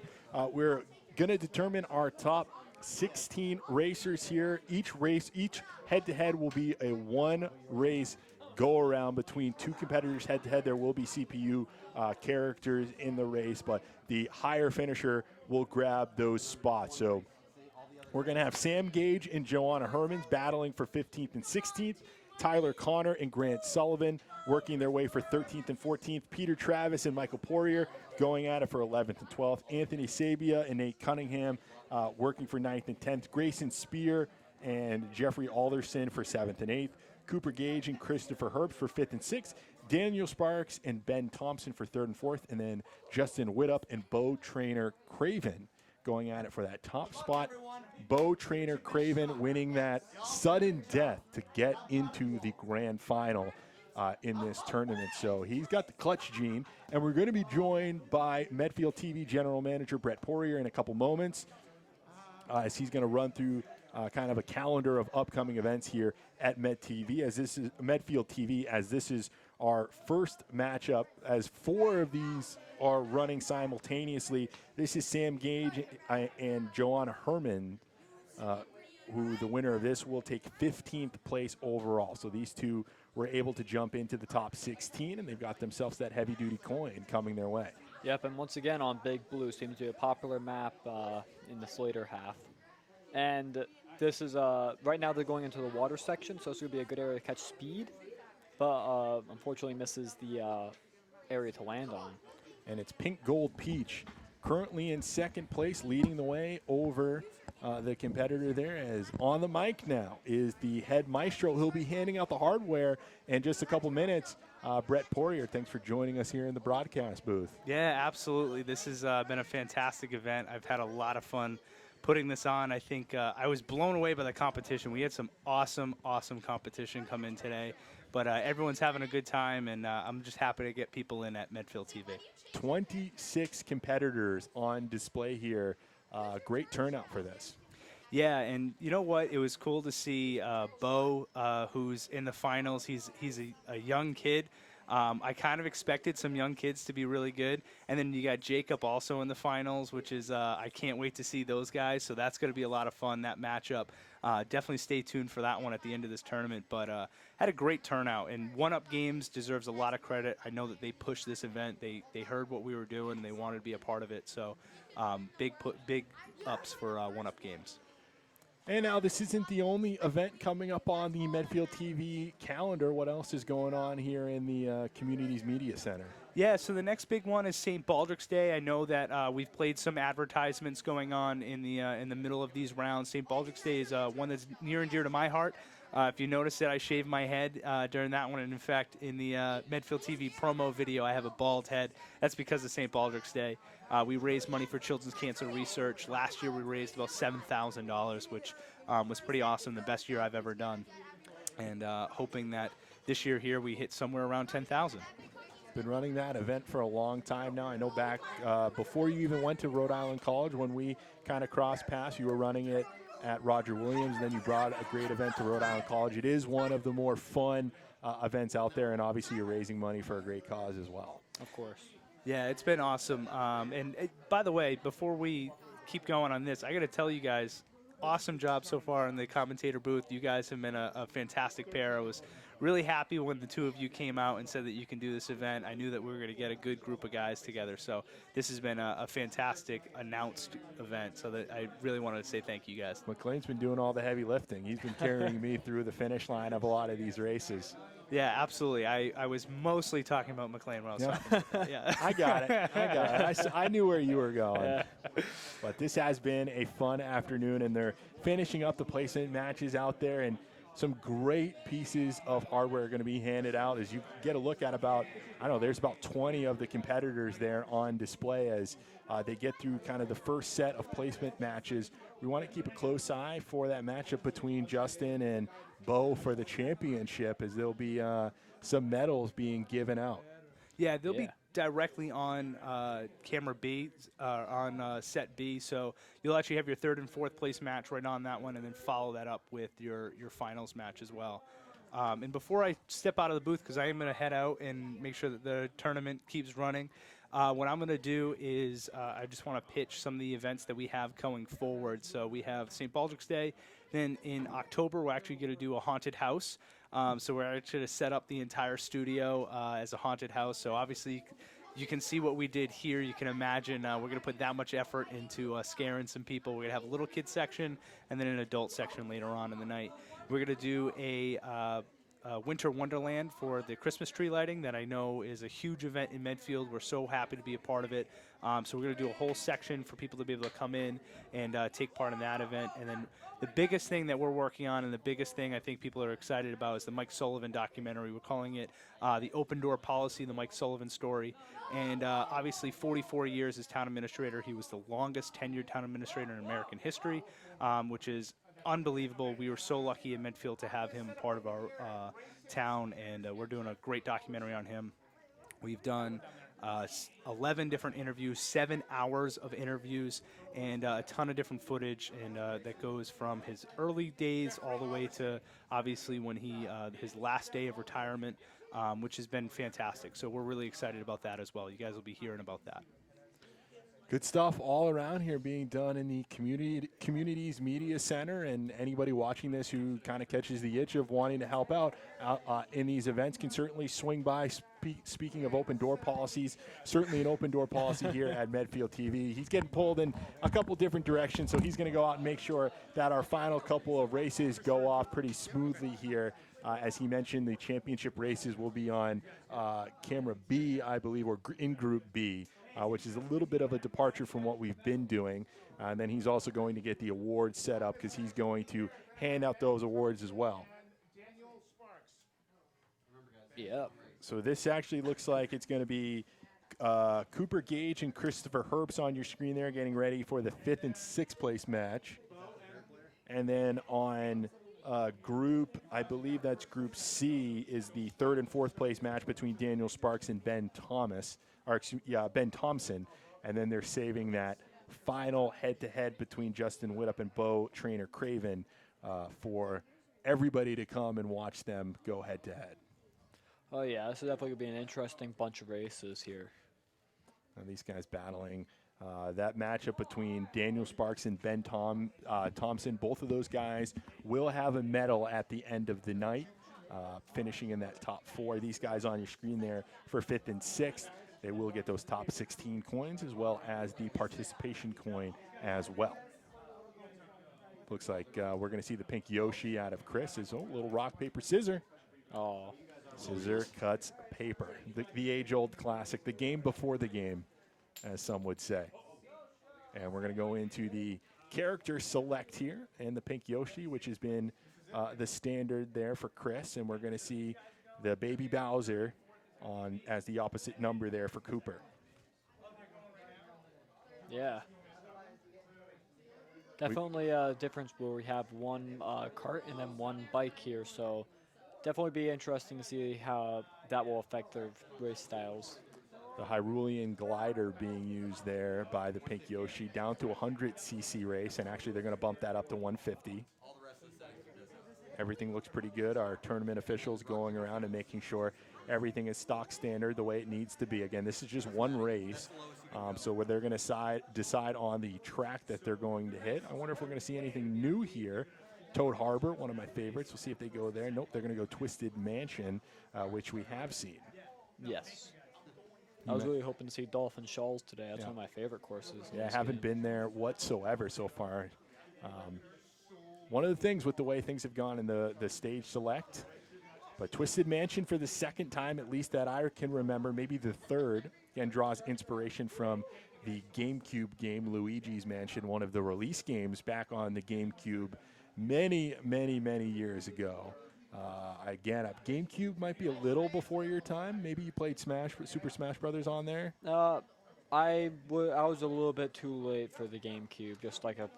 we're going to determine our top 16 racers here. Each head-to-head will be a one-race go-around between two competitors head-to-head. There will be CPU characters in the race, but the higher finisher will grab those spots. So we're going to have Sam Gage and Joanna Hermans battling for 15th and 16th. Tyler Connor and Grant Sullivan working their way for 13th and 14th. Peter Travis and Michael Poirier going at it for 11th and 12th. Anthony Sabia and Nate Cunningham working for 9th and 10th. Grayson Spear and Jeffrey Alderson for 7th and 8th. Cooper Gage and Christopher Herbst for 5th and 6th. Daniel Sparks and Ben Thompson for 3rd and 4th. And then Justin Widup and Bo Trainer Craven going at it for that top spot. Bo Trainer Craven winning that sudden death to get into the grand final in this tournament. So he's got the clutch gene, and we're going to be joined by Medfield TV General Manager Brett Poirier in a couple moments as he's going to run through kind of a calendar of upcoming events here at Medfield TV, as this is our first matchup, as 4 of these are running simultaneously. This is Sam Gage and Joanna Herman, who the winner of this will take 15th place overall. So these two were able to jump into the top 16, and they've got themselves that heavy-duty coin coming their way.
Yep, and once again on Big Blue seems to be a popular map in this later half. And this is, right now they're going into the water section, so it's going to be a good area to catch speed, but unfortunately misses the area to land on.
And it's Pink Gold Peach currently in second place, leading the way over the competitor there. As on the mic now is the head maestro. He'll be handing out the hardware in just a couple minutes. Brett Poirier, thanks for joining us here in the broadcast booth.
Yeah, absolutely. This has been a fantastic event. I've had a lot of fun putting this on. I think I was blown away by the competition. We had some awesome competition come in today. But everyone's having a good time, and I'm just happy to get people in at Medfield TV.
26 competitors on display here. Great turnout for this.
Yeah, and you know what? It was cool to see Bo, who's in the finals. He's a young kid. I kind of expected some young kids to be really good. And then you got Jacob also in the finals, which is I can't wait to see those guys. So that's going to be a lot of fun, that matchup. Definitely stay tuned for that one at the end of this tournament. But had a great turnout. And One Up Games deserves a lot of credit. I know that they pushed this event. They heard what we were doing, and they wanted to be a part of it. So big ups for One Up Games.
And now this isn't the only event coming up on the Medfield TV calendar. What else is going on here in the Communities Media Center?
Yeah, so the next big one is St. Baldrick's Day. I know that we've played some advertisements going on in the middle of these rounds. St. Baldrick's Day is one that's near and dear to my heart. If you notice that I shaved my head during that one, and in fact, in the Medfield TV promo video, I have a bald head. That's because of St. Baldrick's Day. We raised money for children's cancer research. Last year, we raised about $7,000, which was pretty awesome, the best year I've ever done. And hoping that this year here we hit somewhere around 10,000.
Been running that event for a long time now. I know back before you even went to Rhode Island College, when we kind of crossed paths, you were running it at Roger Williams, and then you brought a great event to Rhode Island College. It is one of the more fun events out there, and obviously you're raising money for a great cause as well.
Of course. Yeah, it's been awesome. By the way, before we keep going on this, I got to tell you guys, awesome job so far in the commentator booth. You guys have been a fantastic pair. I was really happy when the two of you came out and said that you can do this event. I knew that we were going to get a good group of guys together. So this has been a fantastic announced event. So that I really wanted to say thank you guys.
McLean's been doing all the heavy lifting. He's been carrying me through the finish line of a lot of these races.
Yeah, absolutely. I was mostly talking about McLean when I was talking. Yeah.
I got it. I knew where you were going. Yeah. But this has been a fun afternoon, and they're finishing up the placement matches out there, and some great pieces of hardware are going to be handed out as you get a look at there's about 20 of the competitors there on display as they get through kind of the first set of placement matches. We want to keep a close eye for that matchup between Justin and Bo for the championship, as there'll be some medals being given out.
Yeah, they'll be directly on camera B, on set B. So you'll actually have your third and fourth place match right on that one, and then follow that up with your finals match as well. And before I step out of the booth, because I am going to head out and make sure that the tournament keeps running, what I'm going to do is I just want to pitch some of the events that we have going forward. So we have St. Baldrick's Day. Then in October, we're actually going to do a haunted house. So we're actually going to set up the entire studio as a haunted house. So obviously you can see what we did here. You can imagine we're going to put that much effort into scaring some people. We're going to have a little kid section and then an adult section later on in the night. We're going to do a Winter Wonderland for the Christmas tree lighting that I know is a huge event in Medfield. We're so happy to be a part of it. So we're going to do a whole section for people to be able to come in and take part in that event. And then the biggest thing that we're working on, and the biggest thing I think people are excited about, is the Mike Sullivan documentary. We're calling it The Open Door Policy, the Mike Sullivan story. And obviously 44 years as town administrator. He was the longest tenured town administrator in American history, which is unbelievable. We were so lucky in Medfield to have him part of our town, and we're doing a great documentary on him. We've done 11 different interviews, 7 hours of interviews, and a ton of different footage, and that goes from his early days all the way to obviously when his last day of retirement, which has been fantastic. So we're really excited about that as well. You guys will be hearing about that.
Good stuff all around here being done in the Communities Media Center, and anybody watching this who kind of catches the itch of wanting to help out in these events can certainly swing by. Speaking of open door policies, certainly an open door policy here at Medfield TV. He's getting pulled in a couple different directions, so he's going to go out and make sure that our final couple of races go off pretty smoothly here. As he mentioned, the championship races will be on camera B, I believe, or in Group B. which is a little bit of a departure from what we've been doing. And then he's also going to get the awards set up because he's going to hand out those awards as well.
Yep.
So this actually looks like it's going to be Cooper Gage and Christopher Herbst on your screen there, getting ready for the 5th and 6th place match. And then on group, I believe that's Group C, is the 3rd and 4th place match between Daniel Sparks and Ben Thompson. And then they're saving that final head-to-head between Justin Widdop and Bo Trainer Craven for everybody to come and watch them go head-to-head.
Oh, yeah, this is definitely going to be an interesting bunch of races here.
And these guys battling that matchup between Daniel Sparks and Ben Thompson. Both of those guys will have a medal at the end of the night, finishing in that top 4. These guys on your screen there for 5th and 6th. They will get those top 16 coins as well as the participation coin as well. Looks like we're going to see the pink Yoshi out of Chris. Is a little rock, paper, scissor.
Oh.
Scissor cuts paper. The age-old classic, the game before the game, as some would say. And we're going to go into the character select here and the pink Yoshi, which has been the standard there for Chris. And we're going to see the baby Bowser on as the opposite number there for Cooper.
Yeah. Definitely a difference where we have one cart and then one bike here, so definitely be interesting to see how that will affect their race styles.
The Hyrulean glider being used there by the pink Yoshi, down to 100cc race, and actually they're going to bump that up to 150. Everything looks pretty good. Our tournament officials going around and making sure everything is stock standard the way it needs to be. Again, this is just one race, so where they're going to decide on the track that they're going to hit. I wonder if we're going to see anything new here. Toad Harbor, one of my favorites. We'll see if they go there. Nope, they're going to go Twisted Mansion, which we have seen.
Yes. I was really hoping to see Dolphin Shoals today. That's one of my favorite courses.
Yeah, I haven't been there whatsoever so far. One of the things with the way things have gone in the stage select, but Twisted Mansion for the 2nd time, at least that I can remember, maybe the 3rd, again draws inspiration from the GameCube game Luigi's Mansion, one of the release games back on the GameCube many, many, many years ago. Again, GameCube might be a little before your time. Maybe you played Super Smash Brothers on there?
I was a little bit too late for the GameCube, just like a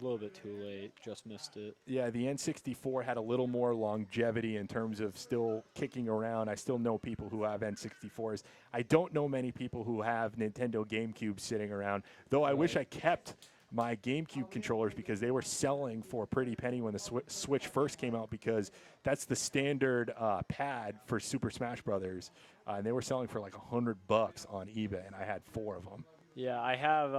little bit too late, just missed it.
Yeah, the N64 had a little more longevity in terms of still kicking around. I still know people who have N64s. I don't know many people who have Nintendo GameCube sitting around, though I wish I kept my GameCube controllers because they were selling for a pretty penny when the Switch first came out, because that's the standard pad for Super Smash Brothers, and they were selling for like $100 on eBay, and I had 4 of them.
Yeah, I have.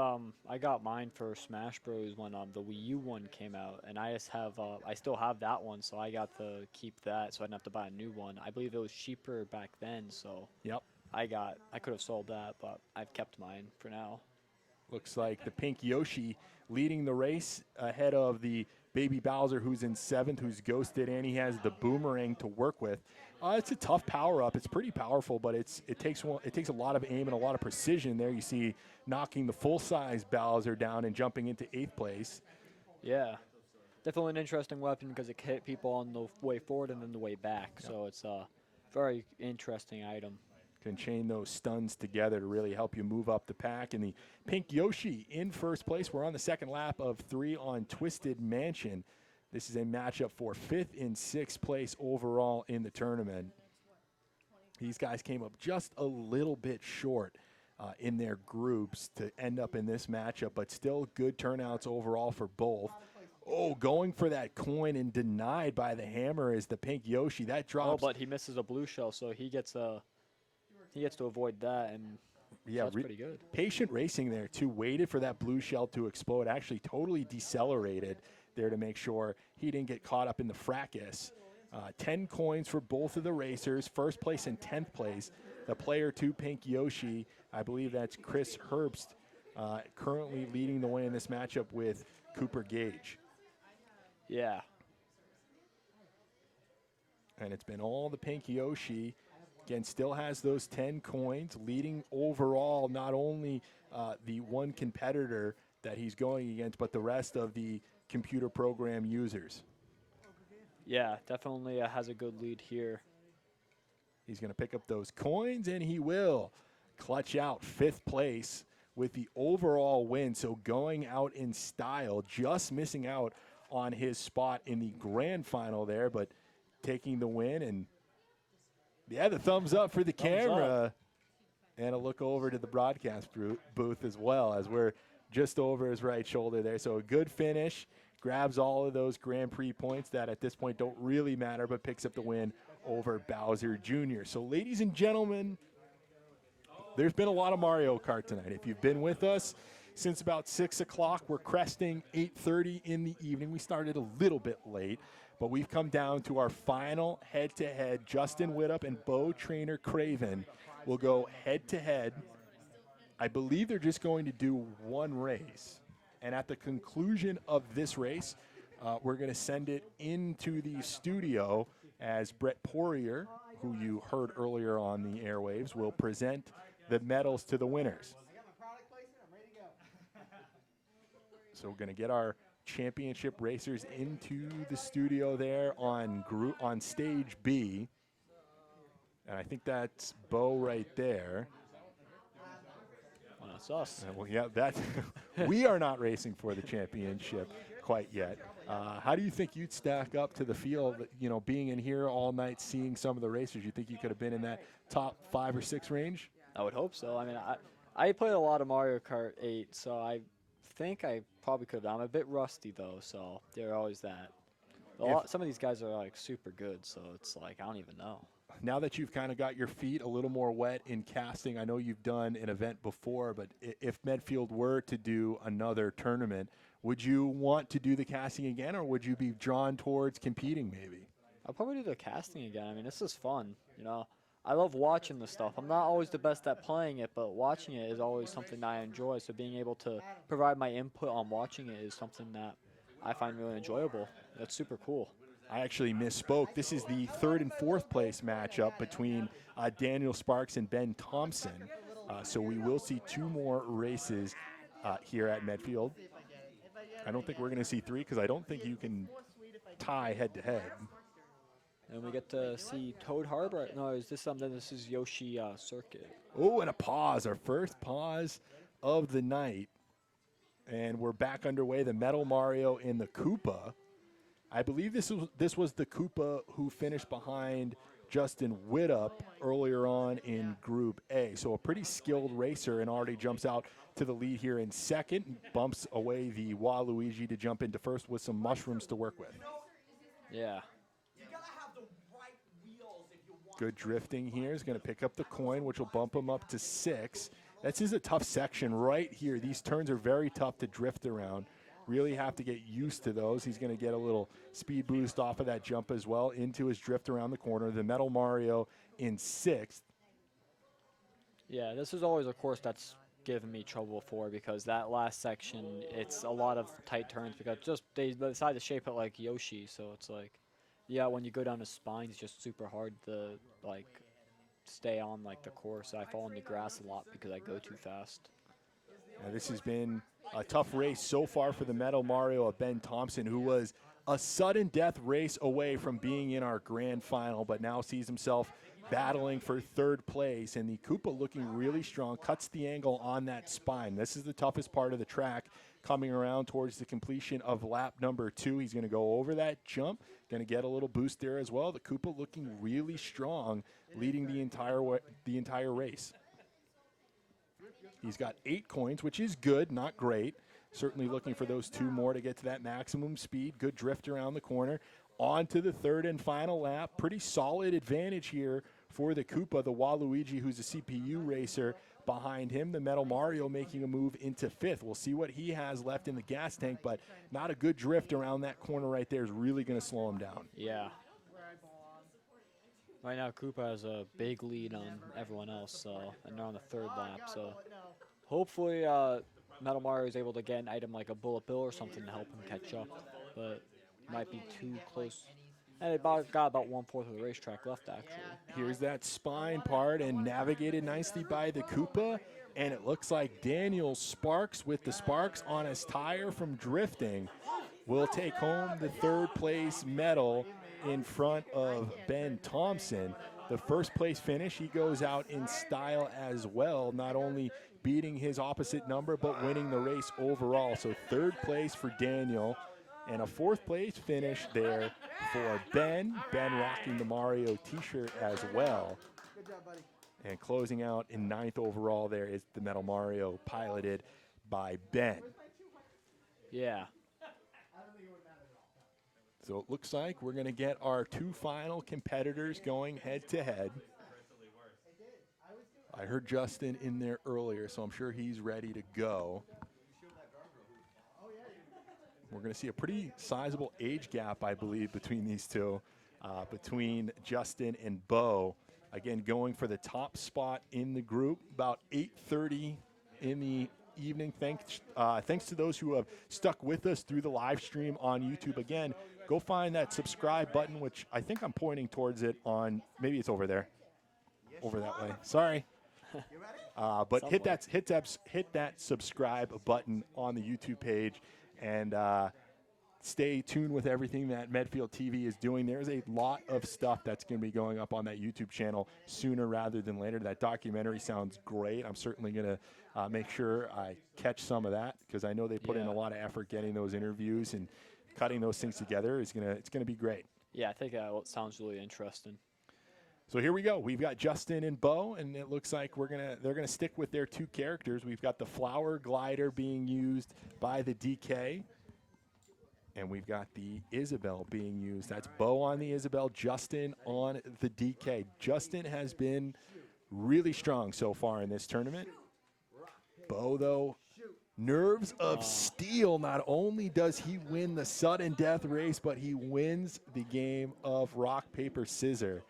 I got mine for Smash Bros. When the Wii U one came out, and I just have. I still have that one, so I got to keep that, so I didn't have to buy a new one. I believe it was cheaper back then, so.
Yep.
I could have sold that, but I've kept mine for now.
Looks like the pink Yoshi leading the race ahead of the baby Bowser, who's in 7th, who's ghosted, and he has the boomerang to work with. It's a tough power-up. It's pretty powerful, but it takes a lot of aim and a lot of precision there. You see knocking the full-size Bowser down and jumping into 8th place.
Yeah. Definitely an interesting weapon because it can hit people on the way forward and then the way back. Yep. So it's a very interesting item.
Can chain those stuns together to really help you move up the pack. And the pink Yoshi in 1st place. We're on the 2nd lap of 3 on Twisted Mansion. This is a matchup for 5th and 6th place overall in the tournament. These guys came up just a little bit short in their groups to end up in this matchup, but still good turnouts overall for both. Oh, going for that coin and denied by the hammer is the pink Yoshi. That drops.
Oh, but he misses a blue shell, so he gets to avoid that, and
yeah,
that's pretty good.
Patient racing there, too. Waited for that blue shell to explode. Actually totally decelerated there to make sure he didn't get caught up in the fracas. 10 coins for both of the racers, 1st place and 10th place. The player 2, pink Yoshi, I believe that's Chris Herbst, currently leading the way in this matchup with Cooper Gage.
Yeah.
And it's been all the pink Yoshi Again, still has those 10 coins, leading overall not only the one competitor that he's going against, but the rest of the computer program users.
Yeah, definitely has a good lead here.
He's going to pick up those coins, and he will clutch out 5th place with the overall win. So going out in style, just missing out on his spot in the grand final there, but taking the win. And yeah, the thumbs up for the camera. And a look over to the broadcast booth as well, as we're just over his right shoulder there. So a good finish, grabs all of those Grand Prix points that at this point don't really matter, but picks up the win over Bowser Jr. So ladies and gentlemen, there's been a lot of Mario Kart tonight. If you've been with us since about 6 o'clock, we're cresting 8:30 in the evening. We started a little bit late, but we've come down to our final head-to-head. Justin Widdop and Bo Trainer Craven will go head-to-head. I believe they're just going to do one race. And at the conclusion of this race, we're going to send it into the studio as Brett Poirier, who you heard earlier on the airwaves, will present the medals to the winners. So we're going to get our championship racers into the studio there on stage B. And I think that's Bo right there.
Well, that's us.
Well, yeah, we are not racing for the championship quite yet. How do you think you'd stack up to the field, being in here all night, seeing some of the racers? You think you could have been in that top 5 or 6 range?
I would hope so. I mean, I played a lot of Mario Kart 8, so I think I probably could have. I'm a bit rusty, though, so they're always that. Some of these guys are, like, super good, so it's like, I don't even know.
Now that you've kind of got your feet a little more wet in casting, I know you've done an event before, but if Medfield were to do another tournament, would you want to do the casting again, or would you be drawn towards competing maybe?
I'll probably do the casting again. I mean, this is fun, I love watching the stuff. I'm not always the best at playing it, but watching it is always something that I enjoy. So being able to provide my input on watching it is something that I find really enjoyable. That's super cool.
I actually misspoke. This is the 3rd and 4th place matchup between Daniel Sparks and Ben Thompson. So we will see 2 more races here at Medfield. I don't think we're going to see 3 because I don't think you can tie head-to-head.
And we get to see Toad Harbor. No, is this something? This is Yoshi Circuit.
Oh, and a pause. Our first pause of the night. And we're back underway. The Metal Mario in the Koopa. I believe this was the Koopa who finished behind Justin Widdop earlier on in Group A. So a pretty skilled racer and already jumps out to the lead here in second. Bumps away the Waluigi to jump into first with some mushrooms to work with.
Yeah.
Good drifting here. Is going to pick up the coin, which will bump him up to 6. This is a tough section right here. These turns are very tough to drift around. Really have to get used to those. He's going to get a little speed boost off of that jump as well into his drift around the corner. The Metal Mario in 6th.
Yeah, this is always a course that's given me trouble before because that last section, it's a lot of tight turns because they decided to shape it like Yoshi. So it's like, yeah, when you go down the spines, it's just super hard to stay on the course. I fall in the grass a lot because I go too fast.
Now, this has been a tough race so far for the Metal Mario of Ben Thompson, who was a sudden death race away from being in our grand final, but now sees himself battling for 3rd place. And the Koopa looking really strong, cuts the angle on that spine. This is the toughest part of the track, coming around towards the completion of lap number 2. He's going to go over that jump, going to get a little boost there as well. The Koopa looking really strong, leading the entire race. He's got 8 coins, which is good, not great. Certainly looking for those 2 more to get to that maximum speed. Good drift around the corner. On to the 3rd and final lap. Pretty solid advantage here for the Koopa. The Waluigi, who's a CPU racer, behind him. The Metal Mario making a move into 5th. We'll see what he has left in the gas tank, but not a good drift around that corner right there is really going to slow him down.
Yeah. Right now, Koopa has a big lead on everyone else, and they're on the 3rd lap. So hopefully Metal Mario is able to get an item like a bullet bill or something to help him catch up, but might be too close. And they got about 1/4 of the racetrack left, actually.
Here's that spine part and navigated nicely by the Koopa. And it looks like Daniel Sparks, with the sparks on his tire from drifting, will take home the 3rd place medal in front of Ben Thompson. The 1st place finish, he goes out in style as well, not only beating his opposite number, but winning the race overall. So 3rd place for Daniel, and a 4th place finish there for Ben. Ben rocking the Mario t-shirt as well.
Good job, buddy.
And closing out in 9th overall there is the Metal Mario, piloted by Ben.
Yeah.
So it looks like we're going to get our 2 final competitors going head-to-head. I heard Justin in there earlier, so I'm sure he's ready to go. We're going to see a pretty sizable age gap, I believe, between these two, between Justin and Bo. Again, going for the top spot in the group, about 8:30 in the evening. Thanks to those who have stuck with us through the live stream on YouTube. Again, go find that subscribe button, which I think I'm pointing towards it on, maybe it's over there, over that way. Sorry. But hit that subscribe button on the YouTube page, and stay tuned with everything that Medfield TV is doing. There's a lot of stuff that's going to be going up on that YouTube channel sooner rather than later. That documentary sounds great. I'm certainly going to make sure I catch some of that, because I know they put in a lot of effort getting those interviews and cutting those things together. It's gonna be great.
Yeah, I think it sounds really interesting.
So here we go. We've got Justin and Bo, and it looks like they're gonna stick with their 2 characters. We've got the flower glider being used by the DK, and we've got the Isabel being used. That's Bo on the Isabel, Justin on the DK. Justin has been really strong so far in this tournament. Bo, though, nerves of steel. Not only does he win the sudden death race, but he wins the game of rock, paper, scissors.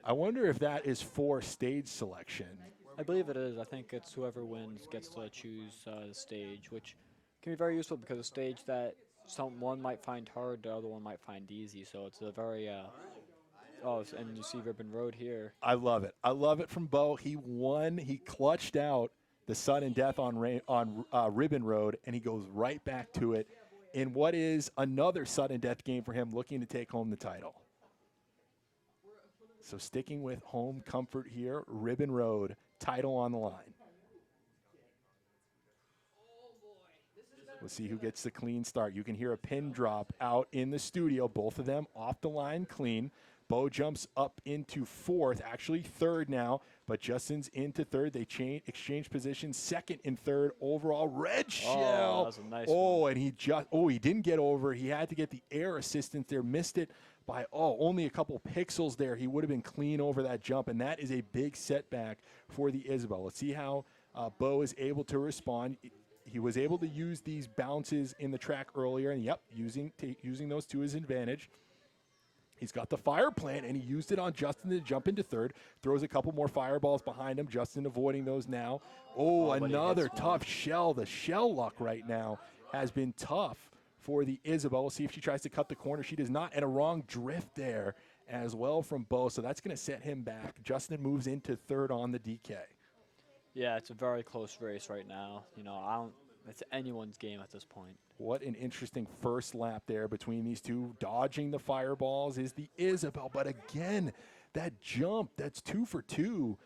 I wonder if that is for stage selection.
I believe it is. I think it's whoever wins gets to choose the stage, which can be very useful because a stage that someone might find hard, the other one might find easy. So it's a very and you see Ribbon Road here.
I love it. I love it from Bo. He won. He clutched out the sudden death on Ribbon Road, and he goes right back to it in what is another sudden death game for him, looking to take home the title. So sticking with home comfort here, Ribbon Road, title on the line. We'll see who gets the clean start. You can hear a pin drop out in the studio, both of them off the line clean. Bo jumps up into 4th, actually 3rd now, but Justin's into 3rd. They exchange positions, 2nd and 3rd overall. Red shell.
That was a nice one.
And he didn't get over. He had to get the air assistance there, missed it by only a couple pixels there. He would have been clean over that jump, and that is a big setback for the Isabel. Let's see how Bo is able to respond. He was able to use these bounces in the track earlier, and using those to his advantage. He's got the fire plant, and he used it on Justin to jump into 3rd. Throws a couple more fireballs behind him. Justin avoiding those now. Another tough shell. The shell luck right now has been tough for the Isabel. We'll see if she tries to cut the corner. She does not, and a wrong drift there as well from Bo, so that's going to set him back. Justin moves into 3rd on the DK.
Yeah, it's a very close race right now. It's anyone's game at this point.
What an interesting first lap there between these two. Dodging the fireballs is the Isabel, but again, that jump, that's 2 for 2.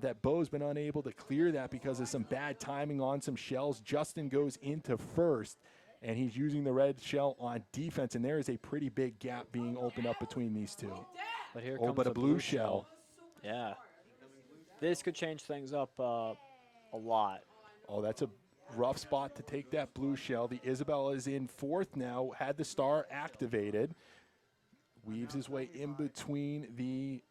That Bo's been unable to clear that because of some bad timing on some shells. Justin goes into 1st, and he's using the red shell on defense, and there is a pretty big gap being opened up between these two.
But here comes
a blue shell.
Yeah. This could change things up a lot.
Oh, that's a rough spot to take that blue shell. The Isabel is in 4th now, had the star activated. Weaves his way in between the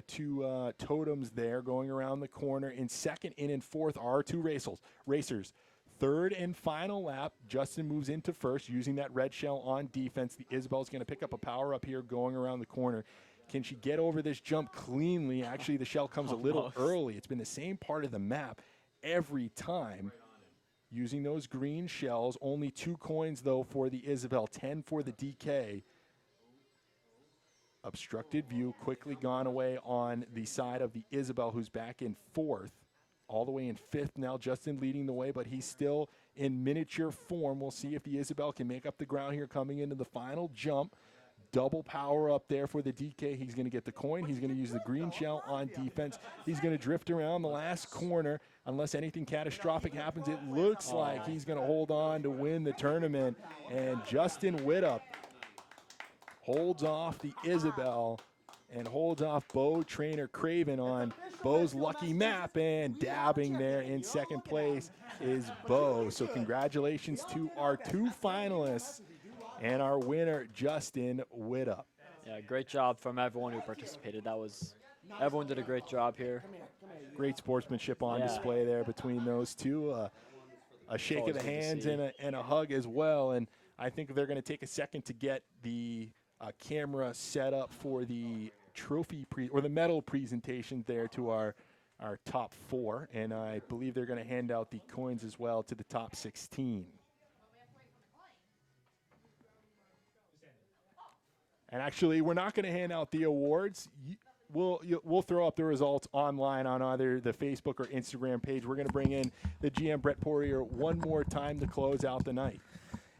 2 totems there, going around the corner. In 2nd and in 4th are 2 racers. 3rd and final lap, Justin moves into 1st, using that red shell on defense. The Isabel's going to pick up a power up here, going around the corner. Can she get over this jump cleanly? Actually, the shell comes a little early. It's been the same part of the map every time. Using those green shells, only 2 coins, though, for the Isabel, 10 for the DK. obstructed view, quickly gone away on the side of the Isabel, who's back in 4th, all the way in 5th now. Justin leading the way, but he's still in miniature form. We'll see if the Isabel can make up the ground here coming into the final jump. Double power up there for the DK. He's going to get the coin. He's going to use the green shell on defense. He's going to drift around the last corner. Unless anything catastrophic happens, it looks like he's going to hold on to win the tournament. And Justin Widup holds off the Isabel and holds off Bo Trainer Craven on Bo's lucky map. And dabbing there in second place is Bo. So congratulations to our 2 finalists and our winner, Justin Widup.
Yeah, great job from everyone who participated. Everyone did a great job here.
Great sportsmanship on display there between those two. A shake of the hands and a hug as well. And I think they're going to take a second to get the camera set up for the trophy or the medal presentation there to our top 4. And I believe they're going to hand out the coins as well to the top 16. And actually, we're not going to hand out the awards. We'll throw up the results online on either the Facebook or Instagram page. We're going to bring in the GM, Brett Poirier, one more time to close out the night.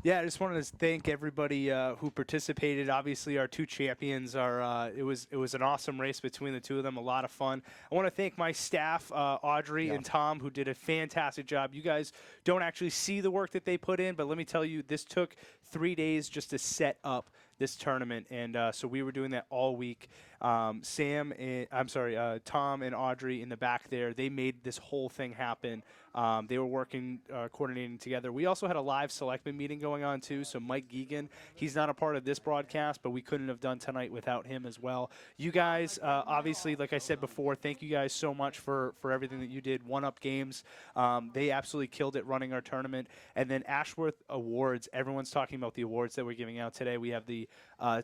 Yeah, I just wanted to thank everybody who participated. Obviously, our 2 champions it was an awesome race between the 2 of them, a lot of fun. I want to thank my staff, Audrey and Tom, who did a fantastic job. You guys don't actually see the work that they put in, but let me tell you, this took 3 days just to set up this tournament, and so we were doing that all week. Tom and Audrey in the back there, they made this whole thing happen. They were working, coordinating together. We also had a live selectment meeting going on too, so Mike Geegan, he's not a part of this broadcast, but we couldn't have done tonight without him as well. You guys, obviously, like I said before, thank you guys so much for everything that you did. One Up Games, they absolutely killed it running our tournament. And then Ashworth Awards, everyone's talking about the awards that we're giving out today. We have the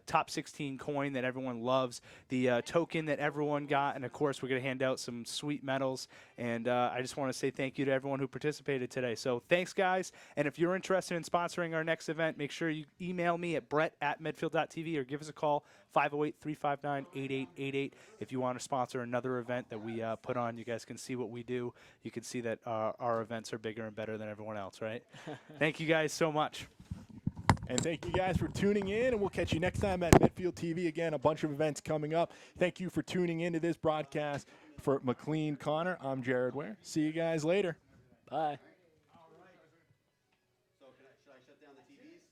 top 16 coin that everyone loves, the token that everyone got, and of course we're going to hand out some sweet medals. And I just want to say thank you to everyone who participated today. So thanks, guys. And if you're interested in sponsoring our next event, make sure you email me at brett@medfield.tv or give us a call, 508-359-8888. If you want to sponsor another event that we put on, you guys can see what we do. You can see that our events are bigger and better than everyone else, right? Thank you guys so much.
And thank you guys for tuning in, and we'll catch you next time at Medfield TV. Again, a bunch of events coming up. Thank you for tuning into this broadcast. For McLean Connor, I'm Jared Ware. See you guys later.
Bye.
So should I shut down the TVs?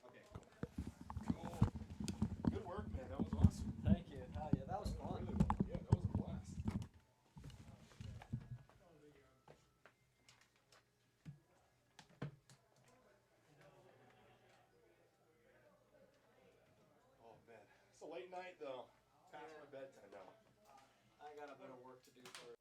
Okay.
Good work, man. That was awesome.
Thank you. Yeah, that was fun.
Yeah, that was a blast. Oh, man. It's a late night, though. Past my bedtime now.
I got a bit of work to do for